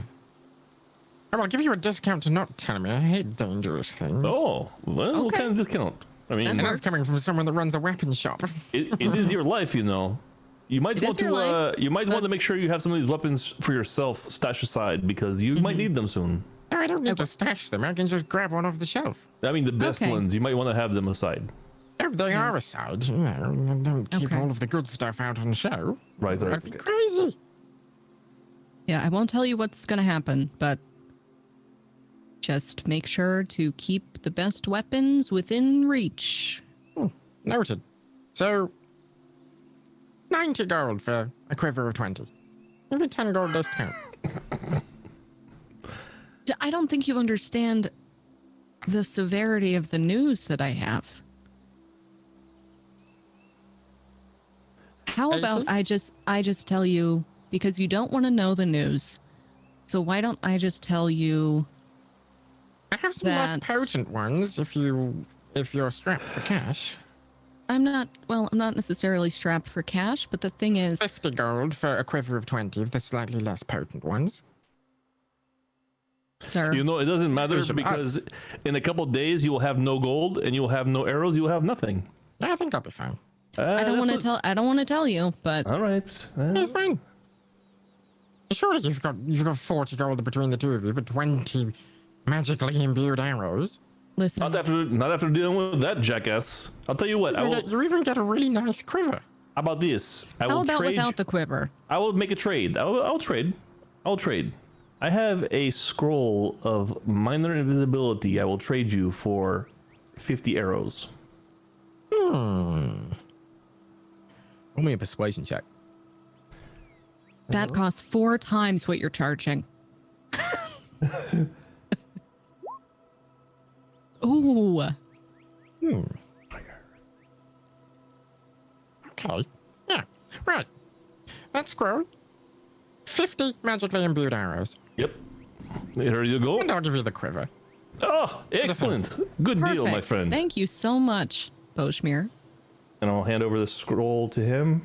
I'll give you a discount to not tell me. I hate dangerous things. Oh, well, what Okay. kind of discount? I mean, And that's works. coming from someone that runs a weapon shop. it is your life, you know. You might It want is your life, to. You might want but- to make sure you have some of these weapons for yourself stashed aside because you might need them soon. No, I don't need to stash them. I can just grab one off the shelf. I mean, the best Okay. ones. You might want to have them aside. Oh, they are aside. You know, don't keep Okay. all of the good stuff out on show. Right there. That'd be crazy. yeah, I won't tell you what's going to happen, but just make sure to keep the best weapons within reach. Noted. So, 90 gold for a quiver of 20. Maybe 10 gold discount. I don't think you understand the severity of the news that I have. How about I just tell you, because you don't want to know the news. So why don't I just tell you I have some less that- potent ones if you're strapped for cash. I'm not necessarily strapped for cash, but the thing is, 50 gold for a quiver of 20 of the slightly less potent ones. sir, You know, it doesn't matter Bishop, because in a couple of days you will have no gold and you will have no arrows. You will have nothing. I think I'll be fine. I don't want to I don't want to tell you, but All right. It's fine. Surely you've got 40 gold between the two of you for 20 magically imbued arrows. listen, Not after dealing with that jackass. I'll tell you what. You even get a really nice quiver. How about this? I how will about trade. without the quiver? I will make a trade. I'll trade. I'll trade. I have a scroll of minor invisibility. I will trade you for 50 arrows. Roll me a persuasion check. That costs 4 times what you're charging. Ooh. Okay. Yeah. Right. Let's grow 50 magically imbued arrows. Yep. Here you go. And I'll give you the quiver. Oh, excellent. Good deal, my Perfect. friend. Thank you so much, Boshmir. And I'll hand over the scroll to him.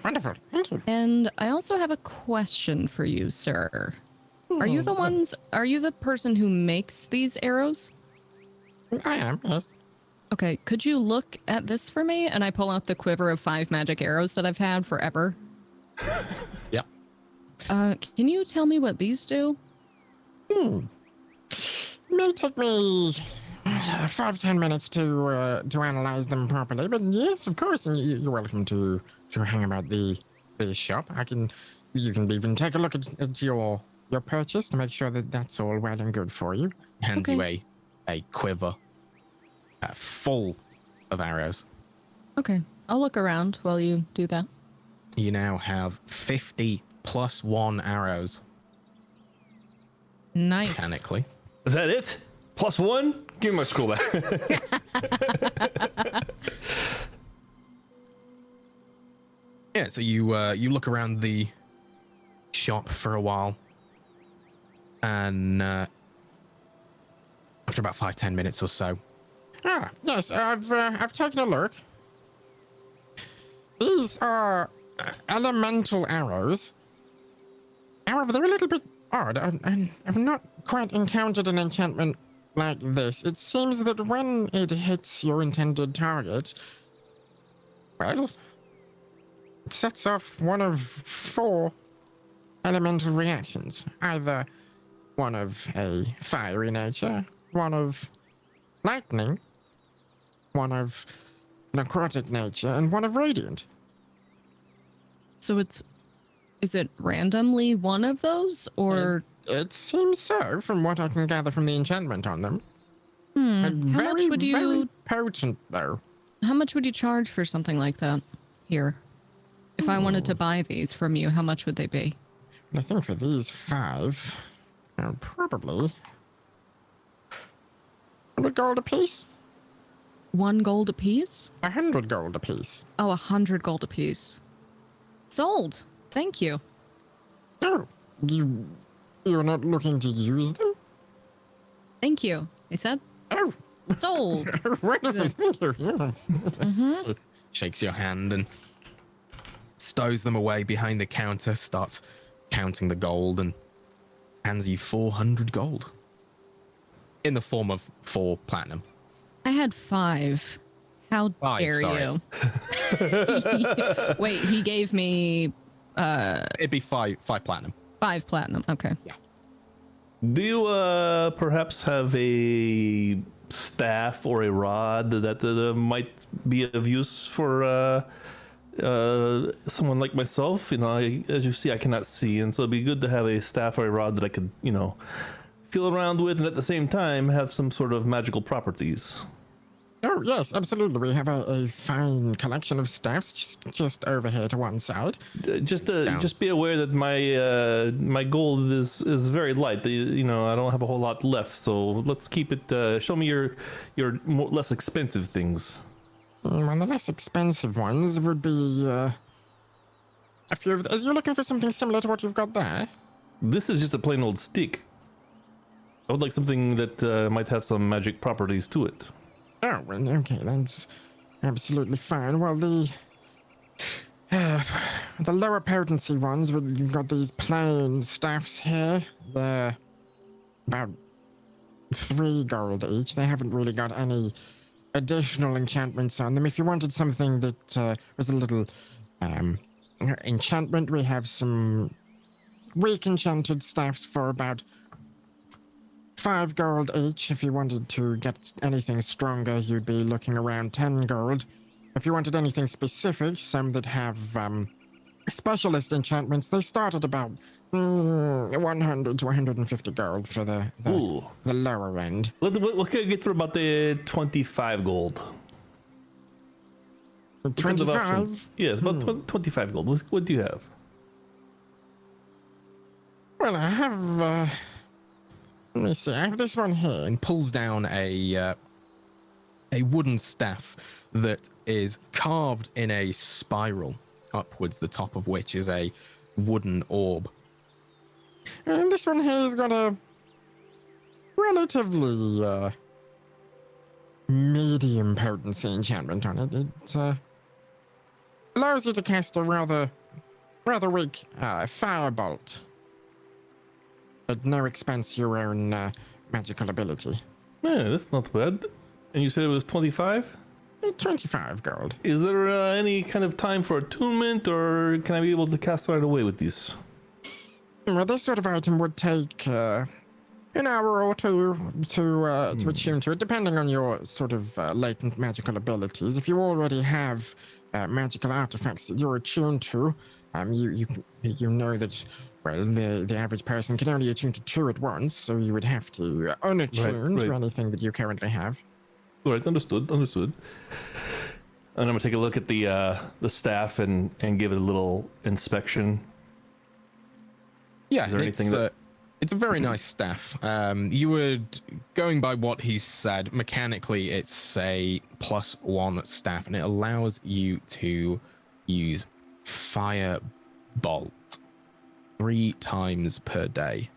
Wonderful. Thank you. And I also have a question for you, sir. Are you the person who makes these arrows? I am, yes. Okay, could you look at this for me? And I pull out the quiver of 5 magic arrows that I've had forever. Yep. Can you tell me what these do? May take me 5-10 minutes to analyze them properly, but yes, of course, and you're welcome to hang about the shop. You can even take a look at your purchase to make sure that that's all well and good for you. Hands you a quiver full of arrows. Okay, I'll look around while you do that. You now have 50 plus 1 arrows Nice. mechanically. Is that it? Plus 1? Give me my scroll back. Yeah, so you look around the shop for a while, and after about 5-10 minutes or so, Ah, yes, I've taken a look. These are elemental arrows. However, they're a little bit odd. I've not quite encountered an enchantment like this. It seems that when it hits your intended target, well, it sets off one of 4 elemental reactions. Either one of a fiery nature, one of lightning, one of necrotic nature, and one of radiant. So is it randomly one of those, or? It seems so, from what I can gather from the enchantment on them. And How much would very you? potent, though. How much would you charge for something like that? Here, if I wanted to buy these from you, how much would they be? I think for these 5, probably 100 gold apiece. 1 gold apiece? 100 gold apiece. Oh, 100 gold apiece. Sold. Thank you. Oh, you're not looking to use them? Thank you. I said Oh, sold. wonderful. Thank you. Yeah. shakes your hand and stows them away behind the counter, starts counting the gold, and hands you 400 gold in the form of 4 platinum. I had 5. How 5, dare sorry. you? Wait, he gave me It'd be 5 platinum. 5 platinum. Okay. Do you perhaps have a staff or a rod that might be of use for someone like myself? You know, as you see, I cannot see, and so it'd be good to have a staff or a rod that I could, you know, feel around with, and at the same time have some sort of magical properties. Oh, yes, absolutely. We have a fine collection of staffs just over here to one side. Just be aware that my gold is very light. You know, I don't have a whole lot left, so let's keep it. Show me your less expensive things. One of the less expensive ones would be a few of. You're looking for something similar to what you've got there. This is just a plain old stick. I would like something that might have some magic properties to it. Oh, well, okay, that's absolutely fine. Well, the lower potency ones, you've got these plain staffs here. They're about 3 gold each. They haven't really got any additional enchantments on them. If you wanted something that was a little enchantment, we have some weak enchanted staffs for about 5 gold each. If you wanted to get anything stronger, you'd be looking around 10 gold. If you wanted anything specific, some that have specialist enchantments, they start at about 100 to 150 gold for the lower end. What can I get for about the 25 gold? 25? Yes, about 25 gold. What do you have? Well, I have... let me see. I have this one here. And pulls down a a wooden staff that is carved in a spiral upwards, the top of which is a wooden orb. And this one here has got a relatively medium potency enchantment on it. It allows you to cast a rather weak firebolt, at no expense to your own magical ability. Yeah, that's not bad. And you said it was 25? 25 gold. Is there any kind of time for attunement, or can I be able to cast right away with these? Well, this sort of item would take an hour or two to attune to it, depending on your sort of latent magical abilities. If you already have magical artifacts that you're attuned to, you know that, well, the average person can only attune to 2 at once, so you would have to unattune to anything that you currently have. All right, understood. And I'm gonna take a look at the staff and give it a little inspection. Yeah, Is there anything it's a very nice staff. You would, going by what he's said, mechanically it's a +1 staff, and it allows you to use Firebolt 3 times per day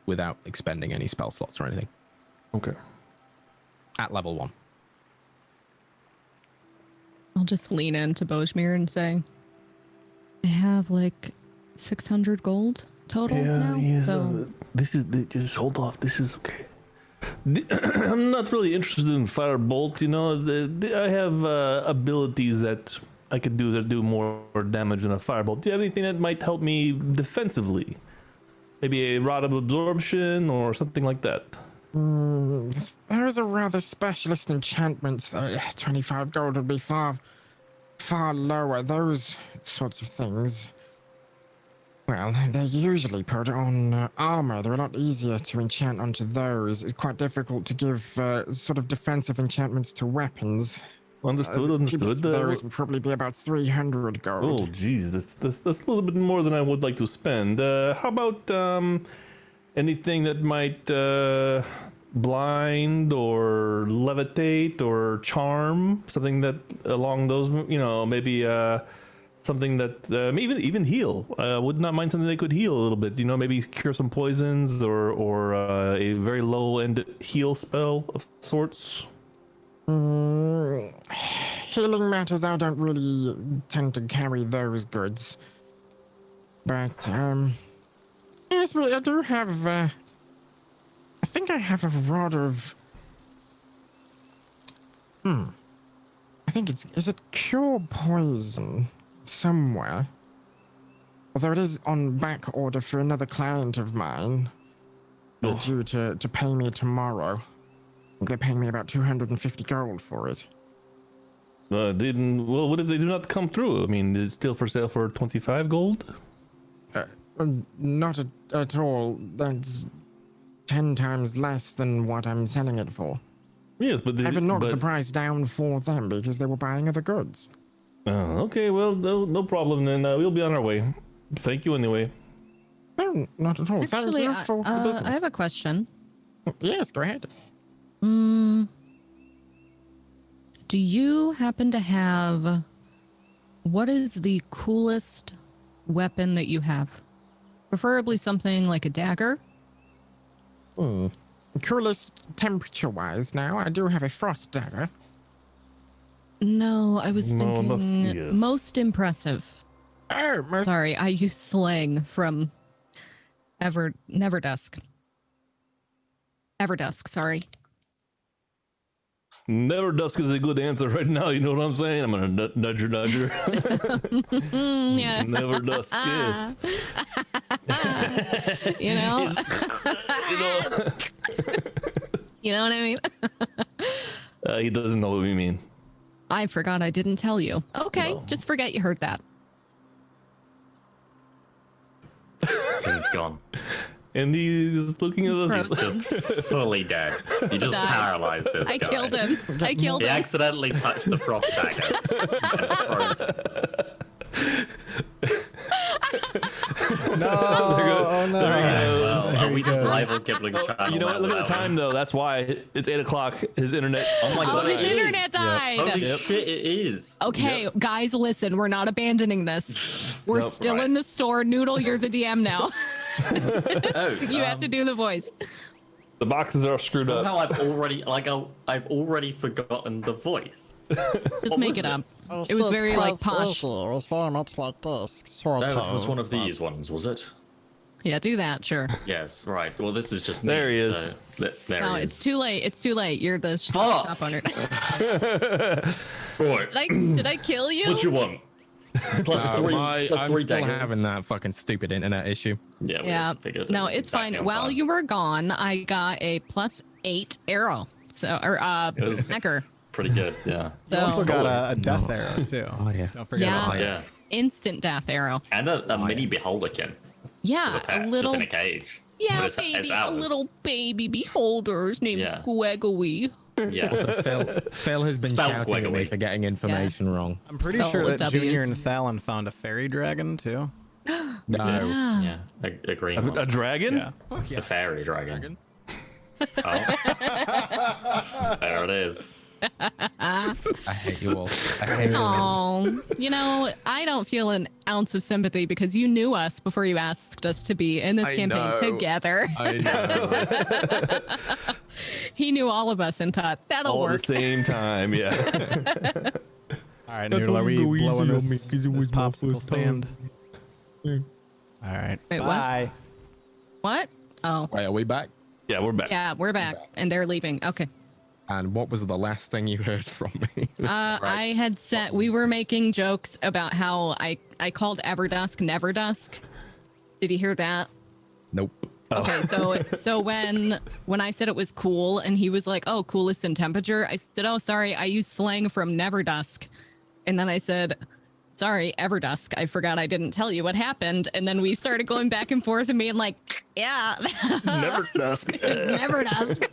without expending any spell slots or anything. Okay. At level 1. I'll just lean into Bojmir and say, I have like 600 gold total now. So this is just hold off. This is okay. I'm not really interested in Firebolt. You know, I have abilities that I could do that do more damage than a Firebolt. Do you have anything that might help me defensively? Maybe a Rod of Absorption or something like that. Those are rather specialist enchantments. 25 gold would be far lower. Those sorts of things. Well, they're usually put on armor. They're a lot easier to enchant onto those. It's quite difficult to give sort of defensive enchantments to weapons. Understood. Those would probably be about 300 gold. Oh, geez, that's a little bit more than I would like to spend. How about anything that might blind or levitate or charm? Something that along those, you know, maybe something that even heal. Would not mind something that could heal a little bit. You know, maybe cure some poisons or a very low end heal spell of sorts. Healing matters, I don't really tend to carry those goods. But, yes, but I do have, I think I have a rod of... I think is it cure poison somewhere? Although it is on back order for another client of mine. They're due to pay me tomorrow. They're paying me about 250 gold for it. Well, what if they do not come through? I mean, is it still for sale for 25 gold? Not at all. That's 10 times less than what I'm selling it for. Yes, but I've knocked the price down for them because they were buying other goods. Okay, well, no problem then. We'll be on our way. Thank you anyway. No, not at all. actually, Thank you for the business. I have a question. Yes, go ahead. Do you happen to have, what is the coolest weapon that you have? Preferably something like a dagger. Coolest temperature-wise now, I do have a frost dagger. No, I was thinking yes. most impressive. Oh, Sorry, I use slang from Neverdusk. Everdusk, sorry. Never dusk is a good answer right now. You know what I'm saying? I'm gonna nudge her. Yeah. Never dusk, yes. You know? You know what I mean? He doesn't know what we mean. I forgot I didn't tell you. Okay, No. just forget you heard that. He's gone. And he's looking at us. He's just fully dead. You just Died. paralyzed this I guy. killed him. He accidentally touched the frost dagger. And froze. No, oh no. Well, Are we just goes. live on Gibling's channel? You know what? now Look at the without time though. That's why it's 8 o'clock. His internet. Oh my Oh, god, his it is. internet died. Holy Yep. shit, it is. Okay, guys, listen, we're not abandoning this. We're Nope, still right. in the store. Noodle, you're the DM now. Oh, You have to do the voice. The boxes are screwed up. somehow I've already forgotten the voice. Just What make was it it? up. It was very like posh. It was very much like this, sort No, of. it was one of these ones, was it? Yeah, do that, sure. Yes, right. Well, this is just me. There he is. So, there No, he it's is. too late. It's too late. You're the Fuck. shop owner. Right. Did I kill you? What you want? Plus three. I'm Plus 3 still dagger. having that fucking stupid internet issue. Yeah. We Yeah. just figured No, it was it's exactly fine. on While time. you were gone, I got a +8 arrow. So, or was- dagger. Pretty good. Yeah. You also So, got a death arrow too. Oh, yeah. Don't forget Yeah. about that. Yeah. instant death arrow. And a mini beholderkin. Yeah, As a pet, a little. just in a cage. Yeah, But it's baby, a ours. little baby beholder. His name's Yeah. Squiggly. Yeah. Also, Phil has been Spelled shouting at me Wiggly. for getting information wrong. I'm pretty Spelled sure with that Junior Ws. and Thalon found a fairy dragon too. No. Ah. Yeah. A green A one. dragon? Yeah. A fairy dragon. Oh. There it is. I hate you all. I hate you all. Oh, you know, I don't feel an ounce of sympathy because you knew us before you asked us to be in this I campaign know. together. I know. He knew all of us and thought that'll All work. at the same time, yeah. All right, Noodle, are we go easy blowing on this, me 'cause it this was my popsicle first stand? time. All right. Wait, what? Bye. What? Oh, Wait, are we back? Yeah, we're back. yeah, we're back and they're leaving. Okay. And what was the last thing you heard from me? I had said we were making jokes about how I called Everdusk Never Dusk. Did you hear that? Nope. Okay, so when I said it was cool and he was like, "Oh, coolest in temperature," I said, "Oh, sorry, I used slang from Never Dusk," and then I said, "Sorry, Everdusk, I forgot I didn't tell you what happened," and then we started going back and forth and being like, "Yeah, Never dusk. Never Dusk."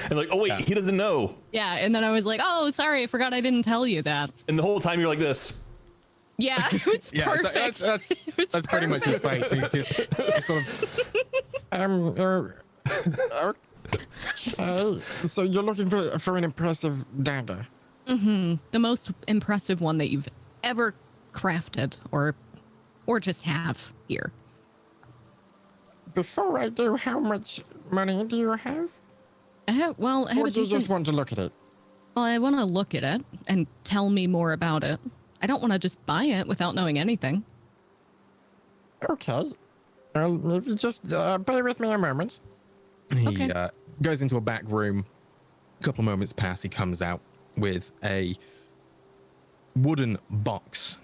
And like, oh wait, he doesn't know. Yeah, and then I was like, "Oh, sorry, I forgot I didn't tell you that." And the whole time you're like this. Yeah, it was Yeah, so perfect. that's It was that's pretty much his face. perfect. He's just sort of Okay. So you're looking for an impressive dagger. The most impressive one that you've ever crafted or just have here. Before I do, how much money do you have? I have Or a do you decent. just want to look at it? Well, I want to look at it and tell me more about it. I don't want to just buy it without knowing anything. Okay. Well, if you just bear with me a moment. he Okay. goes into a back room. A couple of moments pass. He comes out with a wooden box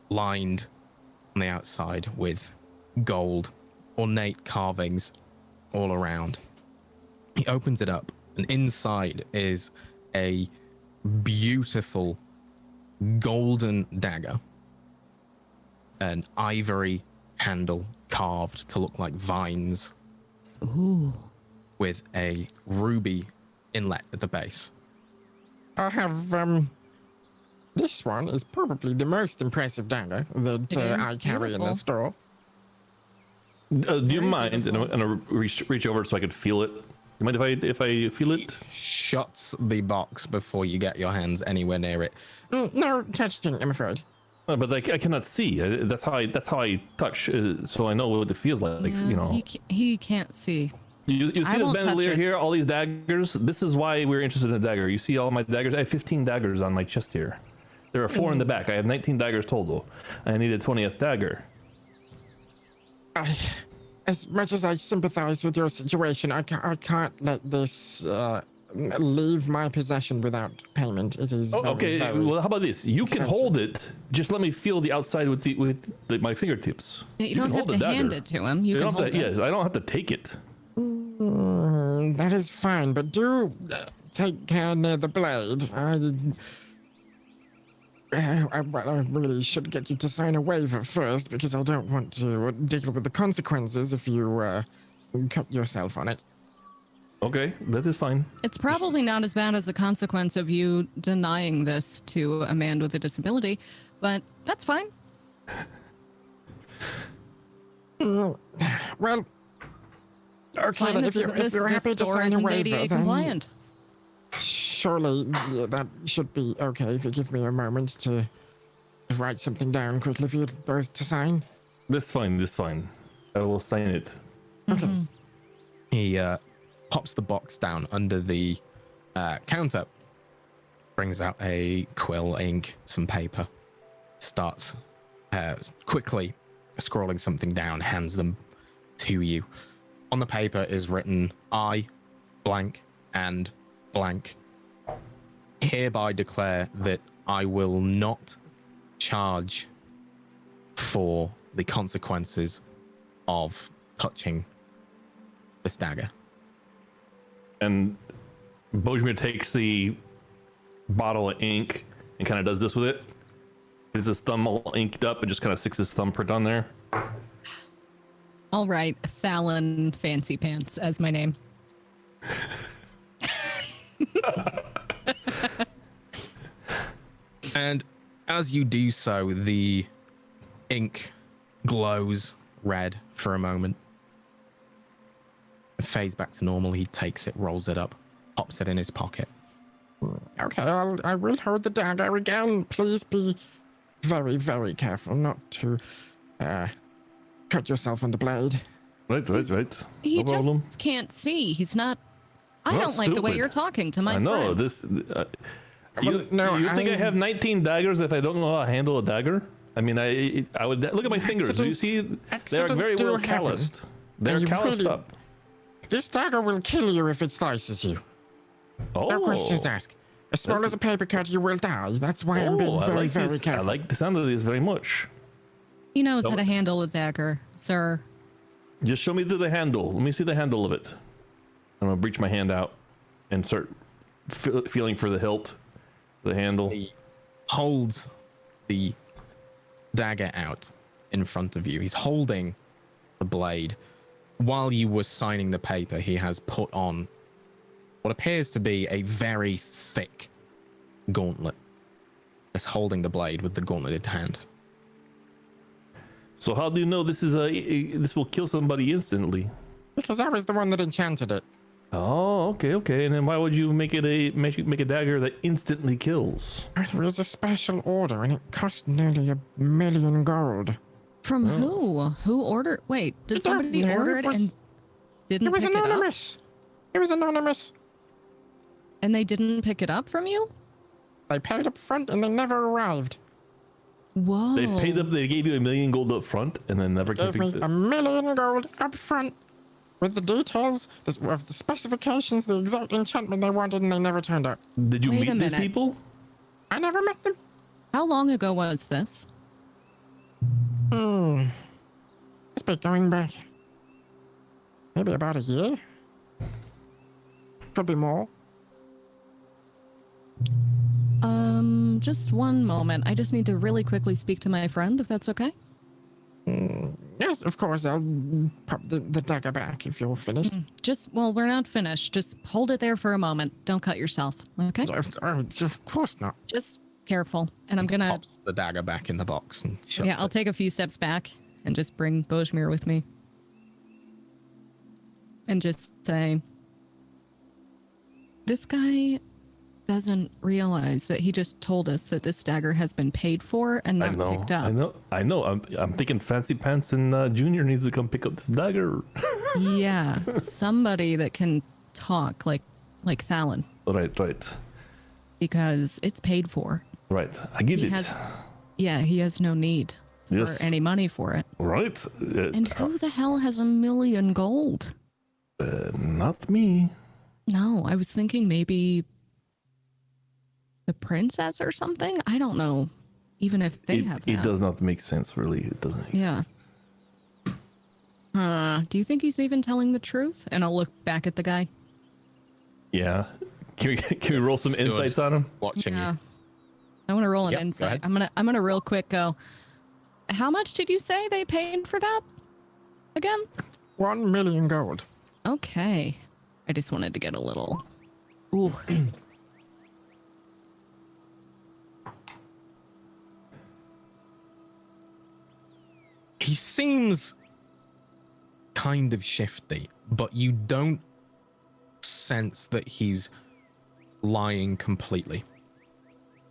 lined on the outside with gold, ornate carvings all around. He opens it up, and inside is a beautiful golden dagger, an ivory handle carved to look like vines. Ooh. With a ruby inlet at the base. I have this one is probably the most impressive dagger that It is I carry in the beautiful. store. Do you mind? And I'm gonna reach over so I could feel it. You mind if I feel it? Shuts the box before you get your hands anywhere near it. No touching, I'm afraid. But I cannot see. That's how I touch, so I know what it feels like. Yeah, You know. he can't see. You see I this won't touch bandolier it. here? All these daggers. This is why we're interested in a dagger. You see all my daggers? I have 15 daggers on my chest here. There are 4 in the back. I have 19 daggers total. I need a 20th dagger. As much as I sympathize with your situation, I can't let this leave my possession without payment. It is Oh, very, okay. very Well, how about this? You can expensive. hold it. Just let me feel the outside with my fingertips. You don't can have hold to the hand dagger. it to him. You can don't hold have to, it. yes, I don't have to take it. That is fine, but do take care near the blade. I really should get you to sign a waiver first because I don't want to deal with the consequences if you cut yourself on it. Okay, that is fine. It's probably not as bad as the consequence of you denying this to a man with a disability, but that's fine. Well, okay, then, if you're happy to sign a waiver, then compliant. surely that should be okay if you give me a moment to write something down quickly for you both to sign. This fine. I will sign it. Okay. He pops the box down under the counter, brings out a quill, ink, some paper, starts quickly scrolling something down, hands them to you. On the paper is written, I, blank, and blank, hereby declare that I will not charge for the consequences of touching this dagger. And Bojmir takes the bottle of ink and kind of does this with it. Gets his thumb all inked up and just kind of sticks his thumbprint on there. All right, Fallon Fancy Pants as my name. And as you do so, the ink glows red for a moment. It fades back to normal. He takes it, rolls it up, pops it in his pocket. Okay, I will hold the dagger again. Please be very, very careful not to cut yourself on the blade. Right. He No problem. just can't see. He's not. I I'm don't not like the way stupid. you're talking to my I know friend. this. Well, no, you think I I- have 19 daggers if I don't know how to handle a dagger? I mean, I would look at my fingers. Do you see? They're Accidents very do well happen. calloused. They're And you calloused really- up. This dagger will kill you if it slices you. Oh, No questions asked. As small as a paper cut, you will die. That's why I'm being I very, like very this. careful. I like the sound of this very much. He knows how Don't- to handle a dagger, sir. Just show me through the handle. Let me see the handle of it. I'm gonna reach my hand out and start feeling for the hilt, the handle. He holds the dagger out in front of you. He's holding the blade. While you were signing the paper, he has put on what appears to be a very thick gauntlet. He's holding the blade with the gauntleted hand. So how do you know this is this will kill somebody instantly? Because I was the one that enchanted it. Oh, okay. And then why would you make a dagger that instantly kills? It was a special order, and it cost nearly 1 million gold. From who? Who ordered? Wait, did I don't somebody know. order It it was- and didn't It was pick it up? anonymous. It was anonymous. And they didn't pick it up from you? They paid up front, and they never arrived. Whoa. They paid up. They gave you 1 million gold up front, and then never came Gave me fix it. 1 million gold up front with the details of the specifications, the exact enchantment they wanted, and they never turned up. Did you Wait a meet these minute. people? I never met them. How long ago was this? It's been going back maybe about a year. Could be more. Just one moment. I just need to really quickly speak to my friend, if that's okay. Yes, of course. I'll pop the dagger back if you're finished. Well, we're not finished. Just hold it there for a moment. Don't cut yourself, okay? Of course not. Just careful. And I'm gonna, Pops the dagger back in the box and shuts yeah, I'll it. take a few steps back and just bring Bojmir with me. And just say, this guy doesn't realize that he just told us that this dagger has been paid for and I not know. picked up. I know. I'm thinking Fancy Pants and Junior needs to come pick up this dagger. Yeah, somebody that can talk like Fallon, Right. because it's paid for. Right. I get He it. he has no need Yes. for any money for it. Right. And who the hell has 1 million gold? Not me. No, I was thinking maybe the princess or something. I don't know. Even if they have that. It does not make sense, really. It doesn't. Yeah. Do you think he's even telling the truth? And I'll look back at the guy. Yeah. Can we roll some Stood insights on him? Watching Yeah. you. I want to roll an Yep, go insight. ahead. I'm gonna real quick go. How much did you say they paid for that? Again? 1 million gold. Okay. I just wanted to get a little. Ooh. He seems kind of shifty, but you don't sense that he's lying completely.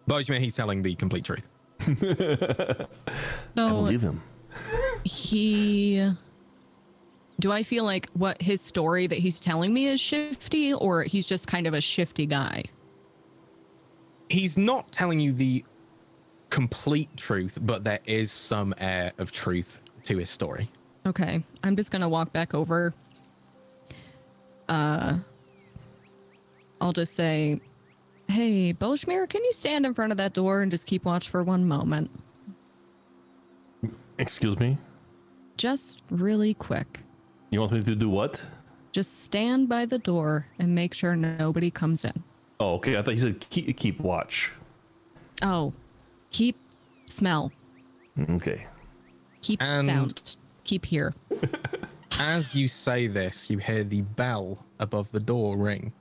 But he's telling the complete truth. I So believe him. do I feel like what his story that he's telling me is shifty, or he's just kind of a shifty guy? He's not telling you the complete truth, but there is some air of truth to his story. Okay, I'm just gonna walk back over. I'll just say, hey, Valmiira, can you stand in front of that door and just keep watch for one moment? Excuse me? Just really quick. You want me to do what? Just stand by the door and make sure nobody comes in. Oh, okay. I thought you said keep watch. Oh, keep smell. Okay. Keep And- sound. Keep hear. As you say this, you hear the bell above the door ring.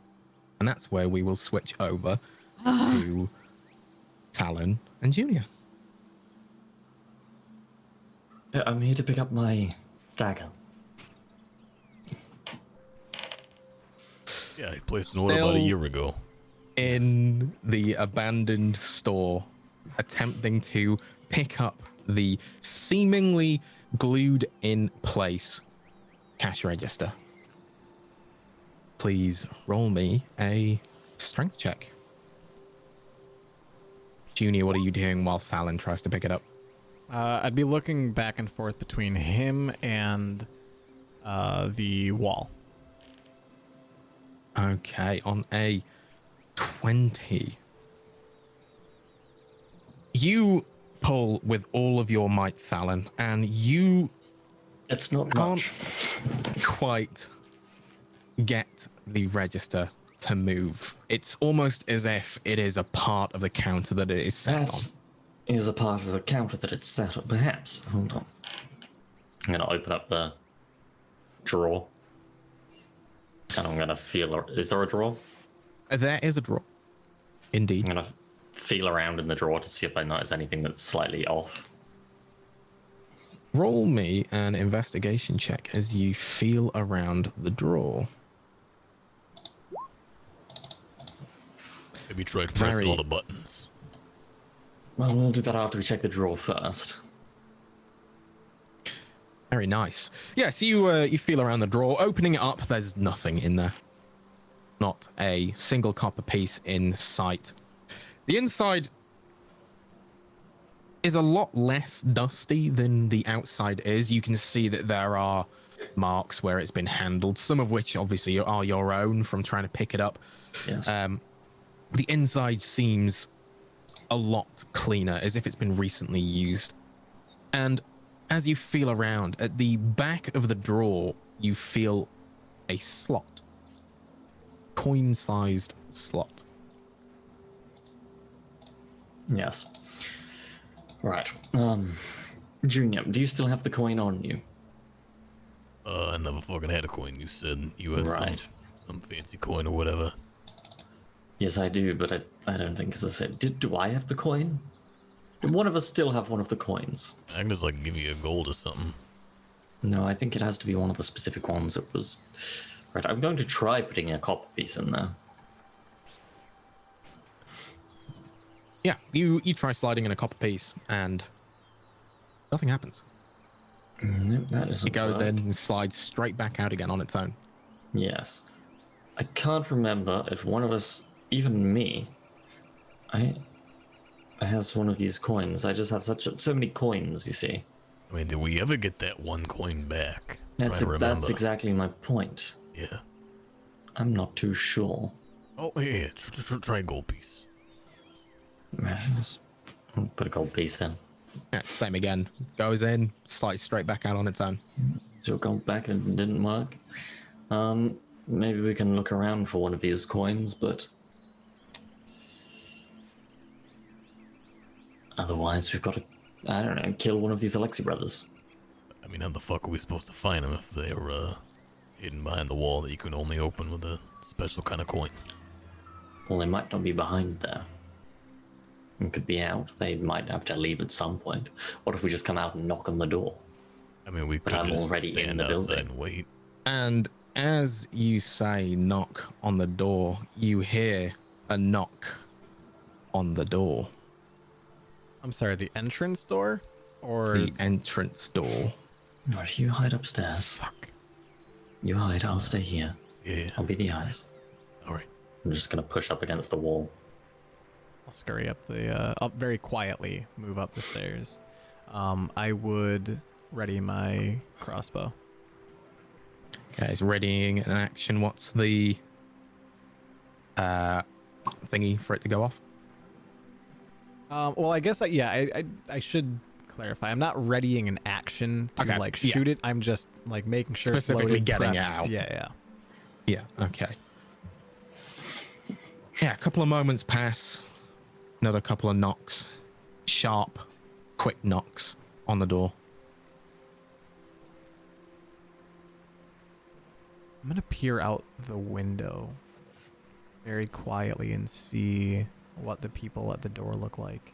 And that's where we will switch over to Talon and Junior. I'm here to pick up my dagger. Yeah, he placed an order about a Still- year ago. In the abandoned store, attempting to pick up the seemingly glued in place cash register. Please roll me a strength check. Junior, what are you doing while Fallon tries to pick it up? I'd be looking back and forth between him and the wall. Okay, on a 20. You pull with all of your might, Fallon, and you It's not can't much. quite get the register to move. It's almost as if it is a part of the counter that it is set on. That is a part of the counter that it's set on. Perhaps. Hold on. I'm gonna open up the drawer. And I'm gonna feel. Is there a drawer? There is a drawer. Indeed. I'm gonna feel around in the drawer to see if I notice anything that's slightly off. Roll me an investigation check as you feel around the drawer. Maybe try pressing Very- all the buttons. Well, we'll do that after we check the drawer first. Very nice. Yeah, so you feel around the drawer, opening it up. There's nothing in there. Not a single copper piece in sight. The inside is a lot less dusty than the outside is. You can see that there are marks where it's been handled, some of which obviously are your own from trying to pick it up. Yes. The inside seems a lot cleaner, as if it's been recently used. And as you feel around, at the back of the drawer, you feel a slot. Coin-sized slot. Yes. Right. Junior, do you still have the coin on you? I never fucking had a coin. You said you had Right. some fancy coin or whatever. Yes, I do, but I don't think, as I said, do I have the coin? Did one of us still have one of the coins? I can just like give you a gold or something. No, I think it has to be one of the specific ones that was... Right, I'm going to try putting a copper piece in there. Yeah, you try sliding in a copper piece, and nothing happens. Nope, that isn't It goes work. in and slides straight back out again on its own. Yes. I can't remember if one of us, even me, I has one of these coins. I just have so many coins, you see. I mean, did we ever get that one coin back? That's Trying to remember. that's exactly my point. Yeah. I'm not too sure. Oh, yeah. Try a gold piece. Just put a gold piece in. Yeah, same again. Goes in, slides straight back out on its own. So gold back and it didn't work. Maybe we can look around for one of these coins, but otherwise we've got to, I don't know, kill one of these Aleksi brothers. I mean, how the fuck are we supposed to find them if they're hidden behind the wall that you can only open with a special kind of coin? Well, they might not be behind there. It could be out. They might have to leave at some point. What if we just come out and knock on the door? I mean, we could I'm just already in stand the outside building. and wait. And as you say knock on the door, you hear a knock on the door. I'm sorry, the entrance door? Or The entrance door. Right, you hide upstairs. fuck. You hide, I'll stay here. Yeah. I'll be the eyes. All right. I'm just gonna push up against the wall. I'll scurry up up very quietly, move up the stairs. I would ready my crossbow. Okay, it's readying an action. What's the thingy for it to go off? Well, I guess I should clarify. I'm not readying an action to Okay, like yeah. shoot it. I'm just like making sure it's Specifically loaded, getting it prepped. out. Yeah. Yeah, okay. Yeah, a couple of moments pass. Another couple of knocks. Sharp, quick knocks on the door. I'm gonna peer out the window very quietly and see what the people at the door look like.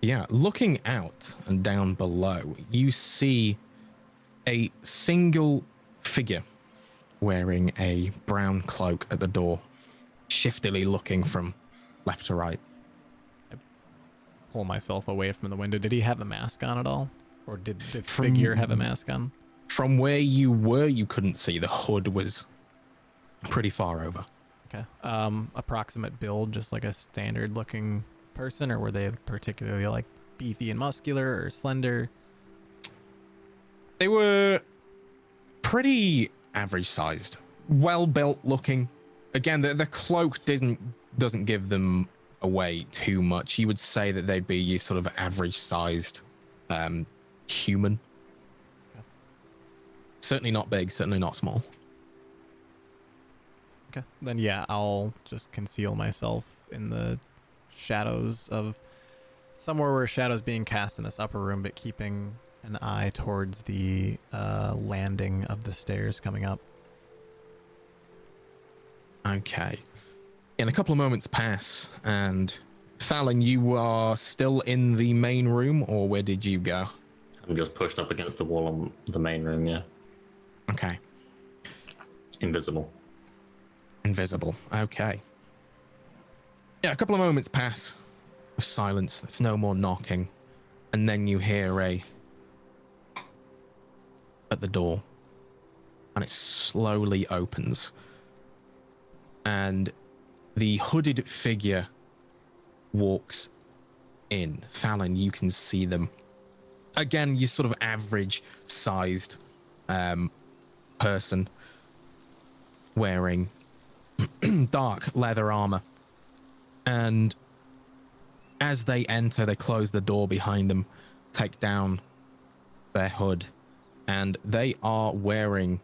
Yeah, looking out and down below, you see a single figure wearing a brown cloak at the door, shiftily looking from left to right. Pull myself away from the window. Did he have a mask on at all? Or did the figure have a mask on? From where you were, you couldn't see. The hood was pretty far over. Okay. Approximate build, just like a standard looking person, or were they particularly like beefy and muscular or slender? They were pretty average sized, well built looking. Again, the cloak doesn't give them away too much. You would say that they'd be your sort of average sized human. Certainly not big, certainly not small. Okay. Then yeah, I'll just conceal myself in the shadows of somewhere where shadows being cast in this upper room, but keeping an eye towards the landing of the stairs coming up. Okay. And a couple of moments pass, and Thalon, you are still in the main room, or where did you go? I'm just pushed up against the wall on the main room, yeah. Okay. Invisible. Invisible. Okay. Yeah, a couple of moments pass of silence. There's no more knocking. And then you hear at the door. And it slowly opens. And the hooded figure walks in. Thalon, you can see them. Again, your sort of average sized person wearing dark leather armor. And as they enter, they close the door behind them, take down their hood, and they are wearing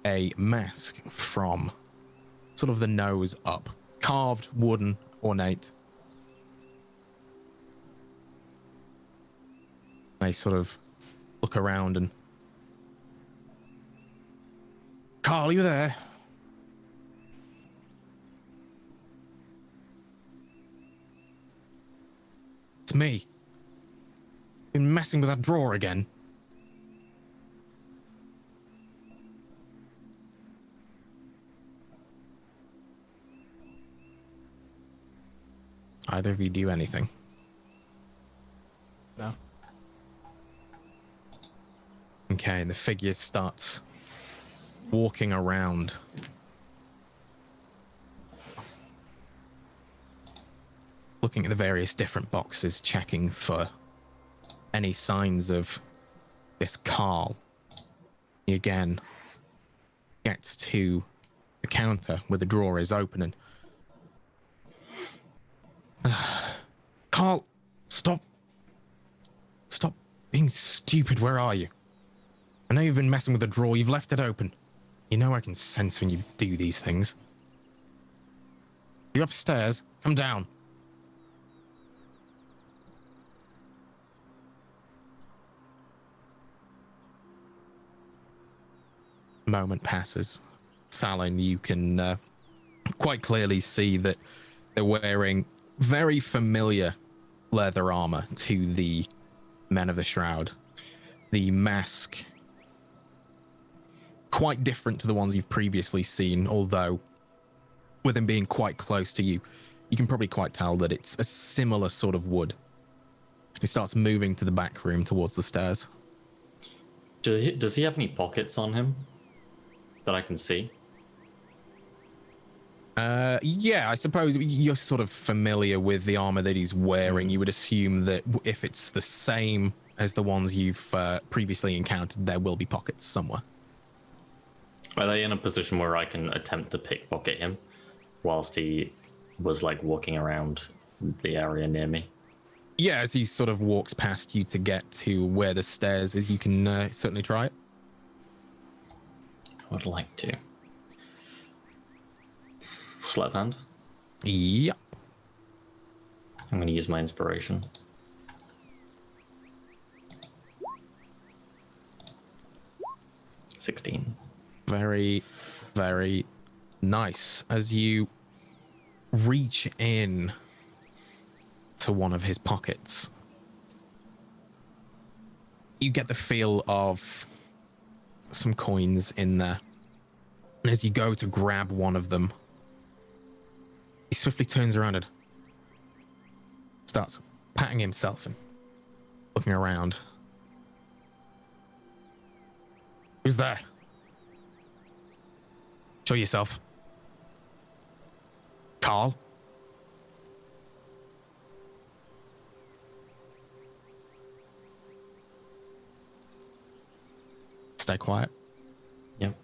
a mask from sort of the nose up. Carved, wooden, ornate. They sort of look around and... Carl, you there? It's me. Been messing with that drawer again. Either of you do anything? No. Okay, the figure starts walking around. Looking at the various different boxes, checking for any signs of this Carl. He again gets to the counter where the drawer is open and... Carl, stop. Stop being stupid. Where are you? I know you've been messing with the drawer. You've left it open. You know I can sense when you do these things. You upstairs? Come down. Moment passes. Thalon, you can quite clearly see that they're wearing very familiar leather armor to the Men of the Shroud. the mask quite different to the ones you've previously seen, although with him being quite close to you, you can probably quite tell that it's a similar sort of wood. He starts moving to the back room towards the stairs. Does he have any pockets on him that I can see? Yeah, I suppose you're sort of familiar with the armor that he's wearing. You would assume that if it's the same as the ones you've previously encountered, there will be pockets somewhere. Are they in a position where I can attempt to pickpocket him whilst he was like walking around the area near me? Yeah, as he sort of walks past you to get to where the stairs is, you can certainly try it. I would like to. Sleight of hand? Yep. I'm going to use my inspiration. $16. Very, very nice. As you reach in to one of his pockets, you get the feel of some coins in there. And as you go to grab one of them, he swiftly turns around and starts patting himself and looking around. Who's there? Show yourself. Carl? Stay quiet. Yep.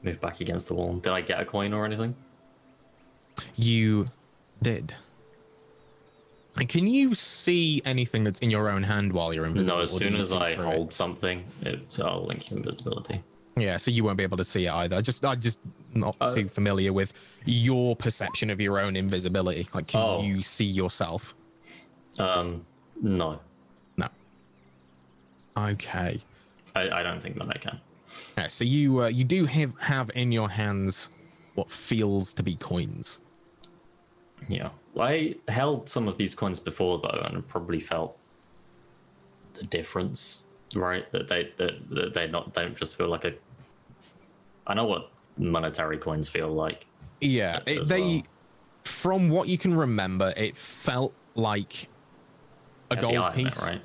Move back against the wall. Did I get a coin or anything? You did. And can you see anything that's in your own hand while you're invisible? No, as or do soon you as see I through hold something, I'll link invisibility. Yeah, so you won't be able to see it either. I'm just not too familiar with your perception of your own invisibility. Like, can you see yourself? No. No. Okay. I don't think that I can. Yeah, so you do have in your hands what feels to be coins. Yeah. I held some of these coins before though, and probably felt the difference, right? That they don't just feel like a. I know what monetary coins feel like. Yeah, from what you can remember, it felt like a gold piece, right?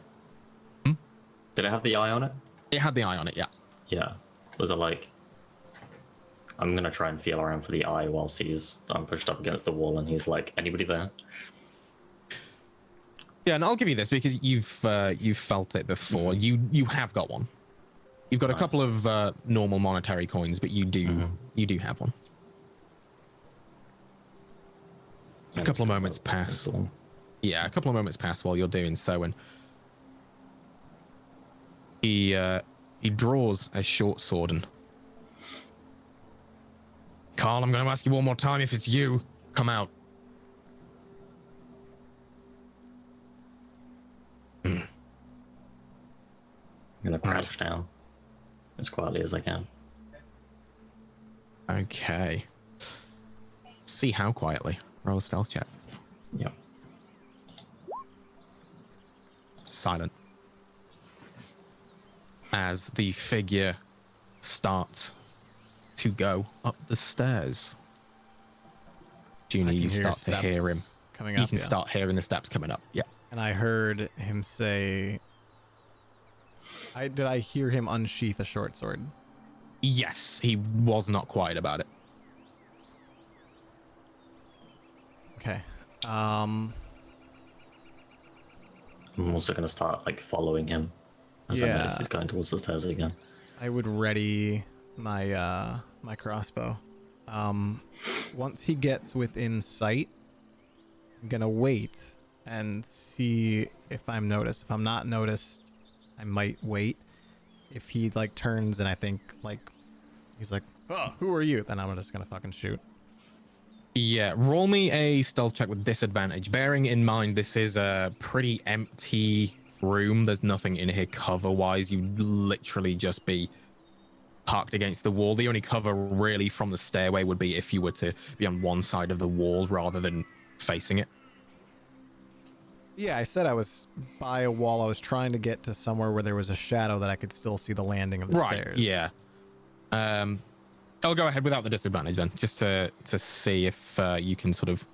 Did it have the eye on it? It had the eye on it, yeah. Yeah. Was it like? I'm gonna try and feel around for the eye whilst I'm pushed up against the wall, and he's like, "Anybody there?" Yeah, and I'll give you this because you've felt it before. You have got one. You've got a couple of normal monetary coins, but you do have one. A couple of moments pass. Yeah, a couple of moments pass while you're doing so, and he draws a short sword and. Carl, I'm going to ask you one more time. If it's you, come out. I'm going to crouch down as quietly as I can. Okay. See how quietly. Roll a stealth check. Yep. Silent. As the figure starts to go up the stairs. Junior, you start to hear him coming up. You can start hearing the steps coming up. Yeah. And I heard him say, did I hear him unsheath a short sword? Yes, he was not quiet about it. Okay. I'm also going to start like following him as I notice he's going towards the stairs again. I would ready my my crossbow. Once he gets within sight, I'm gonna wait and see if I'm noticed. If I'm not noticed, I might wait. If he like turns and I think like he's like, "Oh, who are you?" Then I'm just gonna fucking shoot. Yeah, roll me a stealth check with disadvantage. Bearing in mind this is a pretty empty room. There's nothing in here cover-wise. You'd literally just be parked against the wall. The only cover really from the stairway would be if you were to be on one side of the wall rather than facing it. Yeah, I said I was by a wall. I was trying to get to somewhere where there was a shadow that I could still see the landing of the stairs. Yeah. I'll go ahead without the disadvantage then, just to see if you can sort of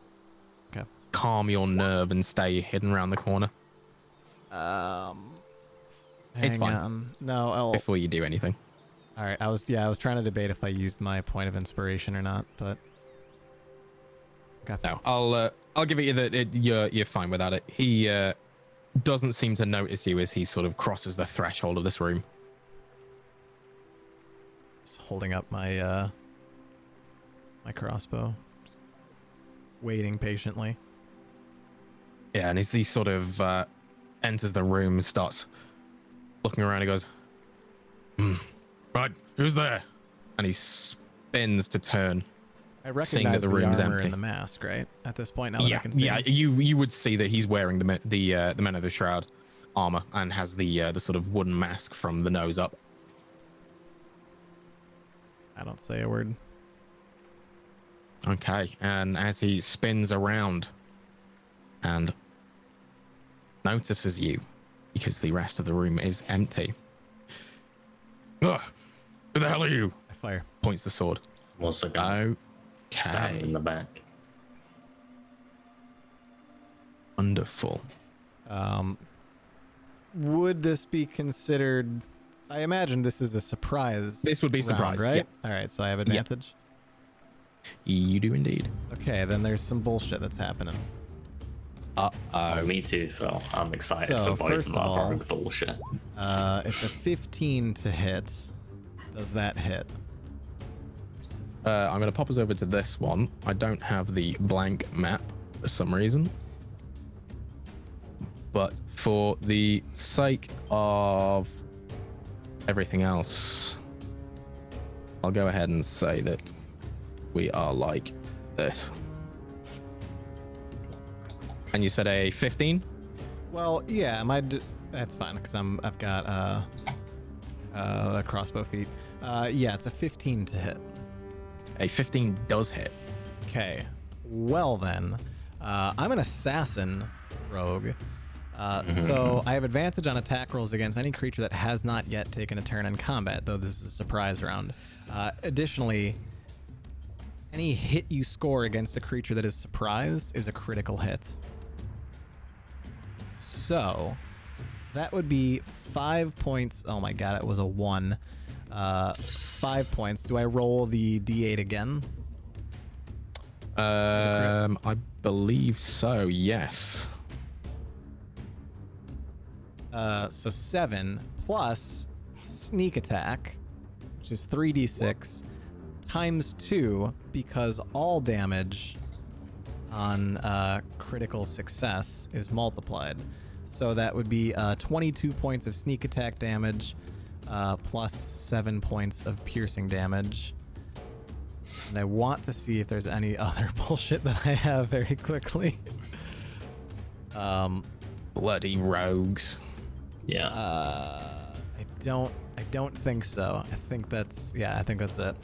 calm your nerve and stay hidden around the corner. It's fine. No, before you do anything. All right. I was trying to debate if I used my point of inspiration or not, but no, I'll give it you that you're fine without it. He doesn't seem to notice you as he sort of crosses the threshold of this room. Just holding up my my crossbow, just waiting patiently. Yeah, and as he sort of enters the room, starts looking around, he goes, right, who's there? And he spins to turn. I recognize that the room's armor empty. and the mask, right? At this point, now that I can see. Yeah, you would see that he's wearing the Men of the Shroud armor and has the sort of wooden mask from the nose up. I don't say a word. Okay, and as he spins around and notices you, because the rest of the room is empty. Ugh, who the hell are you? I fire. Points the sword. Also gonna stab him in Okay, the back. wonderful. Would this be considered? I imagine this is a surprise. This would be round, surprise, right? yeah. All right, so I have advantage. You do indeed. Okay, then there's some bullshit that's happening. Me too, Phil. I'm excited So, for both first of of all- our bullshit. It's a 15 to hit. Does that hit? I'm going to pop us over to this one. I don't have the blank map for some reason. But for the sake of everything else, I'll go ahead and say that we are like this. And you said a 15? Well, yeah, that's fine because I've got a crossbow feat. Yeah, it's a 15 to hit. A 15 does hit. Okay. Well then, I'm an assassin rogue. So I have advantage on attack rolls against any creature that has not yet taken a turn in combat, though this is a surprise round. Additionally, any hit you score against a creature that is surprised is a critical hit. So that would be 5 points. Oh my god, it was a 1. 5 points. Do I roll the d8 again? I believe so, yes. So 7 plus sneak attack, which is 3d6 times 2, because all damage on critical success is multiplied. So that would be 22 points of sneak attack damage plus 7 points of piercing damage. And I want to see if there's any other bullshit that I have very quickly. Bloody rogues. Yeah. I don't think so. I think that's it.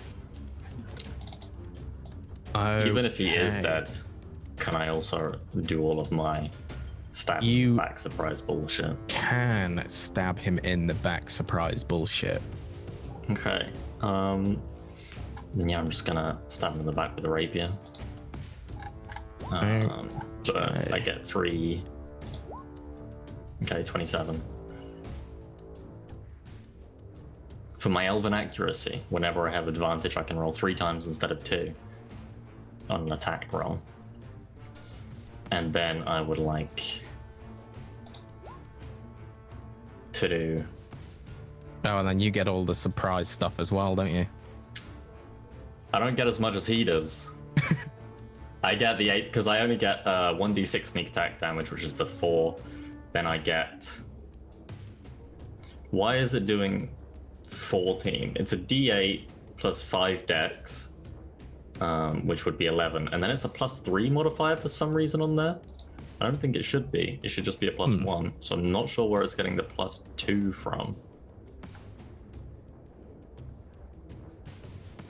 Even if he is Okay. dead, can I also do all of my stab You- back surprise bullshit? Can stab him in the back surprise bullshit. Okay. Then yeah, I'm just gonna stab him in the back with a rapier. But I get 3. Okay, 27. For my elven accuracy, whenever I have advantage, I can roll 3 times instead of 2 on an attack roll. And then I would like to do. Oh, and then you get all the surprise stuff as well, don't you? I don't get as much as he does. I get the 8 because I only get 1d6 sneak attack damage, which is the 4. Then I get. Why is it doing 14? It's a d8 plus 5 dex, which would be 11, and then it's a plus 3 modifier for some reason on there. I don't think it should be. It should just be a plus 1. So I'm not sure where it's getting the plus 2 from.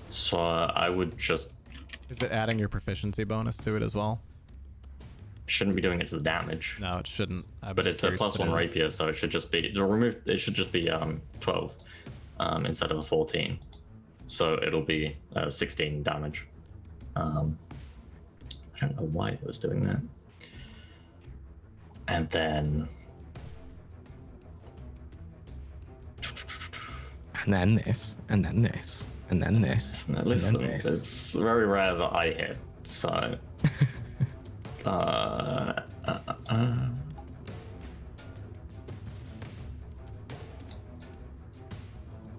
So I would just. Is it adding your proficiency bonus to it as well? shouldn't be doing it to the damage. No, it shouldn't. But it's a +1 rapier, so it should just be 12 instead of a 14. So it'll be 16 damage. I don't know why it was doing that. And then this, and then this, and then this. now and listen, then this. it's very rare that I hit, so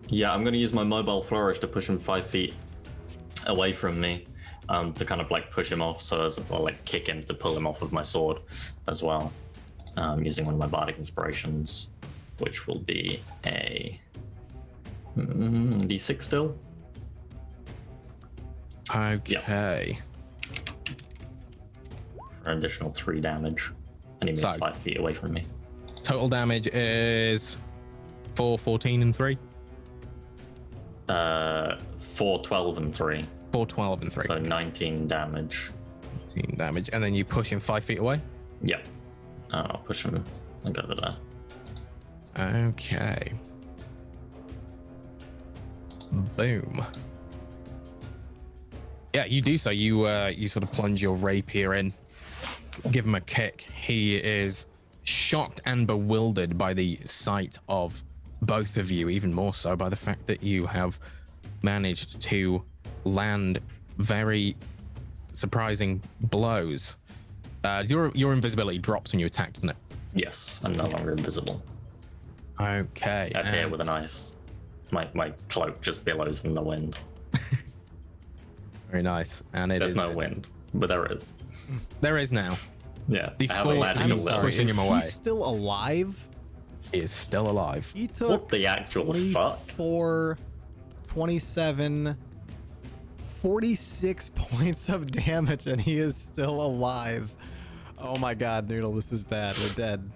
yeah, I'm gonna use my mobile flourish to push him 5 feet away from me, to kind of like push him off, so as well, like kick him to pull him off with my sword as well, using one of my bardic inspirations, which will be a D6 still. Okay. For an additional 3 damage, and he moves So- 5 feet away from me. Total damage is 4, 14, and 3. 4, 12, and 3. 4, 12, and 3. So 19 damage. 19 damage, and then you push him 5 feet away. Yep. I'll push him like over there. Okay. Boom. Yeah, you do so. You sort of plunge your rapier in, give him a kick. He is shocked and bewildered by the sight of both of you, even more so by the fact that you have managed to land very surprising blows. Your invisibility drops when you attack, doesn't it? Yes, I'm no longer invisible. Okay. I appear with a nice. My cloak just billows in the wind. Very nice. And it There's is, no wind, but there is. there is now. Yeah. The I have a force magical I'm is will. sorry. pushing Is him he away. still alive? He is still alive. He took What the actual fuck? 24, 27, 46 points of damage, and he is still alive. Oh my god, Noodle, this is bad. We're dead.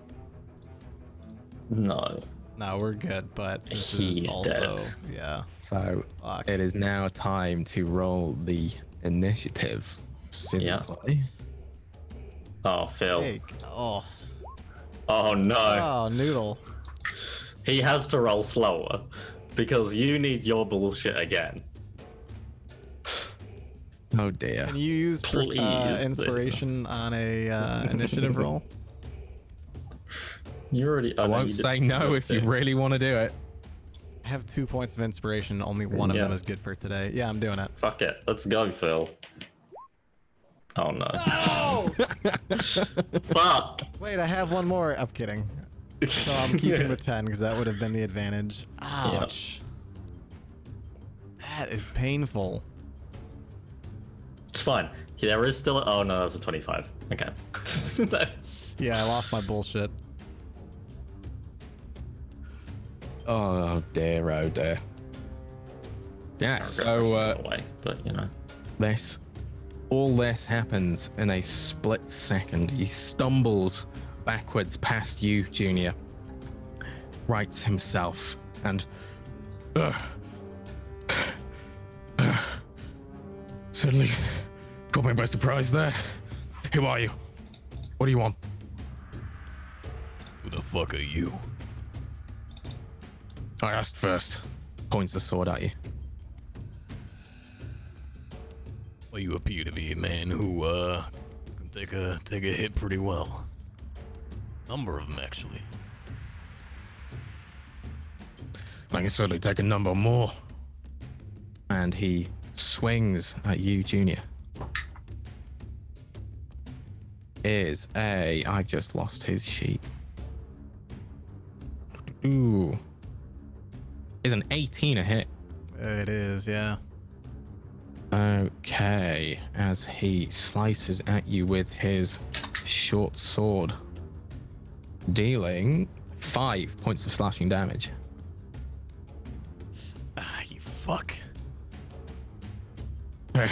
No. No, we're good, but this He's is also, dead. yeah. So Fuck. it is now time to roll the initiative. Yeah. Simply. Oh, Phil. Hey, oh, Oh no. oh, Noodle. He has to roll slower because you need your bullshit again. Oh dear. Can you use Please. inspiration on a initiative roll? You already. I won't say no if you really want to do it. I have 2 points of inspiration. Only one of Yeah. them is good for today. Yeah, I'm doing it. Fuck it. Let's go, Phil. Oh no. Fuck. Wait, I have one more. I'm kidding. So I'm keeping the 10 because that would have been the advantage. Ouch. That is painful. It's fine. There is still. Oh no, that's a 25. Okay. Yeah, I lost my bullshit. Oh dear, oh dear. Yeah, I'll so go away, but you know. all this happens in a split second. He stumbles backwards past you, Junior, rights himself, and certainly caught me by surprise there. Who are you? What do you want? Who the fuck are you? I asked first. Points the sword at you. Well, you appear to be a man who can take a hit pretty well. Number of them, actually. I can certainly take a number more. And he swings at you, Junior. I've just lost his sheet. Ooh. Is an 18 a hit? It is, yeah. Okay. As he slices at you with his short sword, dealing 5 points of slashing damage. Ah, you fuck. There's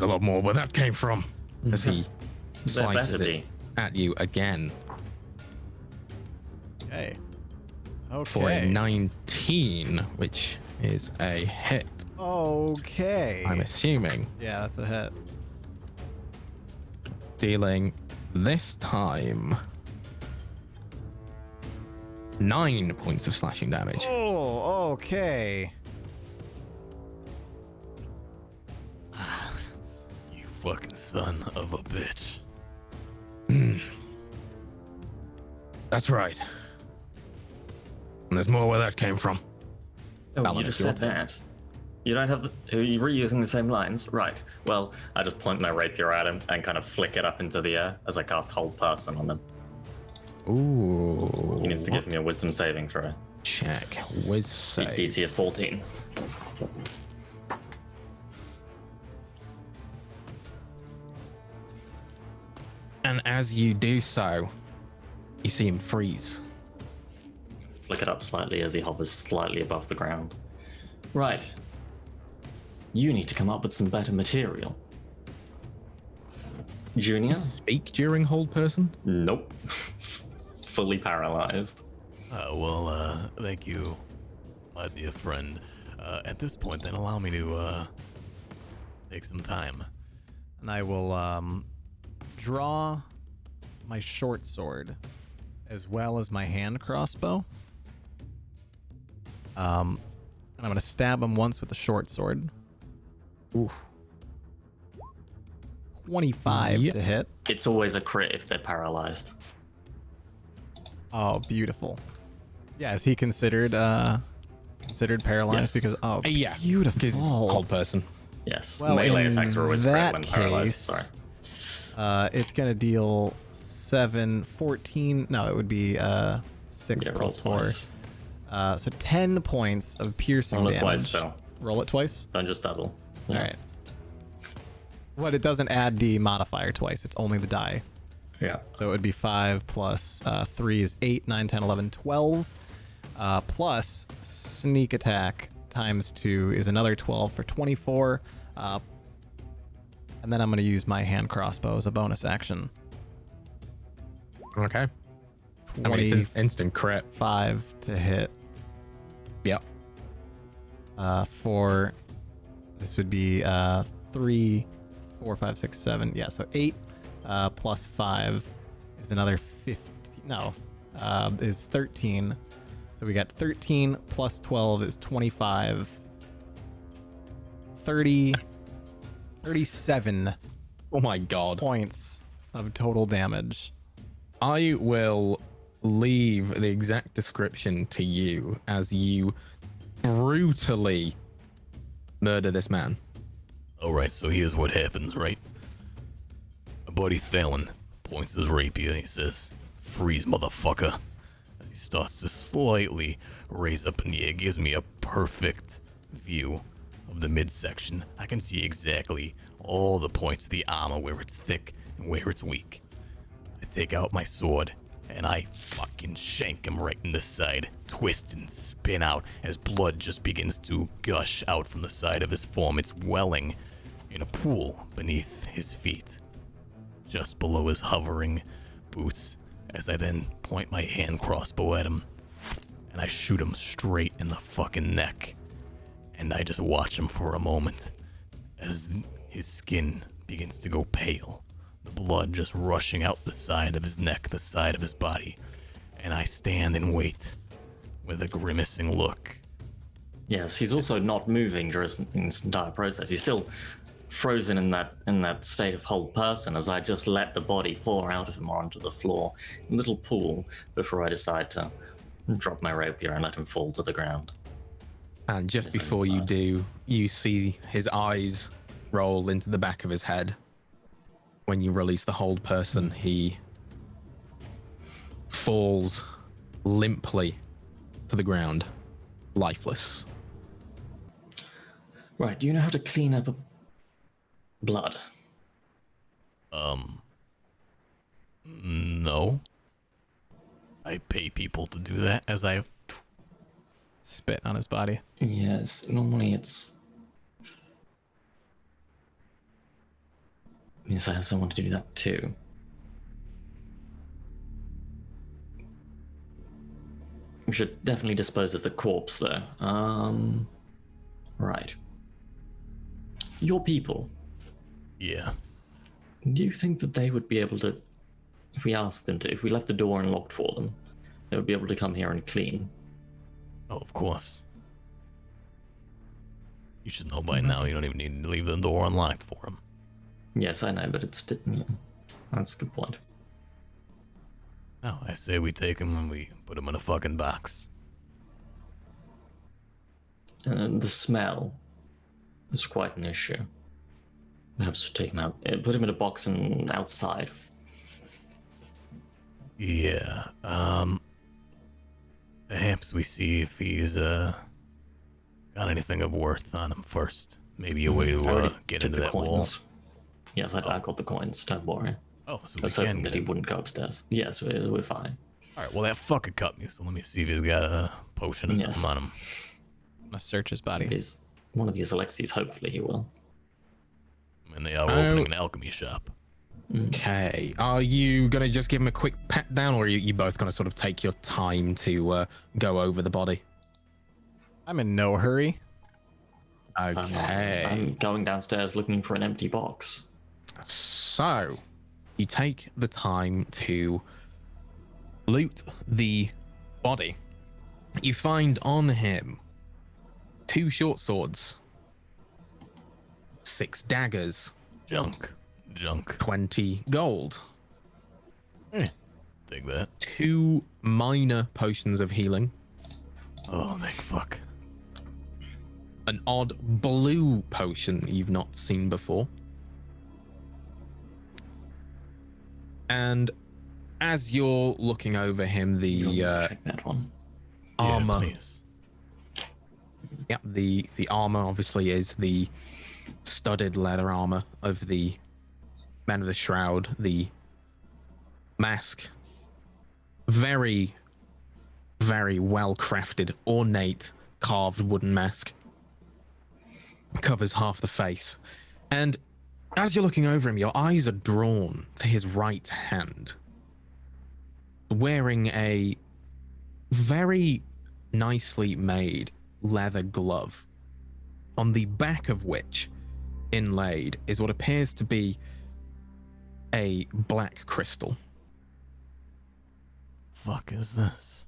a lot more where that came from. As he slices better it be. at you again Okay. for a Okay. 19, which is a hit, Okay. I'm assuming. Yeah, that's a hit. Dealing This time, 9 points of slashing damage. Oh, okay. You fucking son of a bitch. That's right. And there's more where that came from. Oh, Alan, you just it's your said that. You don't have the. Are you reusing the same lines? Right. Well, I just point my rapier at him and kind of flick it up into the air as I cast Hold Person on him. Ooh. He needs to give me a Wisdom saving throw. Check. Whiz save. DC of 14. And as you do so, you see him freeze. Flick it up slightly as he hovers slightly above the ground. Right. You need to come up with some better material. Junior? Speak during hold person? Nope. Fully paralyzed. Thank you, my dear friend. At this point, then, allow me to, take some time. And I will draw my short sword as well as my hand crossbow. And I'm going to stab him once with the short sword. Oof. 25 Yep. to hit. It's always a crit if they're paralyzed. Oh, beautiful. Yeah, is he considered paralyzed? Yes. Because Yeah. beautiful. Hold person. Yes. Well, Melee in attacks are always crit that when paralyzed. case- Sorry. It's gonna deal 7, 14. No, it would be 6 Yeah, roll plus 4. twice. So 10 points of piercing Roll it damage. twice, Phil. Roll it twice. Don't just double. Yeah. All right. What? It doesn't add the modifier twice. It's only the die. Yeah. So it would be 5 plus 3 is 8, 9, 10, 11, 12. Plus sneak attack times 2 is another 12 for 24. And then I'm going to use my hand crossbow as a bonus action. Okay. I mean, it's an instant crit. 25 to hit. Yep. For this would be 3, 4, 5, 6, 7. Yeah, so 8 plus 5 is another 15. No, is 13. So we got 13 plus 12 is 25. 37 Oh my god. points of total damage. I will leave the exact description to you as you brutally murder this man. Alright, so here's what happens, right? My buddy Thalen points his rapier and he says, "Freeze, motherfucker." As he starts to slightly raise up in the air, gives me a perfect view of the midsection. I can see exactly all the points of the armor, where it's thick and where it's weak. I take out my sword and I fucking shank him right in the side, twist and spin out as blood just begins to gush out from the side of his form. It's welling in a pool beneath his feet, just below his hovering boots, as I then point my hand crossbow at him and I shoot him straight in the fucking neck. And I just watch him for a moment as his skin begins to go pale, the blood just rushing out the side of his neck, the side of his body. And I stand and wait with a grimacing look. Yes, he's also not moving during this entire process. He's still frozen in that state of hold person as I just let the body pour out of him onto the floor in a little pool before I decide to drop my rapier and let him fall to the ground. And just Yes, I before you know. do, you see his eyes roll into the back of his head. When you release the hold person, he falls limply to the ground, lifeless. Right, do you know how to clean up blood? No. I pay people to do that as I Spit on his body. Yes, normally it's... Yes, I have someone to do that too. We should definitely dispose of the corpse though. Right. Your people, Yeah. do you think that they would be able to if we asked them to, if we left the door unlocked for them, they would be able to come here and clean. Oh, of course. You should know by now. You don't even need to leave the door unlocked for them. Yes, I know, but it's that's a good point. No, I say we take them and we put them in a fucking box. The smell is quite an issue. Perhaps we take him out, put him in a box and outside. Yeah, perhaps we see if he's, got anything of worth on him first. Maybe a way to get into that wall. Yes, I got the coins, don't worry. Oh, so I we was can hoping get that he him. wouldn't go upstairs. Yes, we're fine. Alright, well that fucker cut me, so let me see if he's got a potion or Yes. something on him. I'm gonna search his body. If he's one of these Alexis, hopefully he will. I mean, they are opening an alchemy shop. Okay. Are you going to just give him a quick pat down, or are you both going to sort of take your time to go over the body? I'm in no hurry. Okay. I'm going downstairs looking for an empty box. So, you take the time to loot the body. You find on him 2 short swords, 6 daggers, Junk. 20 gold, Take that. 2 minor potions of healing, Oh, thank fuck. an odd blue potion you've not seen before. And as you're looking over him, You'll need the to check that one. armor, Yeah, please. yeah, the armor obviously is the studded leather armor of the Man of the Shroud. The mask, very, very well crafted, ornate, carved wooden mask, covers half the face. And as you're looking over him, your eyes are drawn to his right hand, wearing a very nicely made leather glove, on the back of which inlaid is what appears to be a black crystal, Fuck is this?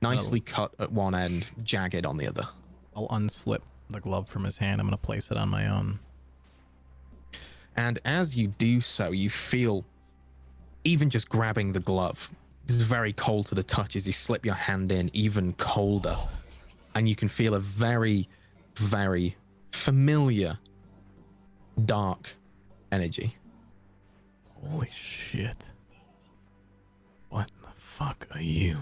nicely cut at one end, jagged on the other. I'll unslip the glove from his hand. I'm gonna place it on my own. And as you do so, you feel, even just grabbing the glove, this is very cold to the touch. As you slip your hand in, even colder, and you can feel a very, very familiar dark energy. Holy shit. What the fuck are you?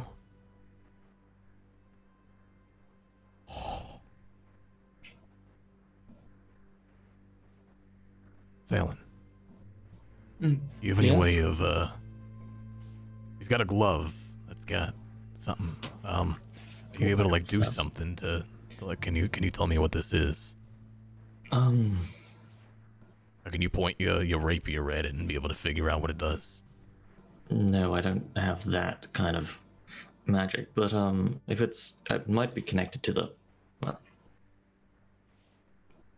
Valen. Do you have any Yes? way of, he's got a glove that's got something, are you able to, like, do That's- something to like, can you tell me what this is? Or can you point your rapier at it and be able to figure out what it does? No, I don't have that kind of magic, but if it might be connected to the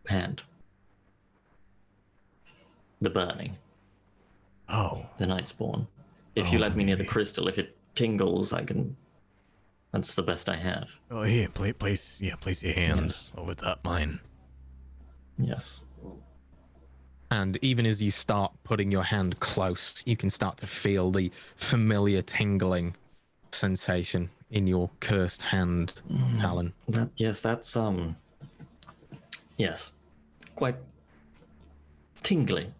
hand, the burning, Oh, the Nightspawn. If you Oh, let me near the maybe. crystal, if it tingles, I can. That's the best I have. oh, here, place your hands Yes. over top mine. Yes. And even as you start putting your hand close, you can start to feel the familiar tingling sensation in your cursed hand, Alan. That's yes, quite tingly.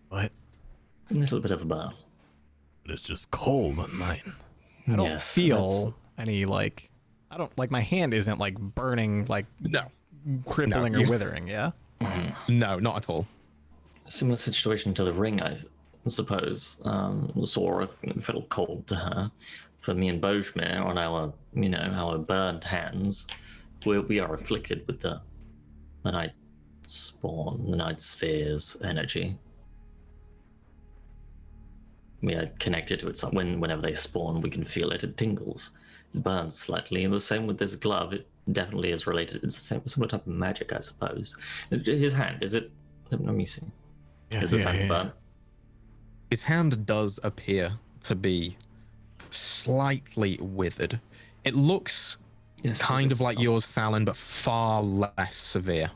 But A little bit of a burn. it's just cold on mine. I don't Yes, feel any like. I don't like my hand isn't like burning, like No. crippling No, or you- withering. Yeah. No, not at all. Similar situation to the ring, I suppose. Sora felt cold to her. For me and Bojmir, on our burned hands, we are afflicted with the Nightspawn, the Nightsphear's energy. We are connected to it. So whenever they spawn, we can feel it. It tingles, it burns slightly. And the same with this glove. It definitely is related. It's the same, similar type of magic, I suppose. His hand, is it? Let me see. Yeah, Is his hand burnt? His hand does appear to be slightly withered. It looks Yes, kind of it's- like yours, Thalin, but far less severe.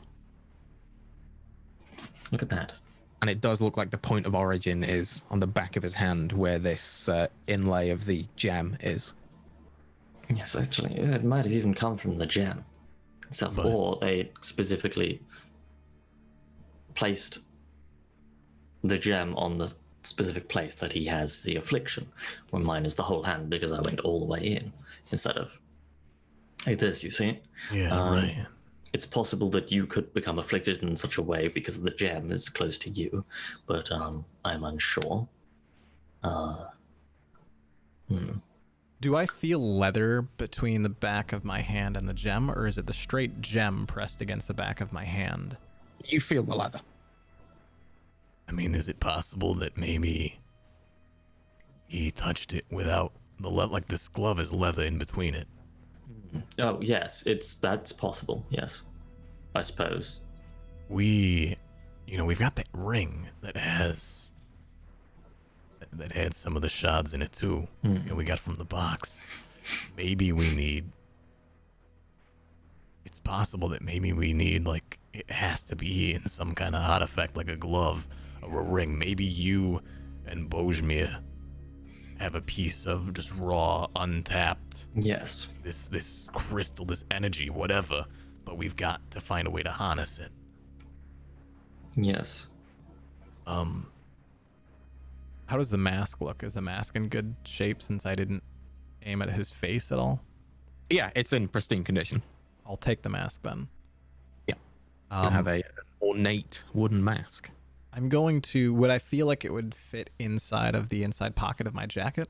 Look at that. And it does look like the point of origin is on the back of his hand where this inlay of the gem is. Yes, actually, it might have even come from the gem itself, But- or they specifically placed the gem on the specific place that he has the affliction, where mine is the whole hand because I went all the way in instead of like this, you see? Yeah, right. It's possible that you could become afflicted in such a way because the gem is close to you, but I'm unsure. Do I feel leather between the back of my hand and the gem, or is it the straight gem pressed against the back of my hand? You feel the leather. I mean, is it possible that maybe he touched it without the like this glove is leather in between it? Oh yes, that's possible. Yes, I suppose. We've got that ring that had some of the shards in it too. And we got from the box. Maybe we need. It's possible that maybe we need, like, it has to be in some kind of artifact, like a glove or a ring. Maybe you and Bojmir have a piece of just raw, untapped. Yes. This crystal, this energy, whatever. But we've got to find a way to harness it. Yes. How does the mask look? Is the mask in good shape since I didn't aim at his face at all? Yeah, it's in pristine condition. I'll take the mask then. Yeah. You have a ornate wooden mask. I'm going to. Would I feel like it would fit inside of the inside pocket of my jacket?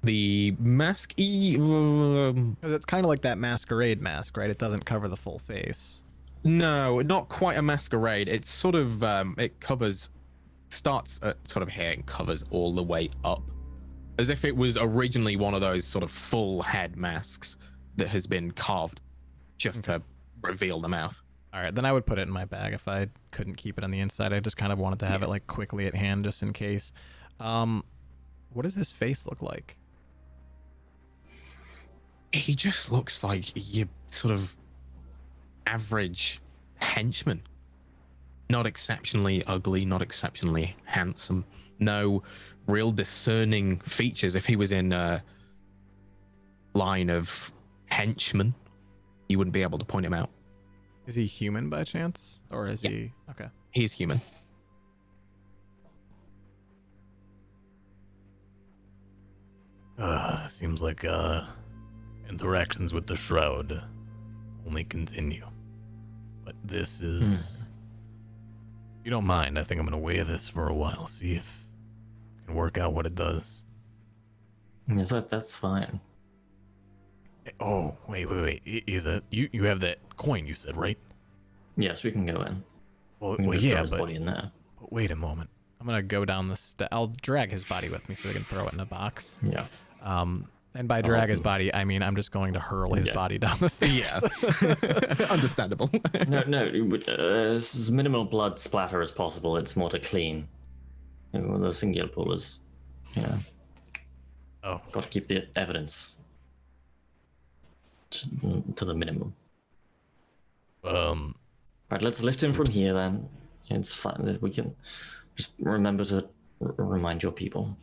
The mask. 'Cause it's kind of like that masquerade mask, right? It doesn't cover the full face. No, not quite a masquerade. It's sort of it covers, starts at sort of here and covers all the way up, as if it was originally one of those sort of full head masks that has been carved just to reveal the mouth. All right, then I would put it in my bag if I couldn't keep it on the inside. I just kind of wanted to have it like quickly at hand just in case. What does his face look like? He just looks like your sort of average henchman. Not exceptionally ugly, not exceptionally handsome. No real discerning features. If he was in a line of henchmen, you wouldn't be able to point him out. Is he human by chance? Or is Yeah. he... Okay. He's human. Seems like interactions with the shroud only continue. But this is... If you don't mind, I think I'm gonna wear this for a while, see if I can work out what it does. Yes, that's fine. Oh, wait. Is that you have that coin you said, right? Yes, we can go in. Well, We can well just throw yeah, his but body in there. wait a moment. I'm going to go down the I'll drag his body with me so I can throw it in a box. Yeah. And by drag his body, I mean I'm just going to hurl his body down the stairs. Yeah. Understandable. No, it's as minimal blood splatter as possible. It's more to clean. The singular pool is, Oh, got to keep the evidence to the minimum. Right, let's lift him from here then. It's fine. We can just remember to remind your people.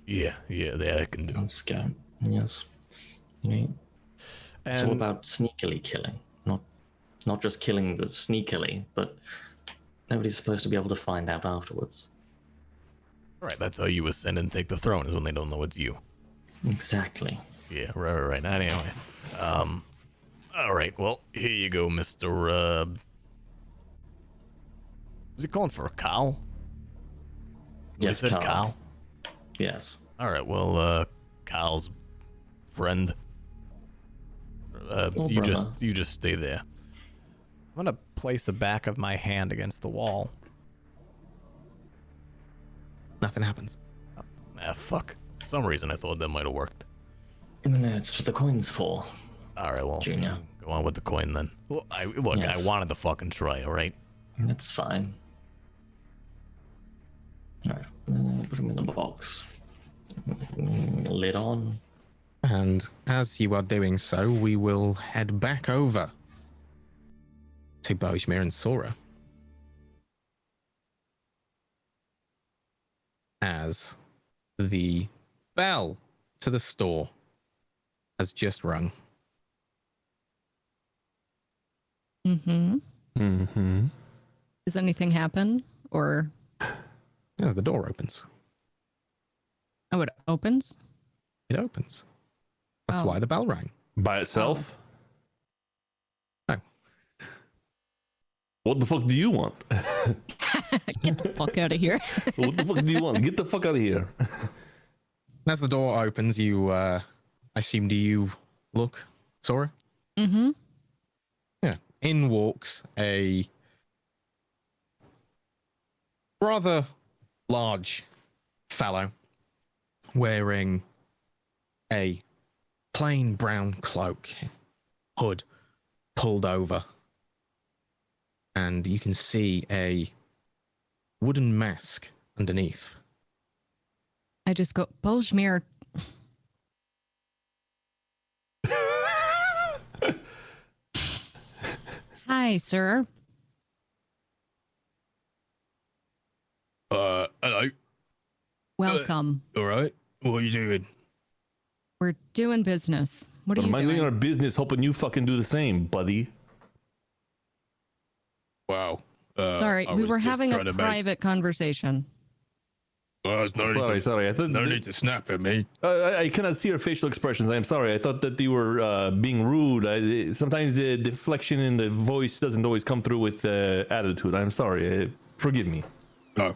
yeah, that I can do. Let's go. Yes. It's all And about sneakily killing, not just killing the sneakily, but nobody's supposed to be able to find out afterwards. All right, that's how you ascend and take the throne, is when they don't know it's you. Exactly. Yeah, right. Anyway, all right. Well, here you go, Mr. Was he calling for a cow? Yes, he said Carl. cow. Yes. All right. Well, Kyle's friend. You brother. just stay there. I'm going to place the back of my hand against the wall. Nothing happens. Ah, fuck. For some reason I thought that might have worked. No, it's what the coin's for. All right. Well, Junior. go on with the coin then. Well, I Yes. wanted to fucking try. All right. That's fine. Alright, put him in the box. Lid on. And as you are doing so, we will head back over to Valmiira and Sora. As the bell to the store has just rung. Mm-hmm. Mm-hmm. Does anything happen? Or Yeah, the door opens. oh, it opens? It opens. That's Oh. why the bell rang. By itself? No. What the fuck do you want? Get the fuck out of here. What the fuck do you want? Get the fuck out of here. As the door opens, you, I assume, do you look, Sora? Mm-hmm. Yeah. In walks a rather large fellow wearing a plain brown cloak, hood pulled over, and you can see a wooden mask underneath. I just go, Valmiira. Hi, sir. Hello. Welcome. All right. What are you doing? We're doing business. What are We're you minding doing? our business, hoping you fucking do the same, buddy. Wow. Sorry, we were having a private conversation. Sorry. I thought No need to snap at me. I cannot see your facial expressions. I'm sorry. I thought that you were being rude. Sometimes the deflection in the voice doesn't always come through with attitude. I'm sorry. Forgive me. Oh.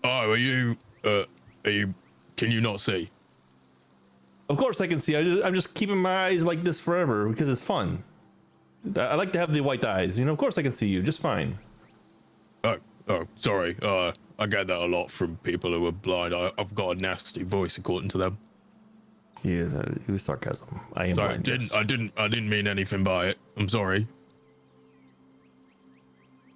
Oh, are you, can you not see? Of course I can see. I'm just keeping my eyes like this forever because it's fun. I like to have the white eyes. Of course I can see you just fine. Oh, sorry. I get that a lot from people who are blind. I've got a nasty voice according to them. Yeah, it was sarcasm. I am Sorry, blind. I didn't mean anything by it. I'm sorry.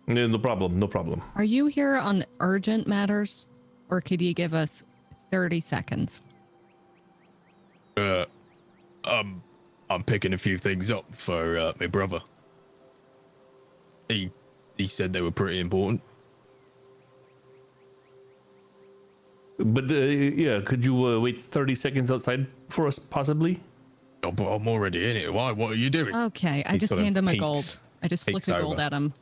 No problem. Are you here on urgent matters, or could you give us 30 seconds? I'm picking a few things up for my brother. He said they were pretty important. But yeah, could you wait 30 seconds outside for us, possibly? Oh, but I'm already in it. Why? What are you doing? Okay, I He just sort of hand him a peeks- gold. I just flick peeks a gold over. at him.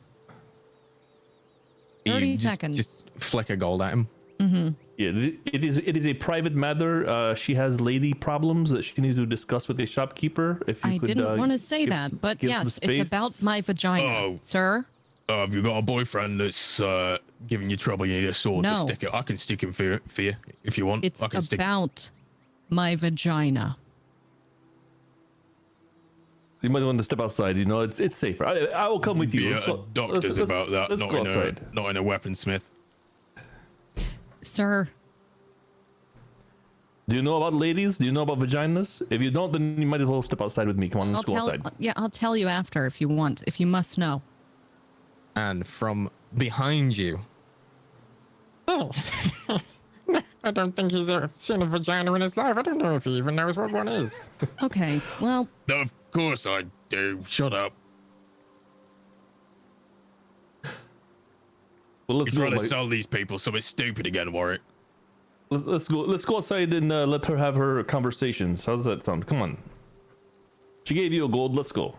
30 You just- seconds. Just flick a gold at him. Mm-hmm. Yeah, it is a private matter. She has lady problems that she needs to discuss with the shopkeeper. If you I could, didn't want to say that, but give yes, the it's space. about my vagina, Oh. sir. Have you got a boyfriend that's giving you trouble? You need a sword No. to stick it. I can stick him for you if you want. It's I can stick. about my vagina. You might want to step outside. It's safer. I will come with you. Yeah, Let's go- doctors let's- about that. let's Not go in outside. not in a weaponsmith. Sir, Do you know about ladies? Do you know about vaginas? If you don't, then you might as well step outside with me. Come on, I'll let's go outside. I'll tell you after if you want, if you must know. And from behind you, Oh. I don't think he's ever seen a vagina in his life. I don't know if he even knows what one is. Okay, well, no, of course I do. Shut up. Well, let's You're go. trying to sell these people something stupid again, Warwick. Let's go. Let's go outside and let her have her conversations. How does that sound? Come on. She gave you a gold. Let's go.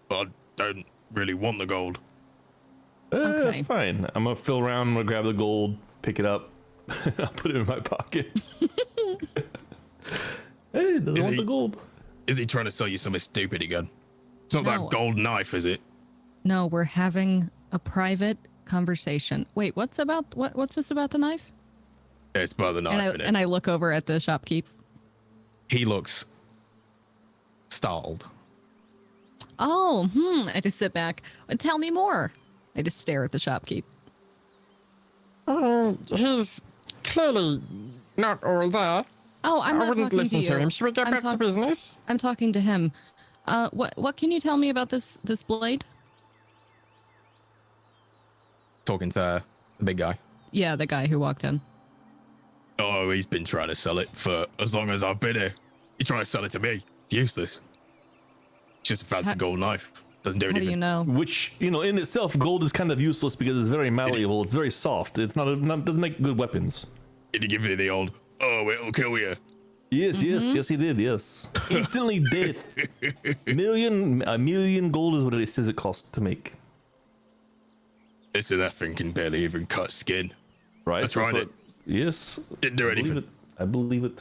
I don't really want the gold. Okay. Fine. I'm gonna fill around. I'm gonna grab the gold, pick it up, I'll put it in my pocket. Hey, doesn't want the gold. Is he trying to sell you something stupid again? It's not No. that gold knife, is it? no, we're having a private conversation. Wait, what's this about the knife? Yeah, it's by the knife. And I look over at the shopkeep. He looks startled. Oh, I just sit back. Tell me more. I just stare at the shopkeep. He's clearly not all there. Oh, I'm I not wouldn't talking listen to to you. him. Should we get I'm back to talk- business? I'm talking to him. What can you tell me about this blade? Talking to the big guy. Yeah, the guy who walked in. Oh, he's been trying to sell it for as long as I've been here. He's trying to sell it to me. It's useless. It's just a fancy gold knife. Doesn't do How anything. do you know? Which, in itself, gold is kind of useless because it's very malleable. It's very soft. It's doesn't make good weapons. Did he give you the old, oh, it'll kill you? Yes, yes, he did, yes. Instantly death. A million gold is what it says it costs to make. That thing can barely even cut skin. Right? I tried it. Yes. Didn't do anything. I believe it.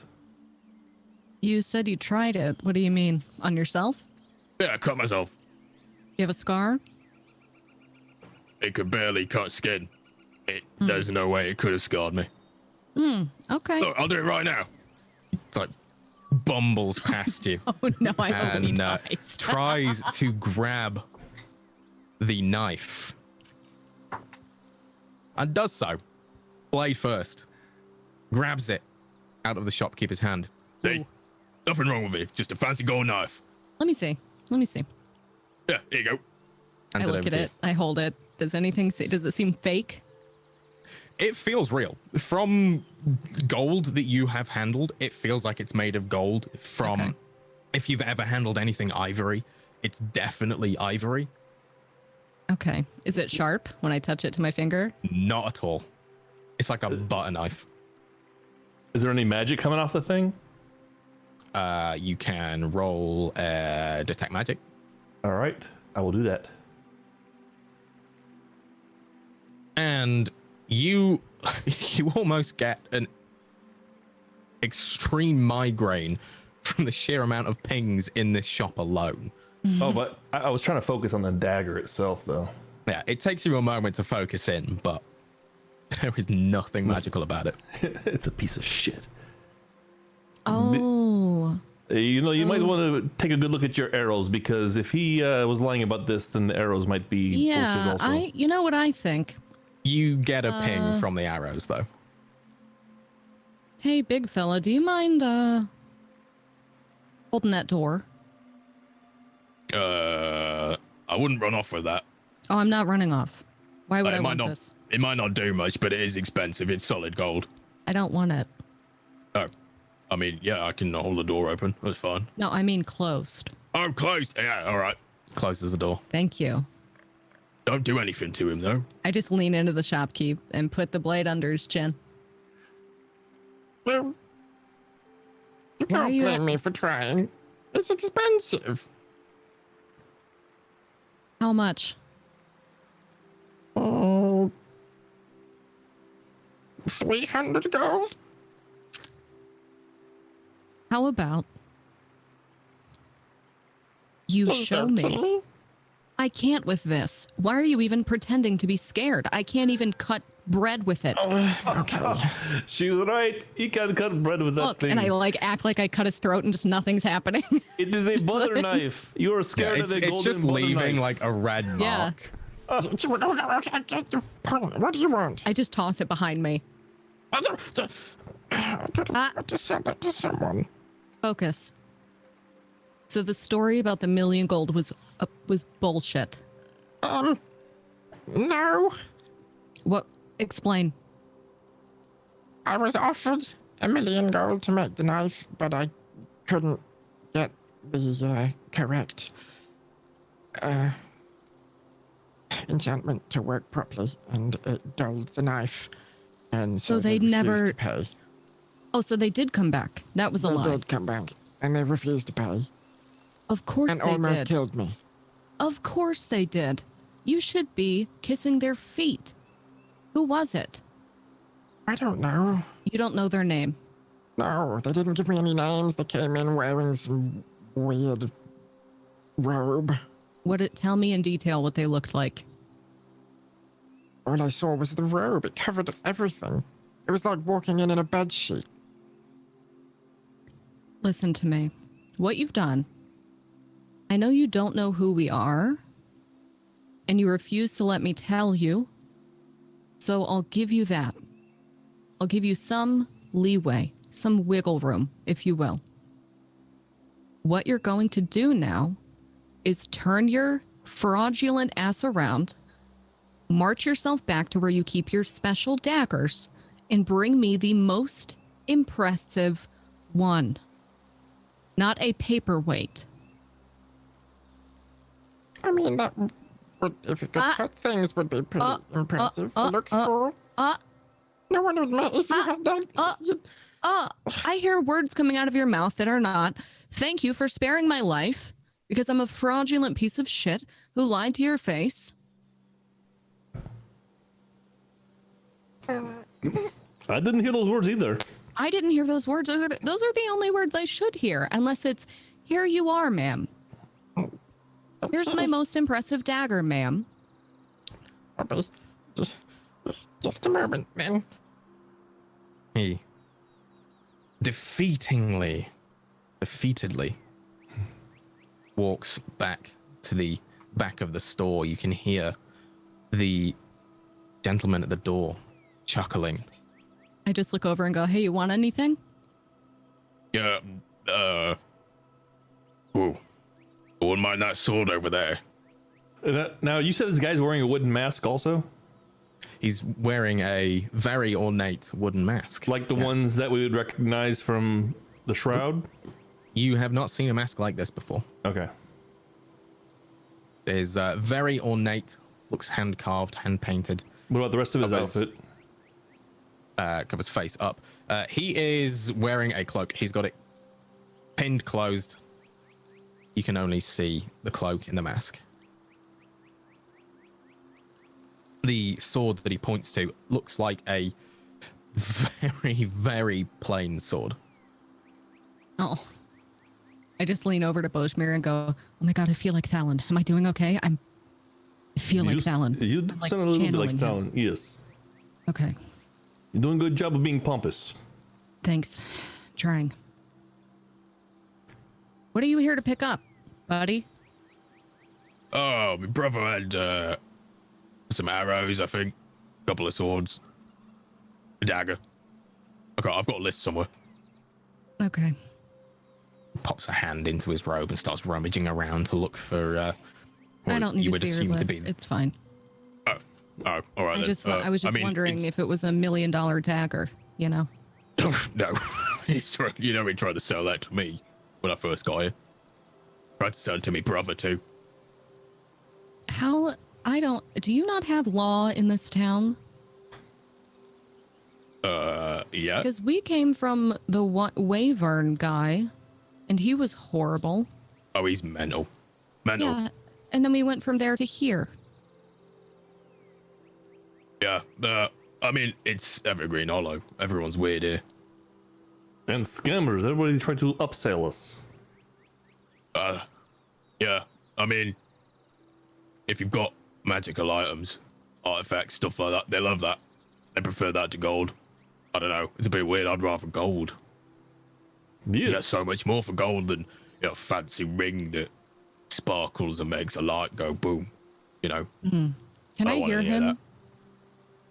You said you tried it. What do you mean? On yourself? Yeah, I cut myself. You have a scar? It could barely cut skin. There's no way it could have scarred me. Okay. Look, I'll do it right now. It's like bumbles past you. Oh no, I hope he and dies. tries to grab the knife. And does so. Blade first. Grabs it out of the shopkeeper's hand. See? Nothing wrong with it. Just a fancy gold knife. Let me see. Yeah, here you go. I Hands look over at to it. I hold it. Does it seem fake? It feels real. From gold that you have handled, it feels like it's made of gold. If you've ever handled anything ivory, it's definitely ivory. Okay. Is it sharp when I touch it to my finger? Not at all. It's like a butter knife. Is there any magic coming off the thing? You can roll detect magic. All right, I will do that. And you almost get an extreme migraine from the sheer amount of pings in this shop alone. Oh, but I was trying to focus on the dagger itself, though. Yeah, it takes you a moment to focus in, but there is nothing magical about it. It's a piece of shit. Oh. You might want to take a good look at your arrows, because if he was lying about this, then the arrows might be Yeah, bullshit also. you know what I think? You get a ping from the arrows, though. Hey, big fella, do you mind holding that door? I wouldn't run off with that. Oh, I'm not running off. Why would I It might want not. this? It might not do much, but it is expensive. It's solid gold. I don't want it. Oh, I mean, yeah, I can hold the door open. That's fine. No, I mean closed. Oh, closed. Yeah, all right. Closes the door. Thank you. Don't do anything to him, though. I just lean into the shopkeep and put the blade under his chin. Well, you Why are can't you blame me for trying. It's expensive. How much? Oh, 300 gold? How about you Please show don't kill me? me. I can't with this. Why are you even pretending to be scared? I can't even cut bread with it. Okay. She's right. You can't cut bread with that Look, thing. and I act like I cut his throat and just nothing's happening. It is a butter knife. You are scared of the golden it's just butter leaving knife. like a red Yeah. mark. Okay, what do you want? I just toss it behind me. I could have to send that to someone. Focus. So the story about the million gold was bullshit. No. What? Explain. I was offered 1 million gold to make the knife, but I couldn't get the correct enchantment to work properly, and it dulled the knife. And so they refused never- to pay. Oh, so they did come back. That was a They lie. did come back, and they refused to pay, Of course and they almost did. killed me. Of course they did. You should be kissing their feet. Who was it? I don't know. You don't know their name. No, they didn't give me any names. They came in wearing some weird robe. Tell me in detail what they looked like. All I saw was the robe. It covered everything. It was like walking in a bed sheet. Listen to me. What you've done, I know you don't know who we are, and you refuse to let me tell you, so I'll give you that. I'll give you some leeway, some wiggle room, if you will. What you're going to do now is turn your fraudulent ass around march yourself back to where you keep your special daggers and bring me the most impressive one. Not a paperweight. I mean, that would, if you could cut things, would be pretty impressive. It looks cool. No one would admit if you had that. I hear words coming out of your mouth that are not. Thank you for sparing my life because I'm a fraudulent piece of shit who lied to your face. I didn't hear those words either. I didn't hear those words. Those are the only words I should hear, unless it's, here you are, ma'am. Here's my most impressive dagger, ma'am. Just a moment, man. He defeatedly walks back to the back of the store. You can hear the gentleman at the door chuckling. I just look over and go, hey, you want anything? Yeah, oh, I wouldn't mind that sword over there. Now, you said this guy's wearing a wooden mask also? He's wearing a very ornate wooden mask. Like the ones that we would recognize from the Shroud? You have not seen a mask like this before. Okay. It is very ornate, looks hand-carved, hand-painted. What about the rest of his outfit? Covers face up. He is wearing a cloak. He's got it pinned closed. You can only see the cloak in the mask. The sword that he points to looks like a very, very plain sword. Oh. I just lean over to Bojmir and go, oh my god, I feel like Thalen. Am I doing okay? I feel like Thalen. You I'm like sound a little bit like channeling him. Thalen, yes. Okay. You're doing a good job of being pompous. Thanks. Trying. What are you here to pick up, buddy? Oh, my brother had some arrows, I think. A couple of swords. A dagger. Okay, I've got a list somewhere. Okay. Pops a hand into his robe and starts rummaging around to look for I don't need you to would see your assume list. to be. It's fine. Oh, all right. I was just wondering if it was $1 million dagger, you know? No, he tried to sell that to me when I first got here. Tried to sell it to me brother too. Do you not have law in this town? Yeah. Because we came from the Wyvern guy, and he was horrible. Oh, he's mental. Yeah, and then we went from there to here. Yeah, I mean, it's Evergreen Hollow. Everyone's weird here. And scammers. Everybody tried to upsell us. Yeah, I mean, if you've got magical items, artifacts, stuff like that, they love that. They prefer that to gold. I don't know. It's a bit weird. I'd rather gold. Yes. You get so much more for gold than a fancy ring that sparkles and makes a light go boom. You know. Mm-hmm. Can I hear him? That.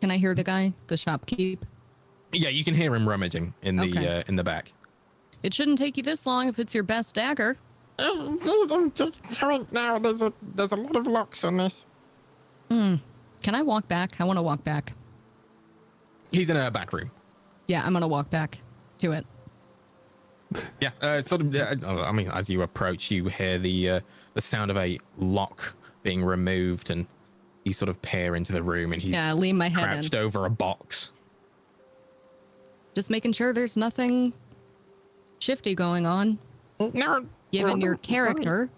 Can I hear the guy, the shopkeep? Yeah, you can hear him rummaging in the back. It shouldn't take you this long if it's your best dagger. I'm just coming now. There's a lot of locks on this. Can I walk back? I want to walk back. He's in a back room. Yeah, I'm gonna walk back to it. Yeah, I mean, as you approach, you hear the sound of a lock being removed, and you sort of peer into the room, and he's lean my head crouched in. over a box. Just making sure there's nothing shifty going on. No. Given your character.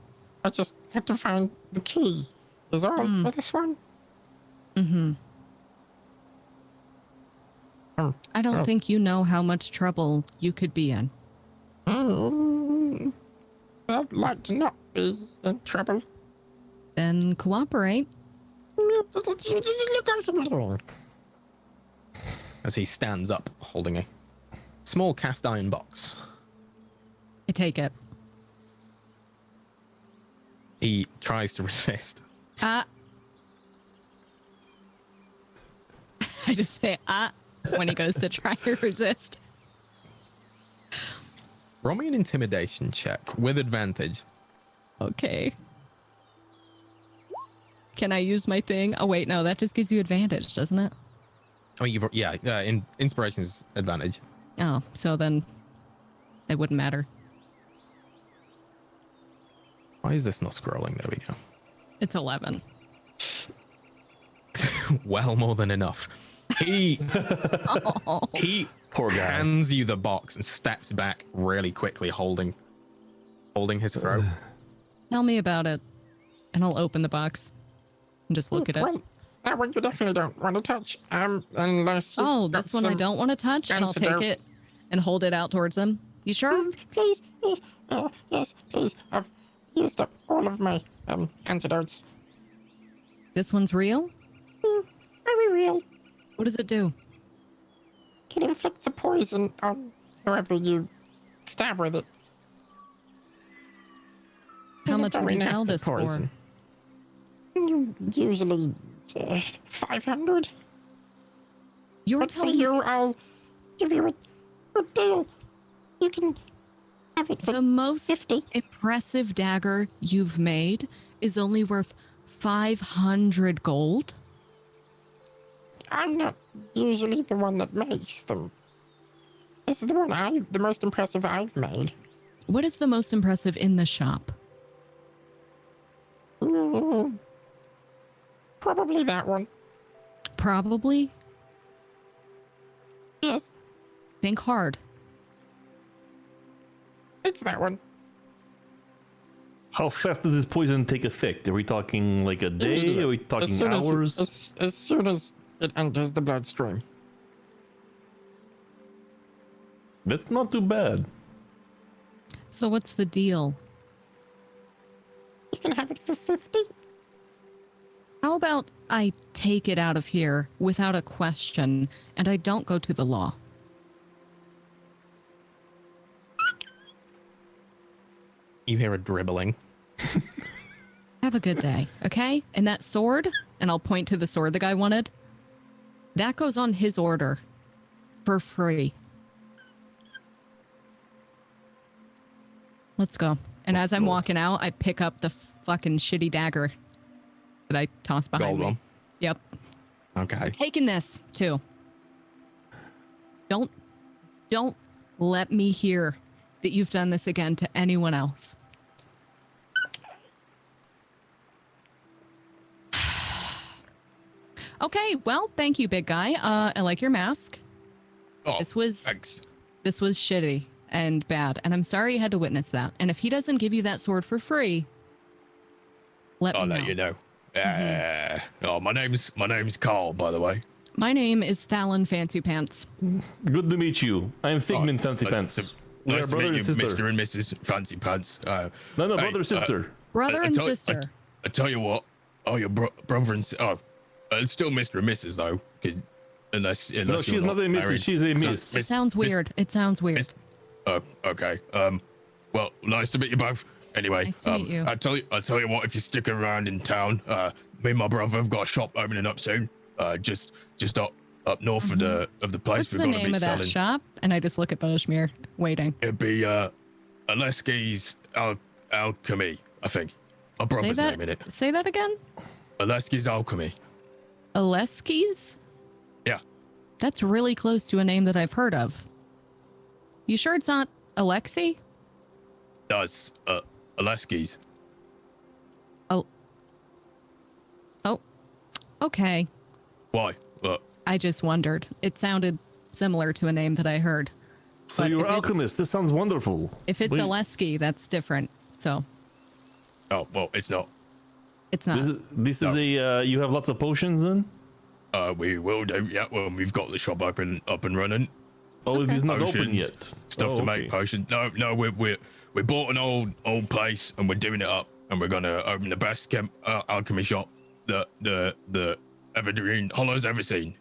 I just had to find the key. Is all for this one? Mm-hmm. I don't think you know how much trouble you could be in. I'd like to not be in trouble. Then cooperate. As he stands up, holding a small cast iron box. I take it. He tries to resist. I just say when he goes to try to resist. Roll me an intimidation check with advantage. Okay. Can I use my thing? Oh wait, no, that just gives you advantage, doesn't it? Oh, in inspiration's advantage. Oh, so then it wouldn't matter. Why is this not scrolling? There we go. It's 11. Well, more than enough. He Poor guy. hands you the box and steps back really quickly, holding his throat. Tell me about it, and I'll open the box and just look at it. Well, that one you definitely don't want to touch. Unless. Oh, this one I don't want to touch, and I'll take antidote. it and hold it out towards him. You sure? Please. Yes, please. I've used up all of my antidotes. This one's real? Very real. What does it do? It inflicts a poison on whoever you stab with it. How much would Very you sell nasty this poison. Usually 500. You're But for telling me you, I'll give you a good deal. You can have it for the most 50. impressive dagger you've made is only worth 500 gold? I'm not usually the one that makes them. This is the most impressive I've made. What is the most impressive in the shop? Probably that one. Probably. Yes, Think hard. it's that one. How fast does this poison take effect? Are we talking like a day? Immediate. Are we talking as soon hours? as soon as it enters the bloodstream. That's not too bad. So what's the deal? You can have it for 50. How about I take it out of here without a question and I don't go to the law? You hear a dribbling. Have a good day, okay? And that sword, and I'll point to the sword the guy wanted, that goes on his order for free. Let's go. And as I'm walking out, I pick up the fucking shitty dagger that I tossed behind Gold me. one. Yep. Okay. Taking this too. Don't let me hear that you've done this again to anyone else. Okay, well, thank you, big guy. I like your mask. Oh, This was thanks. shitty and bad, and I'm sorry you had to witness that. And if he doesn't give you that sword for free, let I'll me let know. you know. Oh, my name's Carl, by the way. My name is Fallon Fancy Pants. Good to meet you. I'm Figment Fancy Pants. We Nice are to brother meet and you, sister. Mr. and Mrs. Fancy Pants. No, hey, brother sister. Brother and tell- sister. I tell you what. Oh, your brother and it's still Mr. and Mrs. though, 'cause unless No, you're she's not a married. missus, she's a So, miss. It sounds weird. It sounds weird. Okay. Well, nice to meet you both. Anyway, Nice to meet you. I'll tell you what. If you stick around in town, me and my brother have got a shop opening up soon. Just up north of the place. What's We're the gonna name be of selling. that shop? And I just look at Boschmere, waiting. It'd be Aleski's Alchemy, I think. My Say brother's that. name in it. Say that again. Aleski's Alchemy. Aleski's? Yeah. That's really close to a name that I've heard of. You sure it's not Alexi? No, it's Aleski's. Oh. Oh. Okay. Why? I just wondered. It sounded similar to a name that I heard. So But you're if it's- alchemist. This sounds wonderful. If it's Wait, Aleski, that's different. So Oh, well, it's not. it's not. This is a you have lots of potions then? We will do, yeah, when we've got the shop up and running. Oh, it is not open Potions, yet. Stuff Oh, to make okay. potions. No, we bought an old place and we're doing it up and we're gonna open the best alchemy shop that the Evergreen Hollow's ever seen.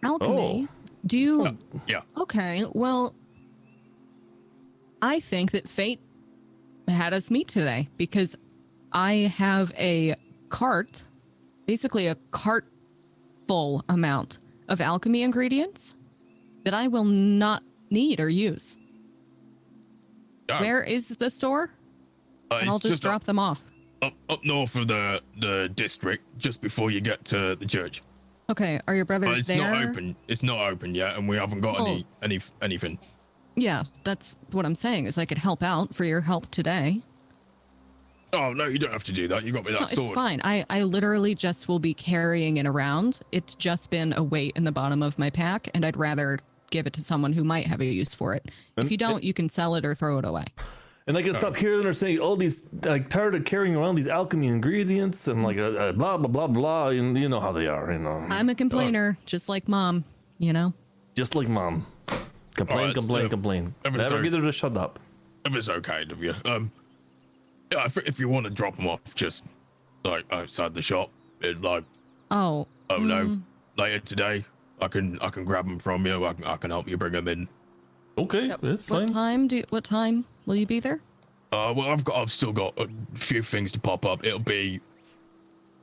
Alchemy? Do you... Yeah. Okay, well... I think that fate had us meet today because I have a cart, basically a cart full amount of alchemy ingredients that I will not need or use. Oh, Where is the store? And I'll it's just drop them off. up north of the district, just before you get to the church. Okay, are your brothers But it's there? not open. It's not open yet, and we haven't got anything. Yeah, that's what I'm saying. Is I could help out for your help today. Oh no, you don't have to do that. You got me that No, sword. it's fine. I literally just will be carrying it around. It's just been a weight in the bottom of my pack, and I'd rather give it to someone who might have a use for it. If you don't, you can sell it or throw it away. And I can stop hearing her saying all these, like, tired of carrying around these alchemy ingredients and like blah blah blah blah. And you know how they are, you know. I'm a complainer, just like mom. You know. Just like mom. Complain, complain. Never get her to shut up. If it's okay of you, yeah, if you want to drop them off, just like outside the shop, like Oh. no, later today, I can grab them from you. I can help you bring them in. Okay, that's fine. What time will you be there? Well, I've still got a few things to pop up. It'll be,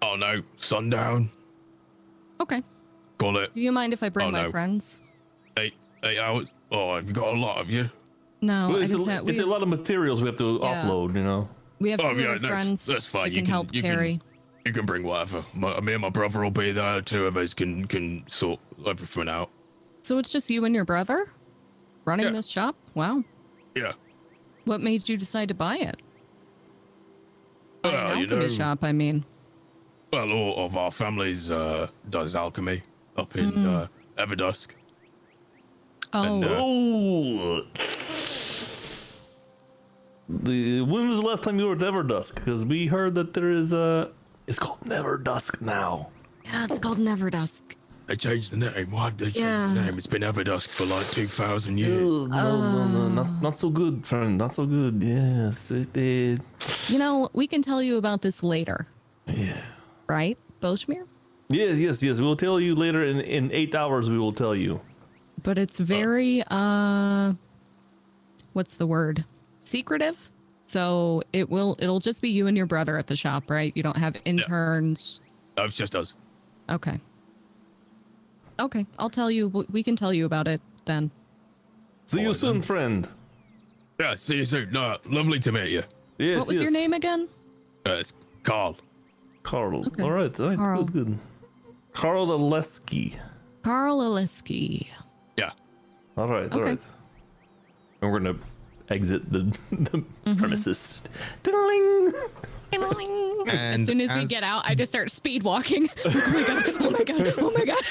oh no, sundown. Okay. Call it. Do you mind if I bring Oh, my no. friends? 8 hours. Oh, have you got a lot of you? No, Well, I it's just a lot of materials we have to Yeah. offload, you know. we have two yeah, other friends that's fine. that You can help carry. You can bring whatever. Me and my brother will be there. Two of us can sort everything out. So it's just you and your brother running Yeah. this shop? Wow. Yeah. What made you decide to buy it? Buy Well, an you alchemy know- shop, I mean. Well, all of our families does alchemy up in Everdusk. Oh, And, Oh. When was the last time you were at Everdusk? Because we heard that there is it's called Neverdusk now. yeah, it's called Neverdusk. They changed the name. Why did they change Yeah. the name? It's been Everdusk for like 2,000 years. No, not so good, friend. Not so good. Yes, it. You know, we can tell you about this later. Yeah. Right, Boschmir? Yes. We'll tell you later. In 8 hours, we will tell you. But it's very, what's the word? Secretive. So it'll just be you and your brother at the shop, right? You don't have interns. No, it's just us. Okay. Okay, I'll tell you. We can tell you about it then. See you soon, friend. Yeah, see you soon. No, lovely to meet you. Yes. What was your name again? It's Carl. Carl. Okay. All right. Carl. Good. Carl Aleski. Carl Aleski. Yeah. All right. Okay. And we're gonna exit the premises. Diddling. As And soon as we get out, I just start speed walking. Oh my god! Oh my god! Oh my god!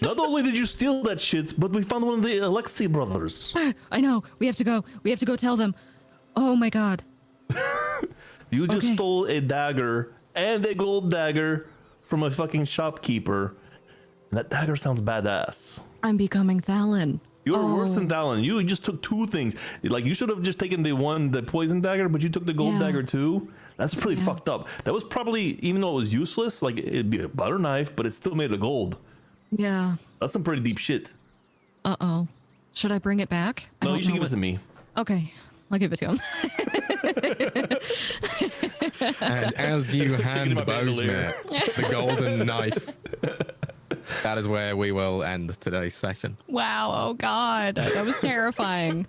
Not only did you steal that shit, but we found one of the Aleksi brothers. I know. We have to go. We have to go tell them. Oh my god! You just Okay. stole a dagger and a gold dagger from a fucking shopkeeper. And that dagger sounds badass. I'm becoming Thalon. You're worse Oh. than Dallin. You just took two things. Like, you should have just taken the poison dagger, but you took the gold Yeah. dagger too. That's pretty fucked up. That was probably, even though it was useless, like, it'd be a butter knife, but it's still made of gold. Yeah. That's some pretty deep shit. Uh-oh. Should I bring it back? I No, don't you should know give it to me. Okay. I'll give it to him. And as you hand my bandolier. Bowsmere the golden knife, that is where we will end today's session. Wow. Oh, God. That was terrifying.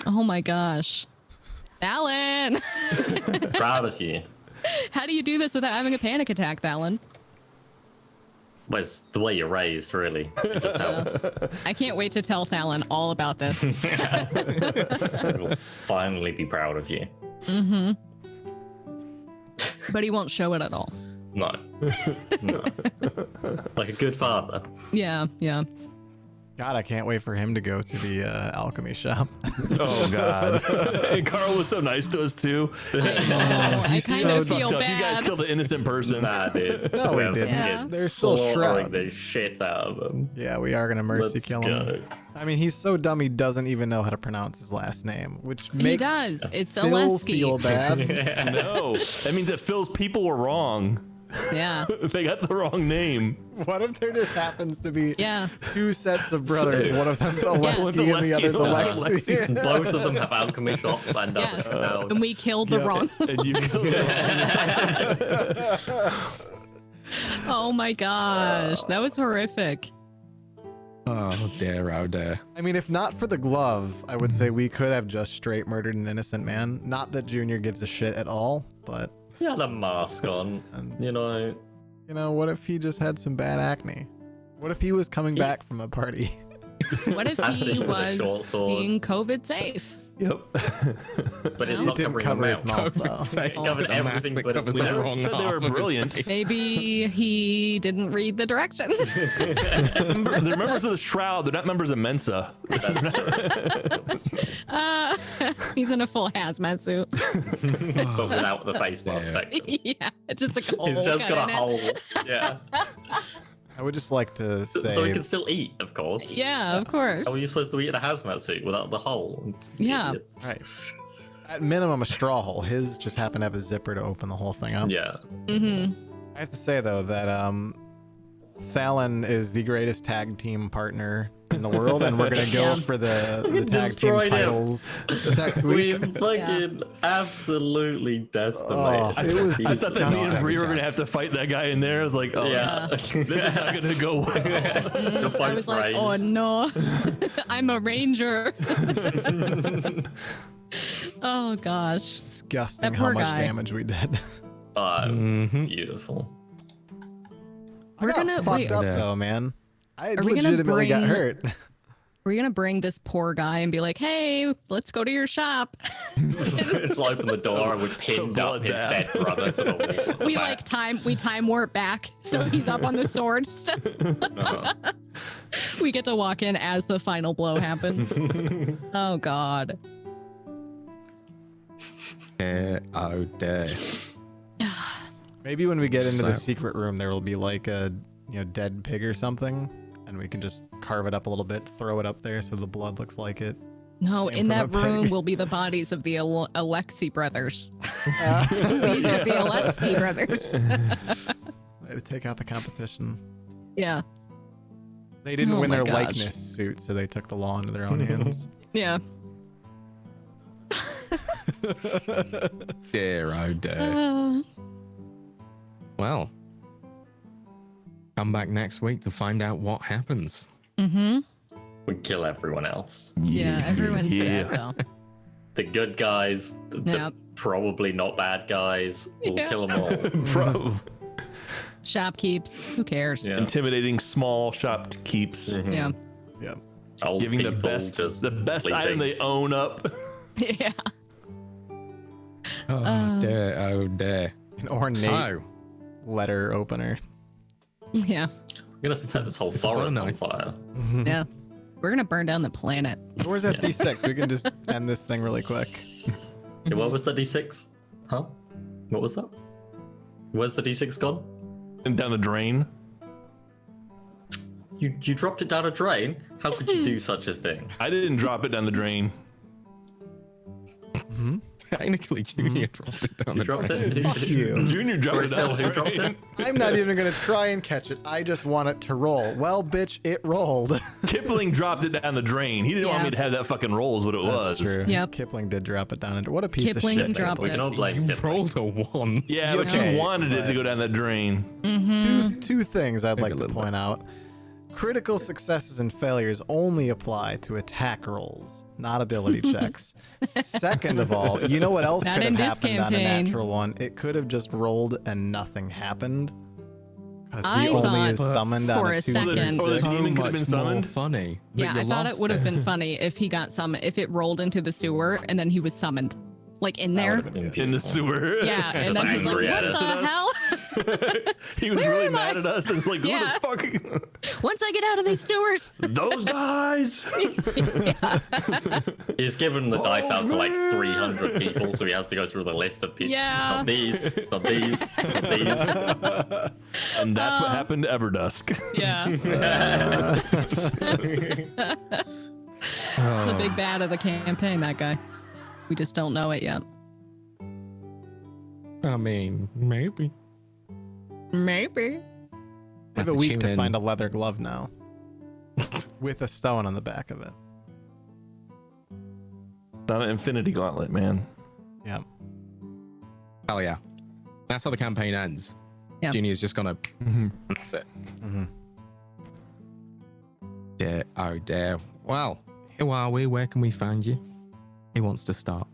Oh, my gosh. Alan! Proud of you. How do you do this without having a panic attack, Alan? Well, it's the way you're raised, really. It just helps. I can't wait to tell Thalon all about this. We'll finally be proud of you. But he won't show it at all. No. No. Like a good father. Yeah, yeah. God, I can't wait for him to go to the alchemy shop. Oh, God. And Carl was so nice to us, too. I kind so of feel Fucked up. You guys bad. killed an innocent person. Nah, dude. No, we We're didn't. Yeah. They're still slaughtering shroud. the shit out of them. Yeah, we are gonna mercy Let's kill go. him. I mean, he's so dumb he doesn't even know how to pronounce his last name, which He makes does. It's Phil Aleski. feel bad. No, that means that Phil's people were wrong. Yeah. They got the wrong name. What if there just happens to be Yeah. two sets of brothers? One of them's Aleski One's and the other's Aleski. Alexi. Both of them have alchemy shops and Yes. now. And we killed the wrong. And you killed Oh my gosh. That was horrific. Oh dear, oh dear. I mean, if not for the glove, I would say we could have just straight murdered an innocent man. Not that Junior gives a shit at all, but He had a mask on, you know. what if he just had some bad acne? What if he was coming back from a party? What if After he with a short was sword. being COVID safe? Yep. But it's He not didn't covering cover the his mouth. mouth, though. Say, It covered a mask everything that but covers his the mouth. wrong Said they half were of his brilliant. face. Maybe he didn't read the directions. They're members of the Shroud. They're not members of Mensa. That's true. He's in a full hazmat suit. But without the face mask, technically. Yeah, it's just a hole. He's just cut got in a it. hole. Yeah. I would just like to say, So he can still eat, of course. Yeah, of course. How are you supposed to eat in a hazmat suit without the hole? Yeah. Idiots. right, at minimum, a straw hole. His just happened to have a zipper to open the whole thing up. Yeah. Mm-hmm. I have to say though that Fallon is the greatest tag team partner in the world, and we're gonna go for the tag team destroyed him. titles next We week. fucking absolutely decimated. it was I thought that me and disgusting. Bree were gonna have to fight that guy in there. I was like, oh, Yeah. this is not gonna go well. You're I both was like, raised. oh no, I'm a ranger. Oh gosh. Disgusting That how poor much guy. damage we did. Oh, it was Mhm. beautiful. I We're got gonna- fucked wait. up Yeah. though, man. I Are we gonna legitimately got bring- hurt. We're gonna bring this poor guy and be like, hey, let's go to your shop. Just open the door and we pinned up his Bloodbath. dead brother to the wall. at the We back. like time warp back, so he's up on the sword. Uh-huh. We get to walk in as the final blow happens. Oh god. Oh dear. Maybe when we get into the So- secret room, there will be like a dead pig or something, and we can just carve it up a little bit, throw it up there so the blood looks like it. No, Came in from that a room pig. will be the bodies of the Aleksi brothers. These are the Aleski brothers. They had to take out the competition. Yeah. They didn't Oh win my their gosh. likeness suit, so they took the law into their own hands. Yeah. Dear, oh dear. Uh, Well, come back next week to find out what happens. mm-hmm. We kill everyone else. Yeah, everyone's dead though. The good guys, the Yep. probably not bad guys, we'll Yeah. kill them all. Bro, Shopkeeps. Who cares? Yeah. intimidating small shop keeps, Yeah. Yeah. Old giving the people best just item sleeping. they own up. Yeah. Oh dear, oh dear. An ornate So, letter opener. Yeah. I'm gonna set this whole forest on knife. fire. Yeah. We're gonna burn down the planet. Where's that D6? We can just end this thing really quick. Okay, what was the D6? Huh? What was that? Where's the D6 gone? And down the drain. You dropped it down a drain? How could you do such a thing? I didn't drop it down the drain. technically, Junior dropped it down You the dropped drain. it? Fuck you. Junior dropped Sorry, it down Phil, the who dropped drain. it? I'm not even gonna try and catch it. I just want it to roll. Well, bitch, it rolled. Kipling dropped it down the drain. He didn't want Yeah. me to have that fucking roll is what it was. That's true. Yep. Kipling did drop it down. What a piece Kipling of shit. dropped We it. can all blame You him. rolled a 1. Yeah, but Okay, you wanted it but- to go down that drain. Two things I'd like a to little point out. Critical successes and failures only apply to attack rolls, not ability checks. Second of all, you know what else Not could in have this happened on a campaign. natural one? It could have just rolled and nothing happened. Because I he only thought is summoned on for a a 2d6. second- Oh, the So demon could have much been more summoned? funny. but Yeah, you I thought it lost would have been funny if he got summoned, if it rolled into the sewer and then he was summoned. Like in there. would've been good. In the sewer. Yeah, and Just then he's like, angry what at the us. hell? He was Where really am mad I? at us and like, Yeah. what the fuck? Once I get out of these sewers. Those guys. He's given the dice out to like 300 people, so he has to go through the list of people. Yeah. Not these, it's not these, it's not these. And that's what happened to Everdusk. Yeah. The big bad of the campaign, that guy. We just don't know it yet. I mean, maybe. Maybe. I have a week to find a leather glove now. With a stone on the back of it. Not an infinity gauntlet, man. Yeah. Hell yeah. That's how the campaign ends. Yeah. Junior's just gonna. Mhm. That's it. Mhm. dear. Oh dear. Well, who are we? Where can we find you? Who wants to start?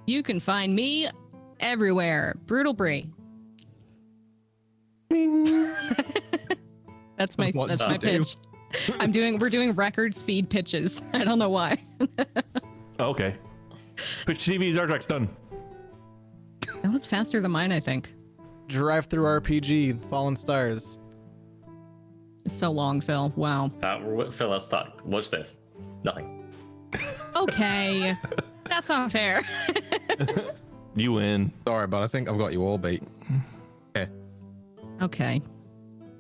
You can find me everywhere. Brutal Brie. That's my What did you do? pitch. We're doing record speed pitches. I don't know why. Okay. Pitch TV's Artrax done. That was faster than mine, I think. Drive through RPG, Fallen Stars. So long, Phil. Wow. Phil, that's stuck. Watch this. Nothing. Okay. That's not fair. You win. Sorry, but I think I've got you all beat. Okay.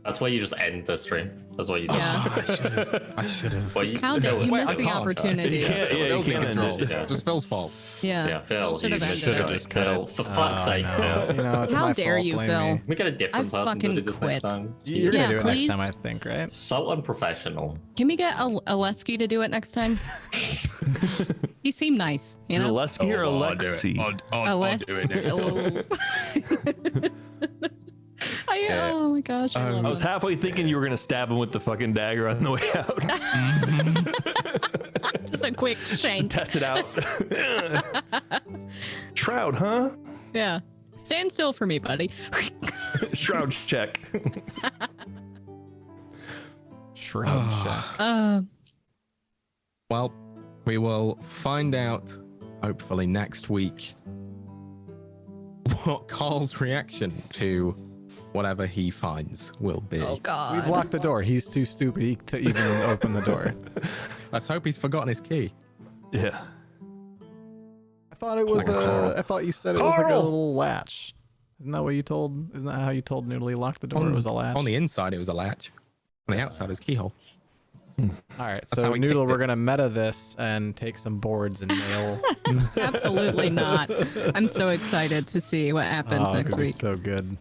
That's why you just end the stream. That's why you just. Yeah. I should have. Well, How did you Wait, miss I the can't. opportunity? You can't, yeah, you Phil's in can't end control. it. Yeah. Just Phil's fault. Yeah, Phil, should have you ended should it. have just cut it. For fuck's sake, Phil. You know, it's How my dare fault, you, blame Phil? me. We get a different I person to do fucking this quit. next time. You're gonna Yeah, do it please. next time, I think, right? So unprofessional. Can we get Aleski to do it next time? He seemed nice, you know? Aleski or I'll do it. Alexi? I'll do it next time. Oh my gosh, I I love was it. halfway thinking you were gonna stab him with the fucking dagger on the way out. Just a quick shank. Test it out. Shroud, huh? Yeah. Stand still for me, buddy. Shroud check. Shroud check. Well, we will find out, hopefully next week, what Carl's reaction to whatever he finds will be. Oh God. We've locked the door. He's too stupid to even open the door. Let's hope he's forgotten his key. Yeah. I thought it was I thought you said it was like a little latch. Isn't that what you told? Isn't that how you told Noodle he locked the door? It was a latch. On the inside, it was a latch. On the outside, it was a keyhole. All right, That's so how we Noodle, kicked we're it. gonna meta this and take some boards and nail. Absolutely not. I'm so excited to see what happens Oh, it's next gonna be week. so good.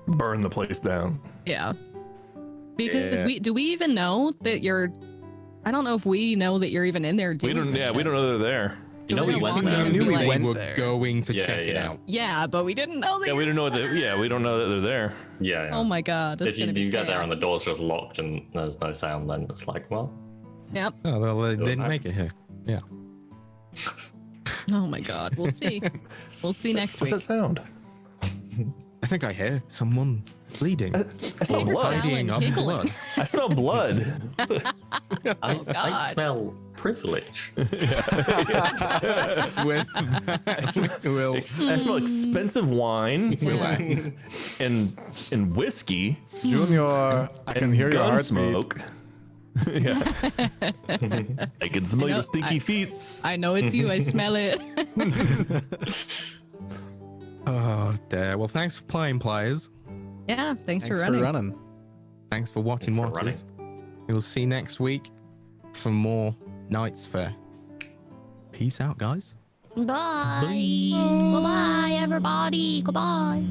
Burn the place down. Yeah. Because Yeah. do we even know that you're I don't know if we know that you're even in there doing We don't. this Yeah, shit. we don't know they're there. So You know we're we gonna went walk there. in We and knew be we like, went We're there. going to Yeah, check it yeah. out. yeah, but we didn't know that. Yeah, we don't know that. Yeah, we don't know that they're there. Yeah, yeah. Oh my God. That's If you gonna be do get there and the chaos. door's just locked and there's no sound, then it's like, well, Yep. Oh, well, they didn't back. make it here. Yeah. Oh my God. We'll see. We'll see next What's week. that sound? I think I hear someone bleeding. I smell You're blood. Tidying up giggling. blood. I smell blood. I God. smell privilege. With that, we'll I smell expensive wine and whiskey Junior, I can hear your gun heartbeat. smoke. Yeah. I can smell know- your stinky I- feet. I know it's you. I smell it. Oh dear. Well, thanks for playing, players. Yeah. Thanks Thanks for for running. running. Thanks for watching, Thanks for watchers. We'll see you next week for more Nightspawn. Peace out, guys. Bye. Bye, everybody. Goodbye.